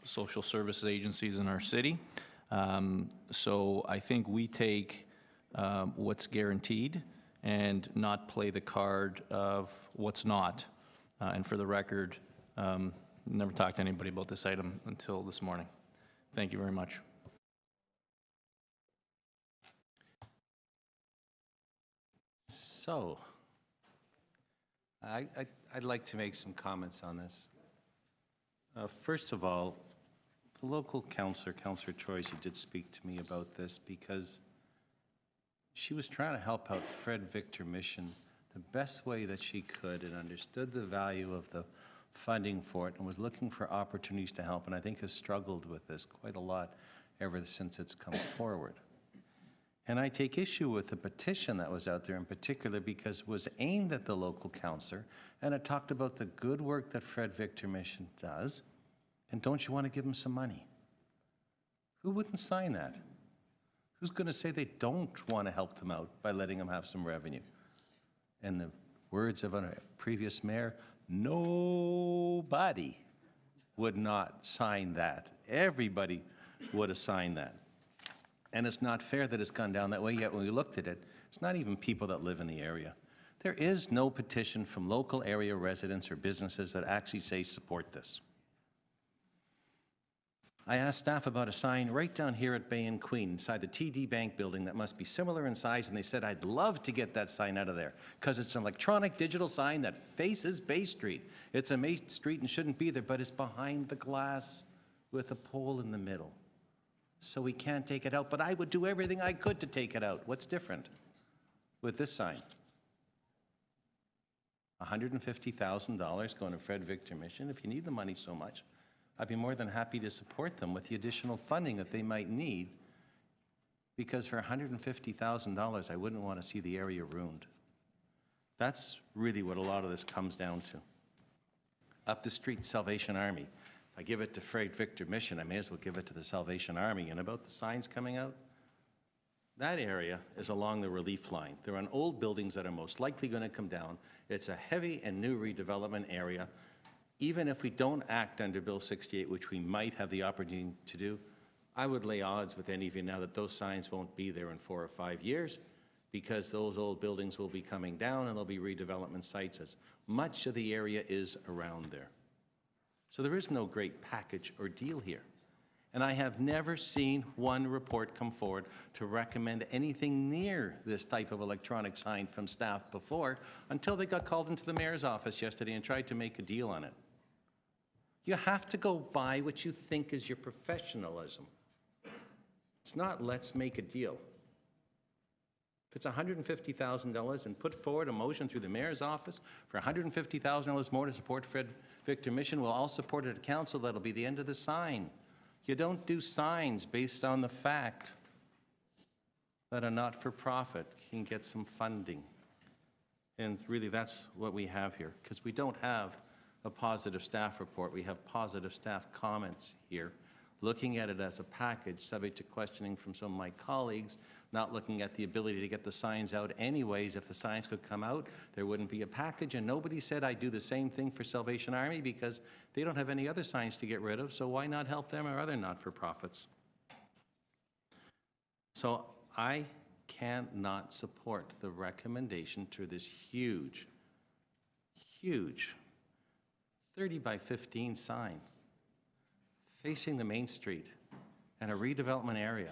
Speaker 19: social services agencies in our city. So I think we take what's guaranteed and not play the card of what's not. And for the record, never talked to anybody about this item until this morning. Thank you very much.
Speaker 2: So, I'd like to make some comments on this. First of all, the local councillor, Councillor Troisi, did speak to me about this because she was trying to help out Fred Victor Mission the best way that she could and understood the value of the funding for it and was looking for opportunities to help, and I think has struggled with this quite a lot ever since it's come forward. And I take issue with the petition that was out there in particular because it was aimed at the local councillor and it talked about the good work that Fred Victor Mission does, and don't you want to give them some money? Who wouldn't sign that? Who's going to say they don't want to help them out by letting them have some revenue? In the words of a previous mayor, nobody would not sign that. Everybody would have signed that. And it's not fair that it's gone down that way, yet when we looked at it, it's not even people that live in the area. There is no petition from local area residents or businesses that actually say support this. I asked staff about a sign right down here at Bay and Queen inside the TD Bank building that must be similar in size, and they said, I'd love to get that sign out of there because it's an electronic digital sign that faces Bay Street. It's a Main Street and shouldn't be there, but it's behind the glass with a pole in the middle. So we can't take it out, but I would do everything I could to take it out. What's different with this sign? $150,000 going to Fred Victor Mission. If you need the money so much, I'd be more than happy to support them with the additional funding that they might need, because for $150,000, I wouldn't want to see the area ruined. That's really what a lot of this comes down to. Up the street, Salvation Army. If I give it to Fred Victor Mission, I may as well give it to the Salvation Army. And about the signs coming out, that area is along the relief line. They're on old buildings that are most likely going to come down. It's a heavy and new redevelopment area. Even if we don't act under Bill 68, which we might have the opportunity to do, I would lay odds with any of you now that those signs won't be there in 4 or 5 years, because those old buildings will be coming down and there'll be redevelopment sites, as much of the area is around there. So there is no great package or deal here. And I have never seen one report come forward to recommend anything near this type of electronic sign from staff before, until they got called into the mayor's office yesterday and tried to make a deal on it. You have to go by what you think is your professionalism. It's not, let's make a deal. If it's $150,000 and put forward a motion through the mayor's office for $150,000 more to support Fred Victor Mission, we'll all support it at council. That'll be the end of the sign. You don't do signs based on the fact that a not-for-profit can get some funding. And really, that's what we have here, because we don't have a positive staff report. We have positive staff comments here, looking at it as a package, subject to questioning from some of my colleagues, not looking at the ability to get the signs out anyways. If the signs could come out, there wouldn't be a package, and nobody said I'd do the same thing for Salvation Army because they don't have any other signs to get rid of, so why not help them or other not-for-profits? So I cannot support the recommendation to this huge, huge 30 by 15 sign facing the Main Street and a redevelopment area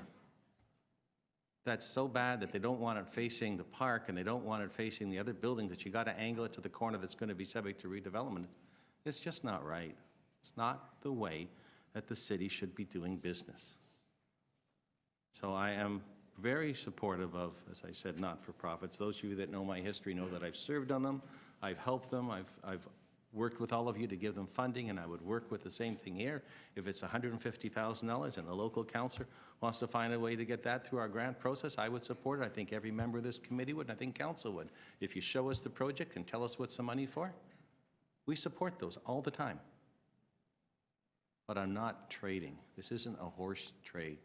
Speaker 2: that's so bad that they don't want it facing the park and they don't want it facing the other buildings, that you got to angle it to the corner that's going to be subject to redevelopment. It's just not right. It's not the way that the city should be doing business. So I am very supportive of, as I said, not-for-profits. Those of you that know my history know that I've served on them, I've helped them, I've worked with all of you to give them funding, and I would work with the same thing here. If it's $150,000 and the local councillor wants to find a way to get that through our grant process, I would support it. I think every member of this committee would, and I think council would. If you show us the project and tell us what's the money for, we support those all the time. But I'm not trading. This isn't a horse trade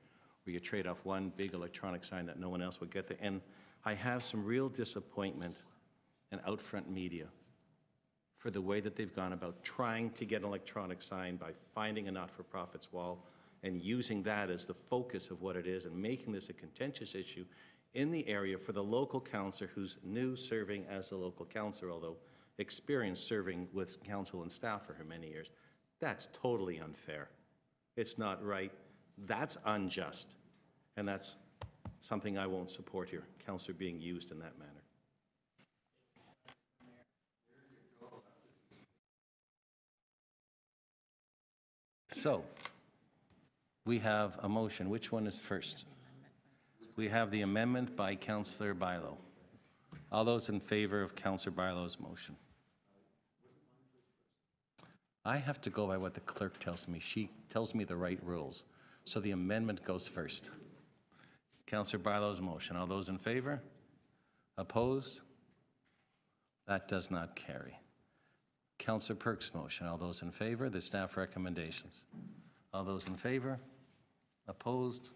Speaker 2: where you trade off one big electronic sign that no one else would get there. And I have some real disappointment in Outfront Media for the way that they've gone about trying to get an electronic sign by finding a not-for-profits wall and using that as the focus of what it is and making this a contentious issue in the area for the local councillor who's new serving as a local councillor, although experienced serving with council and staff for many years. That's totally unfair. It's not right. That's unjust. And that's something I won't support here, councillor being used in that manner. So, we have a motion. Which one is first? We have the amendment by Councillor Bilo. All those in favor of Councillor Bilo's motion? I have to go by what the clerk tells me. She tells me the right rules. So the amendment goes first. Councillor Bilo's motion. All those in favor? Opposed? That does not carry. Councillor Perks' motion. All those in favor? The staff recommendations. All those in favor? Opposed?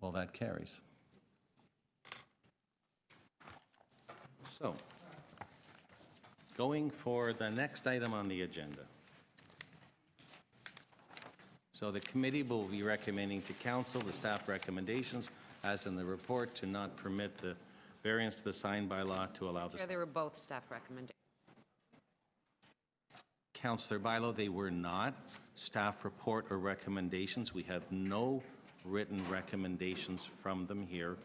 Speaker 2: Well, that carries. So, going for the next item on the agenda. So the committee will be recommending to council the staff recommendations as in the report to not permit the variance to the sign bylaw to allow the...
Speaker 5: Chair, they were both staff recommendations.
Speaker 2: Councillor Bilo, they were not staff report or recommendations. We have no written recommendations from them here.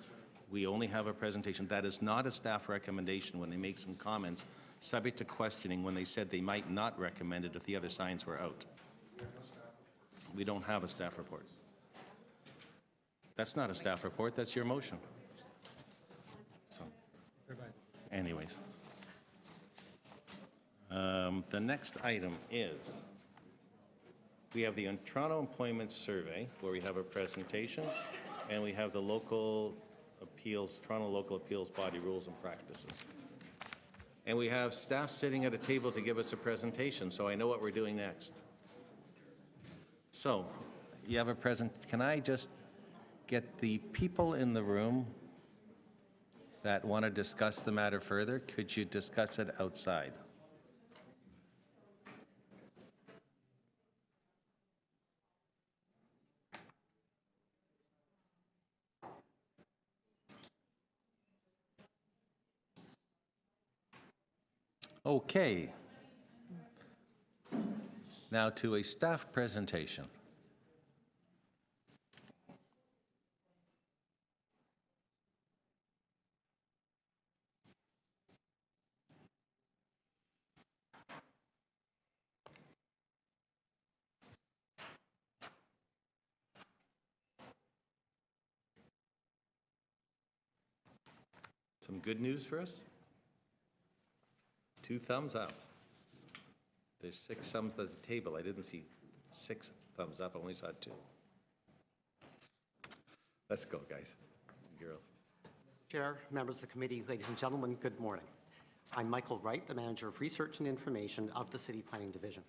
Speaker 2: We only have a presentation. That is not a staff recommendation when they make some comments, subject to questioning when they said they might not recommend it if the other signs were out. We don't have a staff report. That's not a staff report, that's your motion. So, anyways. The next item is, we have the Toronto Employment Survey, where we have a presentation, and we have the local appeals, Toronto Local Appeals Body Rules and Practices. And we have staff sitting at a table to give us a presentation, so I know what we're doing next. So, you have a can I just get the people in the room that want to discuss the matter further? Could you discuss it outside? Okay. Now to a staff presentation. Some good news for us? 2 thumbs up. There's 6 thumbs at the table. I didn't see 6 thumbs up, I only saw 2. Let's go, guys and girls.
Speaker 16: Chair, members of the committee, ladies and gentlemen, good morning. I'm Michael Wright, the Manager of Research and Information of the City Planning Division.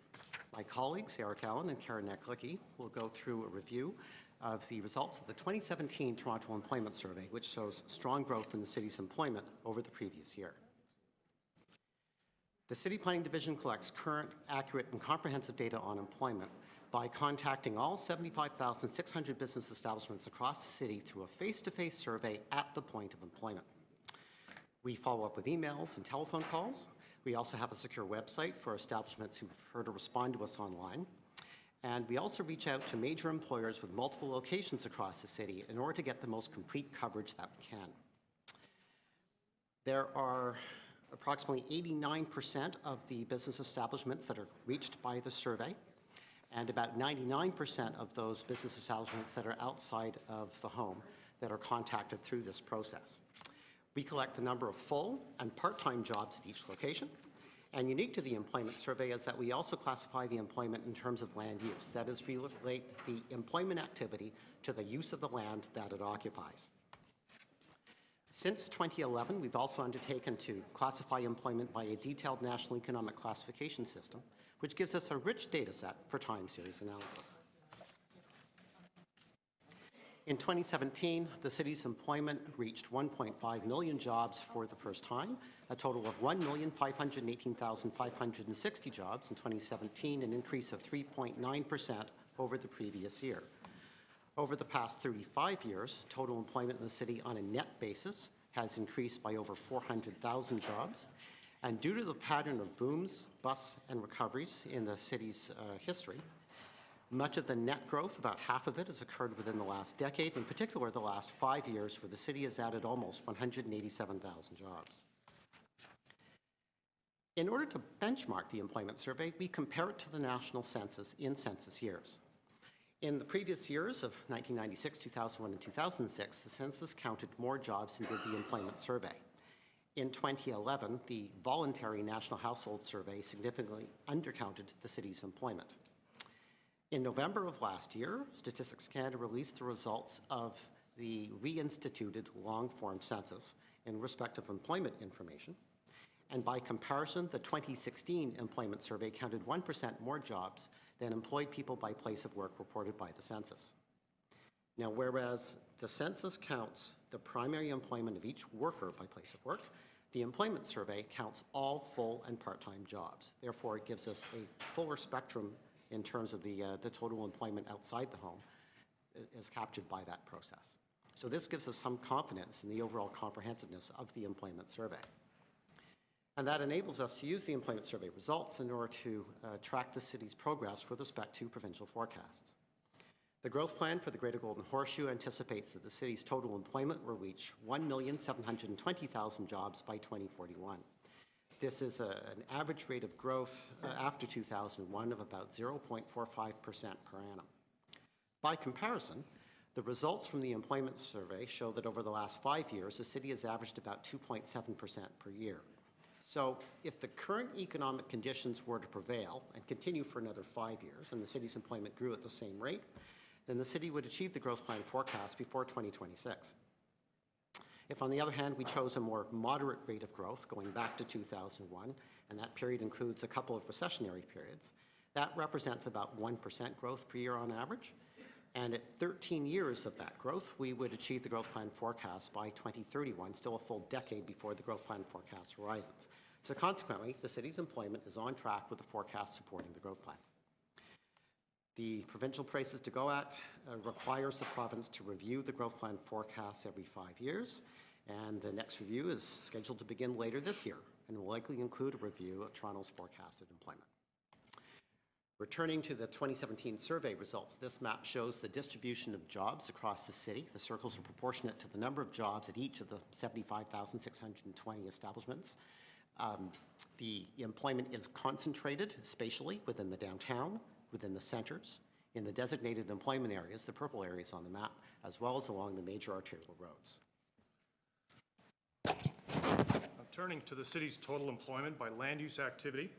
Speaker 16: My colleagues, Eric Allen and Karen Neklicki, will go through a review of the results of the 2017 Toronto Employment Survey, which shows strong growth in the city's employment over the previous year. The City Planning Division collects current, accurate, and comprehensive data on employment by contacting all 75,600 business establishments across the city through a face-to-face survey at the point of employment. We follow up with emails and telephone calls. We also have a secure website for establishments who prefer to respond to us online. And we also reach out to major employers with multiple locations across the city in order to get the most complete coverage that we can. There are approximately 89% of the business establishments that are reached by the survey, and about 99% of those business establishments that are outside of the home that are contacted through this process. We collect the number of full and part-time jobs at each location, and unique to the employment survey is that we also classify the employment in terms of land use. That is, relate the employment activity to the use of the land that it occupies. Since 2011, we've also undertaken to classify employment by a detailed national economic classification system, which gives us a rich data set for time series analysis. In 2017, the city's employment reached 1.5 million jobs for the first time, a total of 1,518,560 jobs in 2017, an increase of 3.9% over the previous year. Over the past 35 years, total employment in the city on a net basis has increased by over 400,000 jobs. And due to the pattern of booms, busts, and recoveries in the city's history, much of the net growth, about half of it, has occurred within the last decade, in particular the last 5 years, where the city has added almost 187,000 jobs. In order to benchmark the employment survey, we compare it to the national census in census years. In the previous years of 1996, 2001, and 2006, the census counted more jobs than did the employment survey. In 2011, the voluntary National Household Survey significantly undercounted the city's employment. In November of last year, Statistics Canada released the results of the reinstituted long-form census in respect of employment information. And by comparison, the 2016 employment survey counted 1% more jobs than employed people by place of work reported by the census. Now, whereas the census counts the primary employment of each worker by place of work, the employment survey counts all full and part-time jobs. Therefore, it gives us a fuller spectrum in terms of the total employment outside the home is captured by that process. So this gives us some confidence in the overall comprehensiveness of the employment survey. And that enables us to use the employment survey results in order to track the city's progress with respect to provincial forecasts. The growth plan for the Greater Golden Horseshoe anticipates that the city's total employment will reach 1,720,000 jobs by 2041. This is an average rate of growth after 2001 of about 0.45% per annum. By comparison, the results from the employment survey show that over the last 5 years, the city has averaged about 2.7% per year. So if the current economic conditions were to prevail and continue for another 5 years, and the city's employment grew at the same rate, then the city would achieve the growth plan forecast before 2026. If, on the other hand, we chose a more moderate rate of growth going back to 2001, and that period includes a couple of recessionary periods, that represents about 1% growth per year on average. And at 13 years of that growth, we would achieve the growth plan forecast by 2031, still a full decade before the growth plan forecast horizons. So consequently, the city's employment is on track with the forecast supporting the growth plan. The Provincial Places to Go Act requires the province to review the growth plan forecasts every 5 years, and the next review is scheduled to begin later this year and will likely include a review of Toronto's forecasted employment. Returning to the 2017 survey results, this map shows the distribution of jobs across the city. The circles are proportionate to the number of jobs at each of the 75,620 establishments. The employment is concentrated spatially within the downtown, within the centres, in the designated employment areas, the purple areas on the map, as well as along the major arterial roads.
Speaker 17: Turning to the city's total employment by land use activity,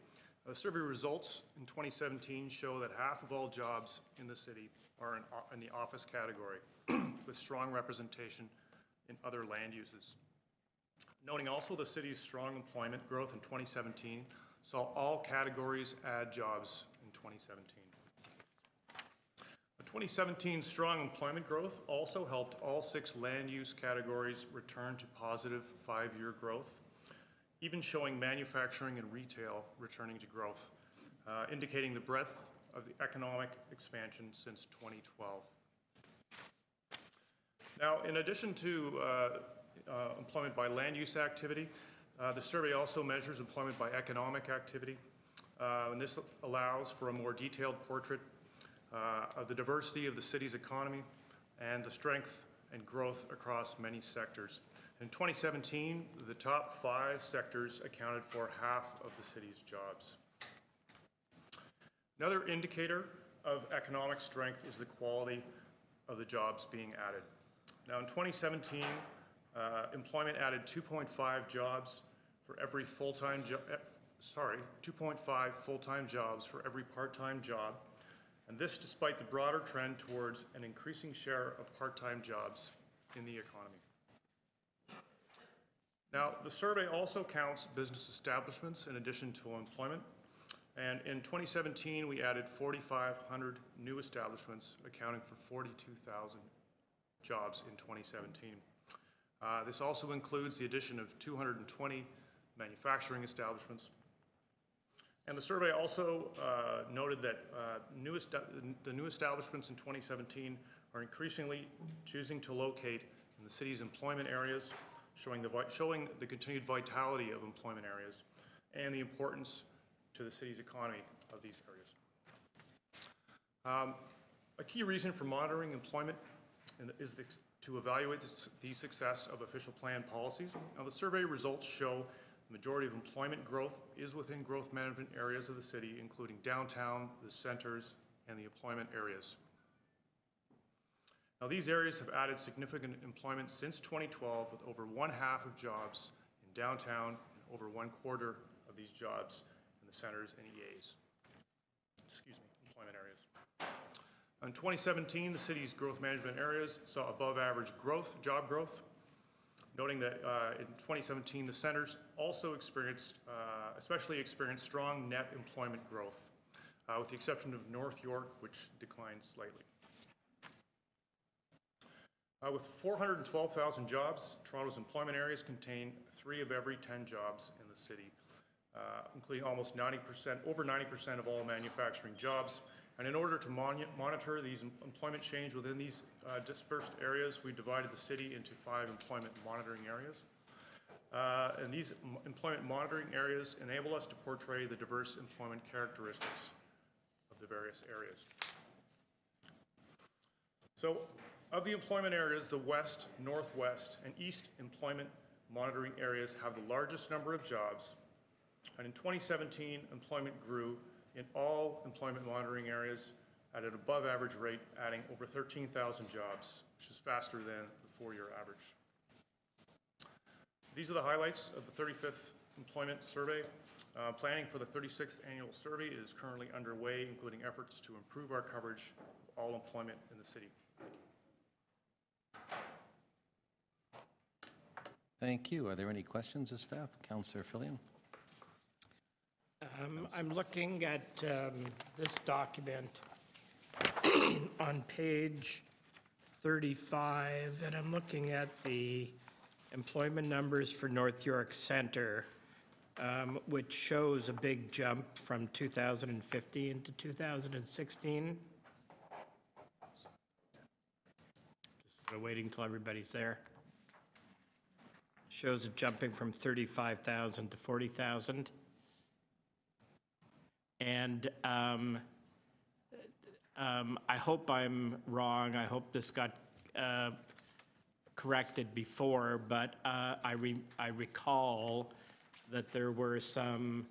Speaker 17: survey results in 2017 show that half of all jobs in the city are in the office category, with strong representation in other land uses. Noting also the city's strong employment growth in 2017 saw all categories add jobs in 2017. The 2017 strong employment growth also helped all 6 land use categories return to positive 5-year growth, even showing manufacturing and retail returning to growth, indicating the breadth of the economic expansion since 2012. Now, in addition to employment by land use activity, the survey also measures employment by economic activity, and this allows for a more detailed portrait of the diversity of the city's economy and the strength and growth across many sectors. In 2017, the top 5 sectors accounted for half of the city's jobs. Another indicator of economic strength is the quality of the jobs being added. Now, in 2017, employment added 2.5 jobs for every full-time job, 2.5 full-time jobs for every part-time job, and this despite the broader trend towards an increasing share of part-time jobs in the economy. Now, the survey also counts business establishments in addition to employment, and in 2017, we added 4,500 new establishments, accounting for 42,000 jobs in 2017. This also includes the addition of 220 manufacturing establishments. And the survey also noted that the new establishments in 2017 are increasingly choosing to locate in the city's employment areas, showing the continued vitality of employment areas and the importance to the city's economy of these areas. A key reason for monitoring employment is to evaluate the success of official plan policies. Now, the survey results show the majority of employment growth is within growth management areas of the city, including downtown, the centers, and the employment areas. Now, these areas have added significant employment since 2012, with over 1/2 of jobs in downtown and over 1/4 of these jobs in the centers and EAs. Employment areas. In 2017, the city's growth management areas saw above average job growth, noting that in 2017, the centers also especially experienced strong net employment growth, with the exception of North York, which declined slightly. With 412,000 jobs, Toronto's employment areas contain 3 of every 10 jobs in the city, including almost 90%, over 90% of all manufacturing jobs, And in order to monitor these employment change within these dispersed areas, we divided the city into 5 employment monitoring areas. And these employment monitoring areas enable us to portray the diverse employment characteristics of the various areas. So, of the employment areas, the west, northwest, and east employment monitoring areas have the largest number of jobs. And in 2017, employment grew in all employment monitoring areas at an above average rate, adding over 13,000 jobs, which is faster than the 4-year average. These are the highlights of the 35th Employment Survey. Planning for the 36th Annual Survey is currently underway, including efforts to improve our coverage of all employment in the city.
Speaker 2: Thank you. Are there any questions of staff? Councillor Fillion.
Speaker 11: I'm looking at this document on page 35, and I'm looking at the employment numbers for North York Centre, which shows a big jump from 2015 to 2016. Just waiting till everybody's there. Shows it jumping from 35,000 to 40,000. And I hope I'm wrong. I hope this got corrected before, but I recall that there were some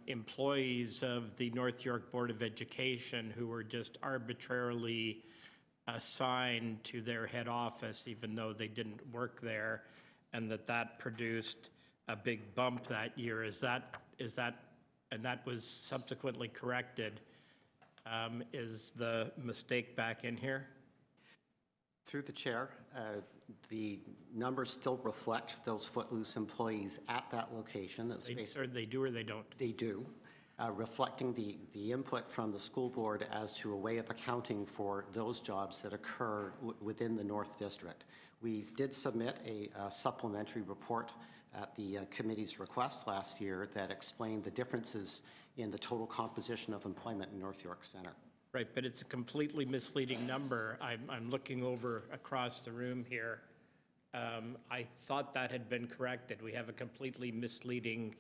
Speaker 11: employees of the North York Board of Education who were just arbitrarily assigned to their head office, even though they didn't work there, and that produced a big bump that year. And that was subsequently corrected. Is the mistake back in here?
Speaker 16: Through the chair, the numbers still reflect those footloose employees at that location.
Speaker 11: They do or they don't?
Speaker 16: They do, reflecting the input from the school board as to a way of accounting for those jobs that occur within the North District. We did submit a supplementary report at the committee's request last year that explained the differences in the total composition of employment in North York Centre.
Speaker 11: Right, but it's a completely misleading number. I'm looking over across the room here. I thought that had been corrected. We have a completely misleading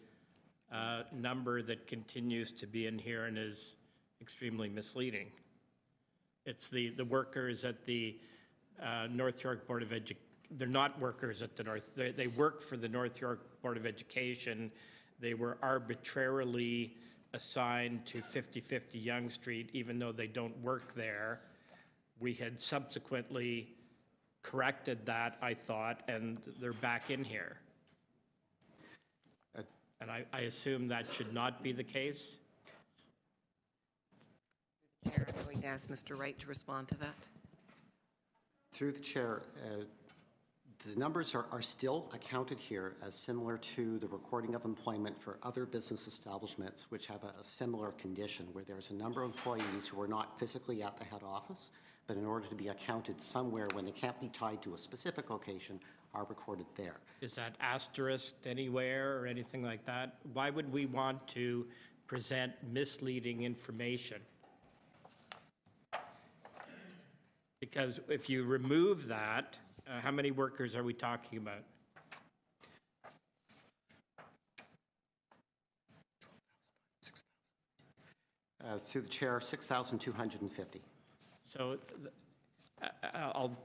Speaker 11: number that continues to be in here and is extremely misleading. It's the workers at the North York Board of Education. They're not workers at the North. They work for the North York Board of Education. They were arbitrarily assigned to 5050 Yonge Street, even though they don't work there. We had subsequently corrected that, I thought, and they're back in here. And I assume that should not be the case?
Speaker 20: Chair, I'm going to ask Mr. Wright to respond to that.
Speaker 16: Through the chair, the numbers are still accounted here as similar to the recording of employment for other business establishments which have a similar condition, where there's a number of employees who are not physically at the head office, but in order to be accounted somewhere when they can't be tied to a specific location, are recorded there.
Speaker 11: Is that asterisked anywhere or anything like that? Why would we want to present misleading information? Because if you remove that, how many workers are we talking about?
Speaker 16: Through the chair, 6,250.
Speaker 11: So I'll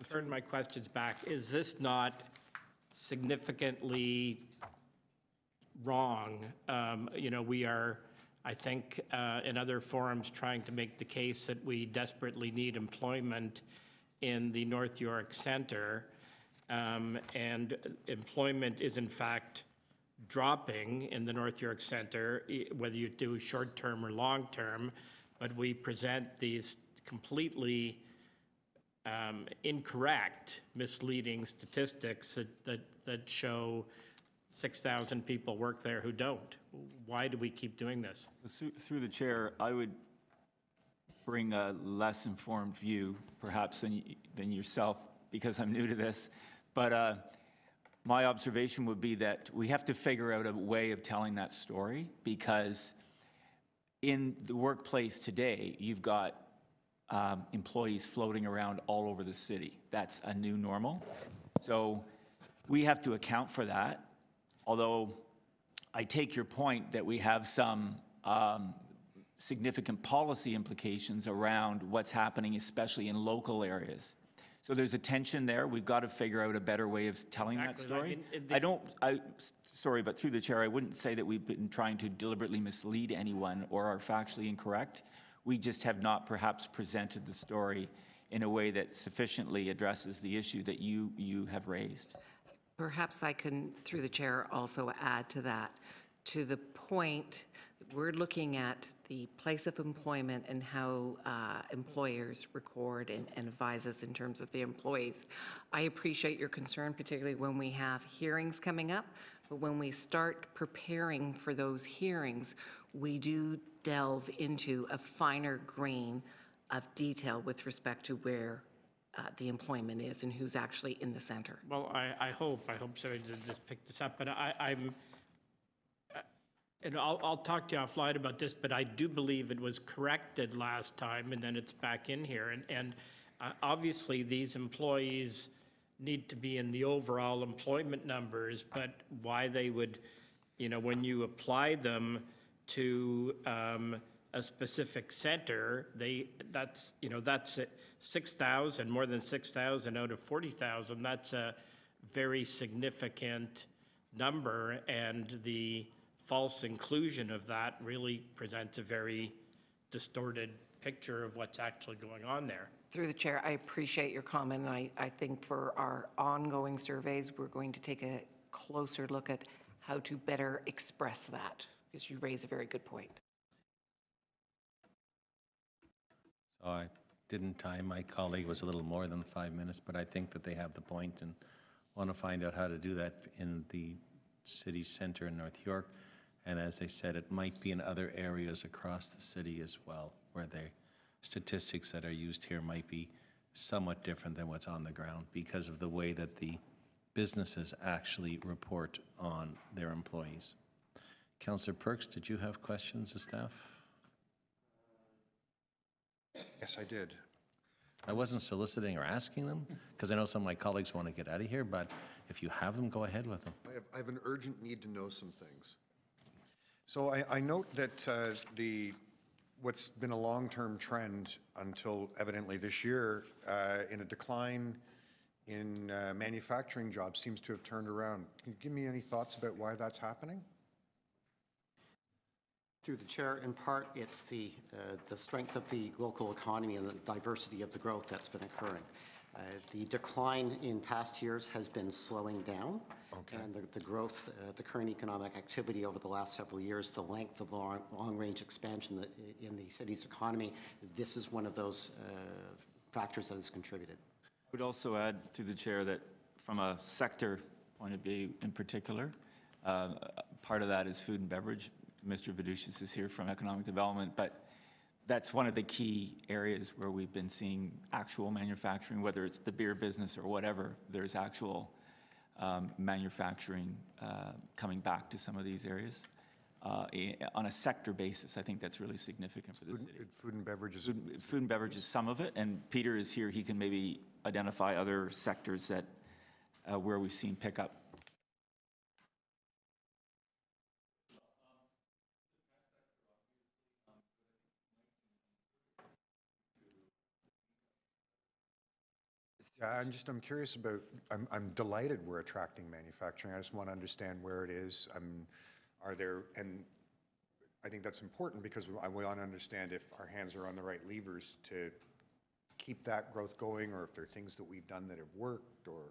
Speaker 11: turn my questions back. Is this not significantly wrong? We are, I think, in other forums trying to make the case that we desperately need employment in the North York Centre, and employment is in fact dropping in the North York Centre, whether you do short-term or long-term, but we present these completely incorrect, misleading statistics that show 6,000 people work there who don't. Why do we keep doing this?
Speaker 21: Through the chair, I would bring a less informed view, perhaps, than yourself, because I'm new to this. But my observation would be that we have to figure out a way of telling that story, because in the workplace today, you've got employees floating around all over the city. That's a new normal. So we have to account for that, although I take your point that we have some significant policy implications around what's happening, especially in local areas. So there's a tension there. We've got to figure out a better way of telling that story. Sorry, but through the chair, I wouldn't say that we've been trying to deliberately mislead anyone or are factually incorrect. We just have not perhaps presented the story in a way that sufficiently addresses the issue that you have raised.
Speaker 20: Perhaps I can, through the chair, also add to that, to the point, we're looking at the place of employment and how employers record and advise us in terms of the employees. I appreciate your concern, particularly when we have hearings coming up, but when we start preparing for those hearings, we do delve into a finer grain of detail with respect to where the employment is and who's actually in the center.
Speaker 11: Well, I hope, sorry to just pick this up, but and I'll talk to you offline about this, but I do believe it was corrected last time, and then it's back in here. And obviously, these employees need to be in the overall employment numbers, but why they would, when you apply them to a specific center, that's 6,000, more than 6,000 out of 40,000. That's a very significant number, and the false inclusion of that really presents a very distorted picture of what's actually going on there.
Speaker 20: Through the chair, I appreciate your comment, and I think for our ongoing surveys, we're going to take a closer look at how to better express that, because you raise a very good point.
Speaker 2: So I didn't time my colleague, was a little more than 5 minutes, but I think that they have the point and want to find out how to do that in the city center in North York. And as they said, it might be in other areas across the city as well, where the statistics that are used here might be somewhat different than what's on the ground because of the way that the businesses actually report on their employees. Councillor Perks, did you have questions of staff?
Speaker 9: Yes, I did.
Speaker 2: I wasn't soliciting or asking them, because I know some of my colleagues want to get out of here, but if you have them, go ahead with them.
Speaker 9: I have an urgent need to know some things. So I note that what's been a long-term trend until evidently this year in a decline in manufacturing jobs seems to have turned around. Can you give me any thoughts about why that's happening?
Speaker 16: Through the chair, in part, it's the strength of the local economy and the diversity of the growth that's been occurring. The decline in past years has been slowing down, and the growth, the current economic activity over the last several years, the length of long-range expansion in the city's economy, this is one of those factors that has contributed.
Speaker 19: I would also add, through the chair, that from a sector point of view in particular, part of that is food and beverage. Mr. Vidushis is here from economic development, but that's one of the key areas where we've been seeing actual manufacturing, whether it's the beer business or whatever, there's actual manufacturing coming back to some of these areas. On a sector basis, I think that's really significant for the city.
Speaker 9: Food and beverages?
Speaker 19: Food and beverage is some of it, and Peter is here. He can maybe identify other sectors that where we've seen pickup.
Speaker 9: Yeah, I'm curious about, I'm delighted we're attracting manufacturing. I just want to understand where it is. Are there, and I think that's important because we want to understand if our hands are on the right levers to keep that growth going, or if there are things that we've done that have worked, or.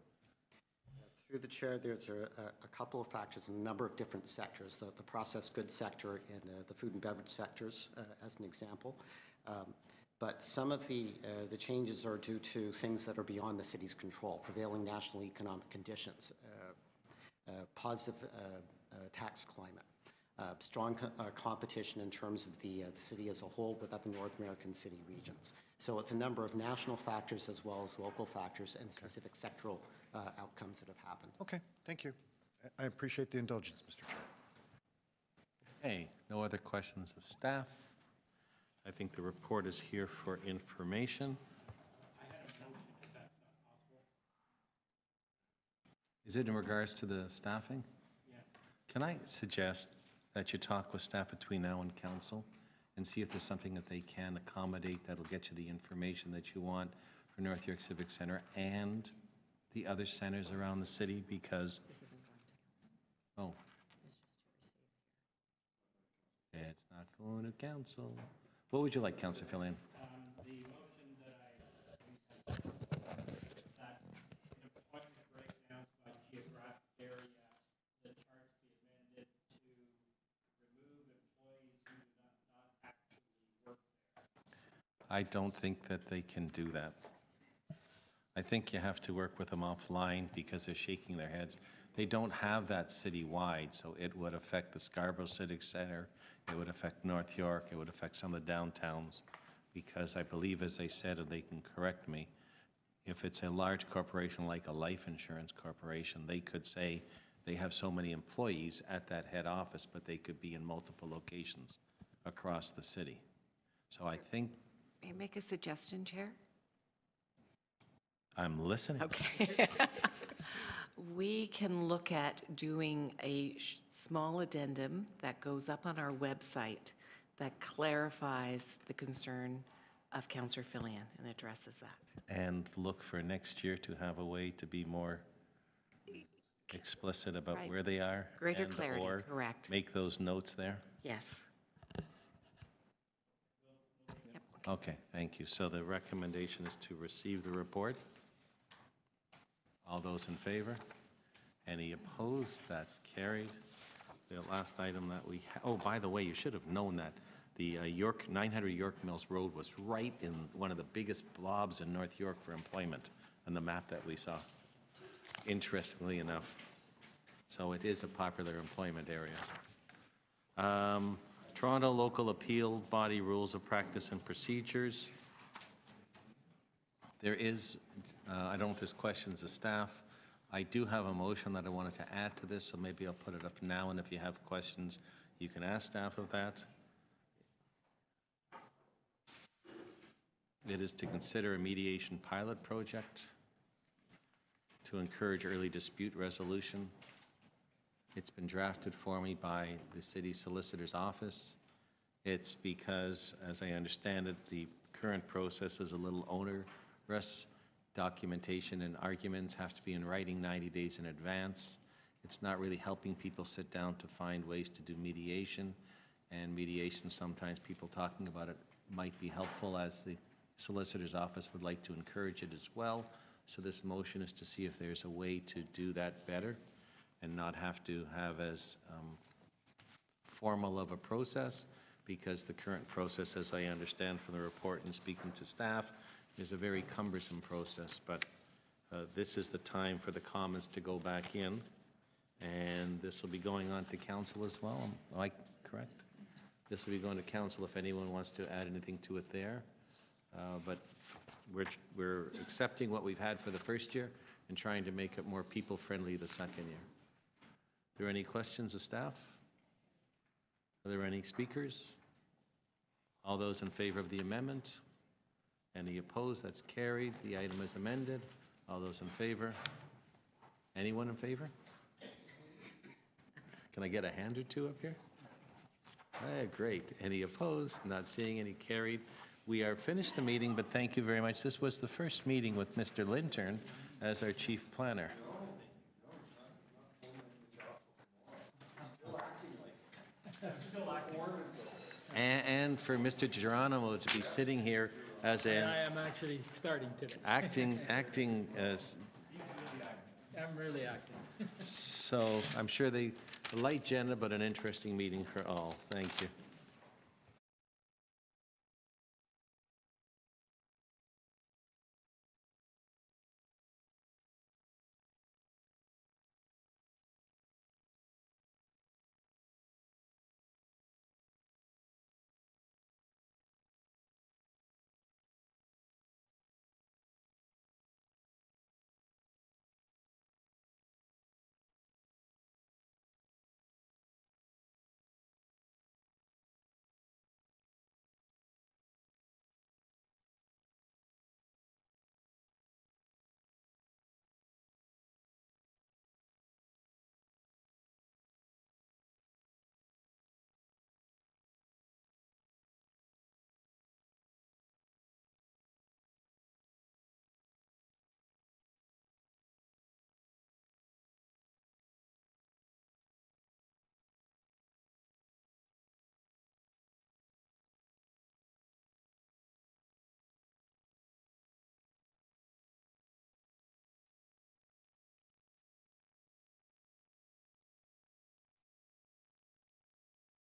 Speaker 16: Through the chair, there's a couple of factors in a number of different sectors, the processed goods sector and the food and beverage sectors, as an example. But some of the changes are due to things that are beyond the city's control, prevailing national economic conditions, positive tax climate, strong competition in terms of the city as a whole, but at the North American city regions. So it's a number of national factors as well as local factors and specific sectoral outcomes that have happened.
Speaker 9: Okay, thank you. I appreciate the indulgence, Mr. Chair.
Speaker 2: Hey, no other questions of staff? I think the report is here for information. Is it in regards to the staffing? Yeah. Can I suggest that you talk with staff between now and council and see if there's something that they can accommodate that'll get you the information that you want for North York Civic Center and the other centers around the city, because...
Speaker 20: This isn't going to council.
Speaker 2: Oh.
Speaker 20: It's just to receive here.
Speaker 2: It's not going to council. What would you like, Councillor Fillion?
Speaker 11: The motion that that employment breakdowns by geographic area, the charts be amended to remove employees who do not actually work there.
Speaker 2: I don't think that they can do that. I think you have to work with them offline because they're shaking their heads. They don't have that citywide, so it would affect the Scarborough Civic Center, it would affect North York, it would affect some of the downtowns, because I believe, as I said, and they can correct me, if it's a large corporation like a life insurance corporation, they could say they have so many employees at that head office, but they could be in multiple locations across the city. So I think...
Speaker 20: May I make a suggestion, Chair?
Speaker 2: I'm listening.
Speaker 20: Okay. We can look at doing a small addendum that goes up on our website that clarifies the concern of Councillor Fillion and addresses that.
Speaker 2: And look for next year to have a way to be more explicit about
Speaker 20: Right.
Speaker 2: where they are.
Speaker 20: Greater
Speaker 2: and
Speaker 20: clarity,
Speaker 2: or
Speaker 20: correct.
Speaker 2: Make those notes there.
Speaker 20: Yes. Yep.
Speaker 2: Okay, thank you. So the recommendation is to receive the report. All those in favor? Any opposed? That's carried. The last item that we, oh, by the way, you should have known that the 900 York Mills Road was right in one of the biggest blobs in North York for employment on the map that we saw, interestingly enough. So it is a popular employment area. Toronto Local Appeal Body Rules of Practice and Procedures. There is, I don't know if there's questions of staff. I do have a motion that I wanted to add to this, so maybe I'll put it up now, and if you have questions, you can ask staff of that. It is to consider a mediation pilot project to encourage early dispute resolution. It's been drafted for me by the city solicitor's office. It's because, as I understand it, the current process is a little onerous. Documentation and arguments have to be in writing 90 days in advance. It's not really helping people sit down to find ways to do mediation. And mediation, sometimes people talking about it might be helpful, as the solicitor's office would like to encourage it as well. So this motion is to see if there's a way to do that better and not have to have as formal of a process, because the current process, as I understand from the report and speaking to staff, is a very cumbersome process. But this is the time for the comments to go back in, and this will be going on to council as well. Am I correct? This will be going to council if anyone wants to add anything to it there. But we're accepting what we've had for the first year and trying to make it more people-friendly the second year. Are there any questions of staff? Are there any speakers? All those in favor of the amendment? Any opposed? That's carried. The item is amended. All those in favor? Anyone in favor? Can I get a hand or two up here? Great. Any opposed? Not seeing any. Carried. We are finished the meeting, but thank you very much. This was the first meeting with Mr. Lintern as our chief planner. And for Mr. Geronimo to be sitting here as an
Speaker 18: I am actually starting today.
Speaker 2: acting as.
Speaker 18: I'm really acting.
Speaker 2: So I'm sure the light agenda, but an interesting meeting for all. Thank you.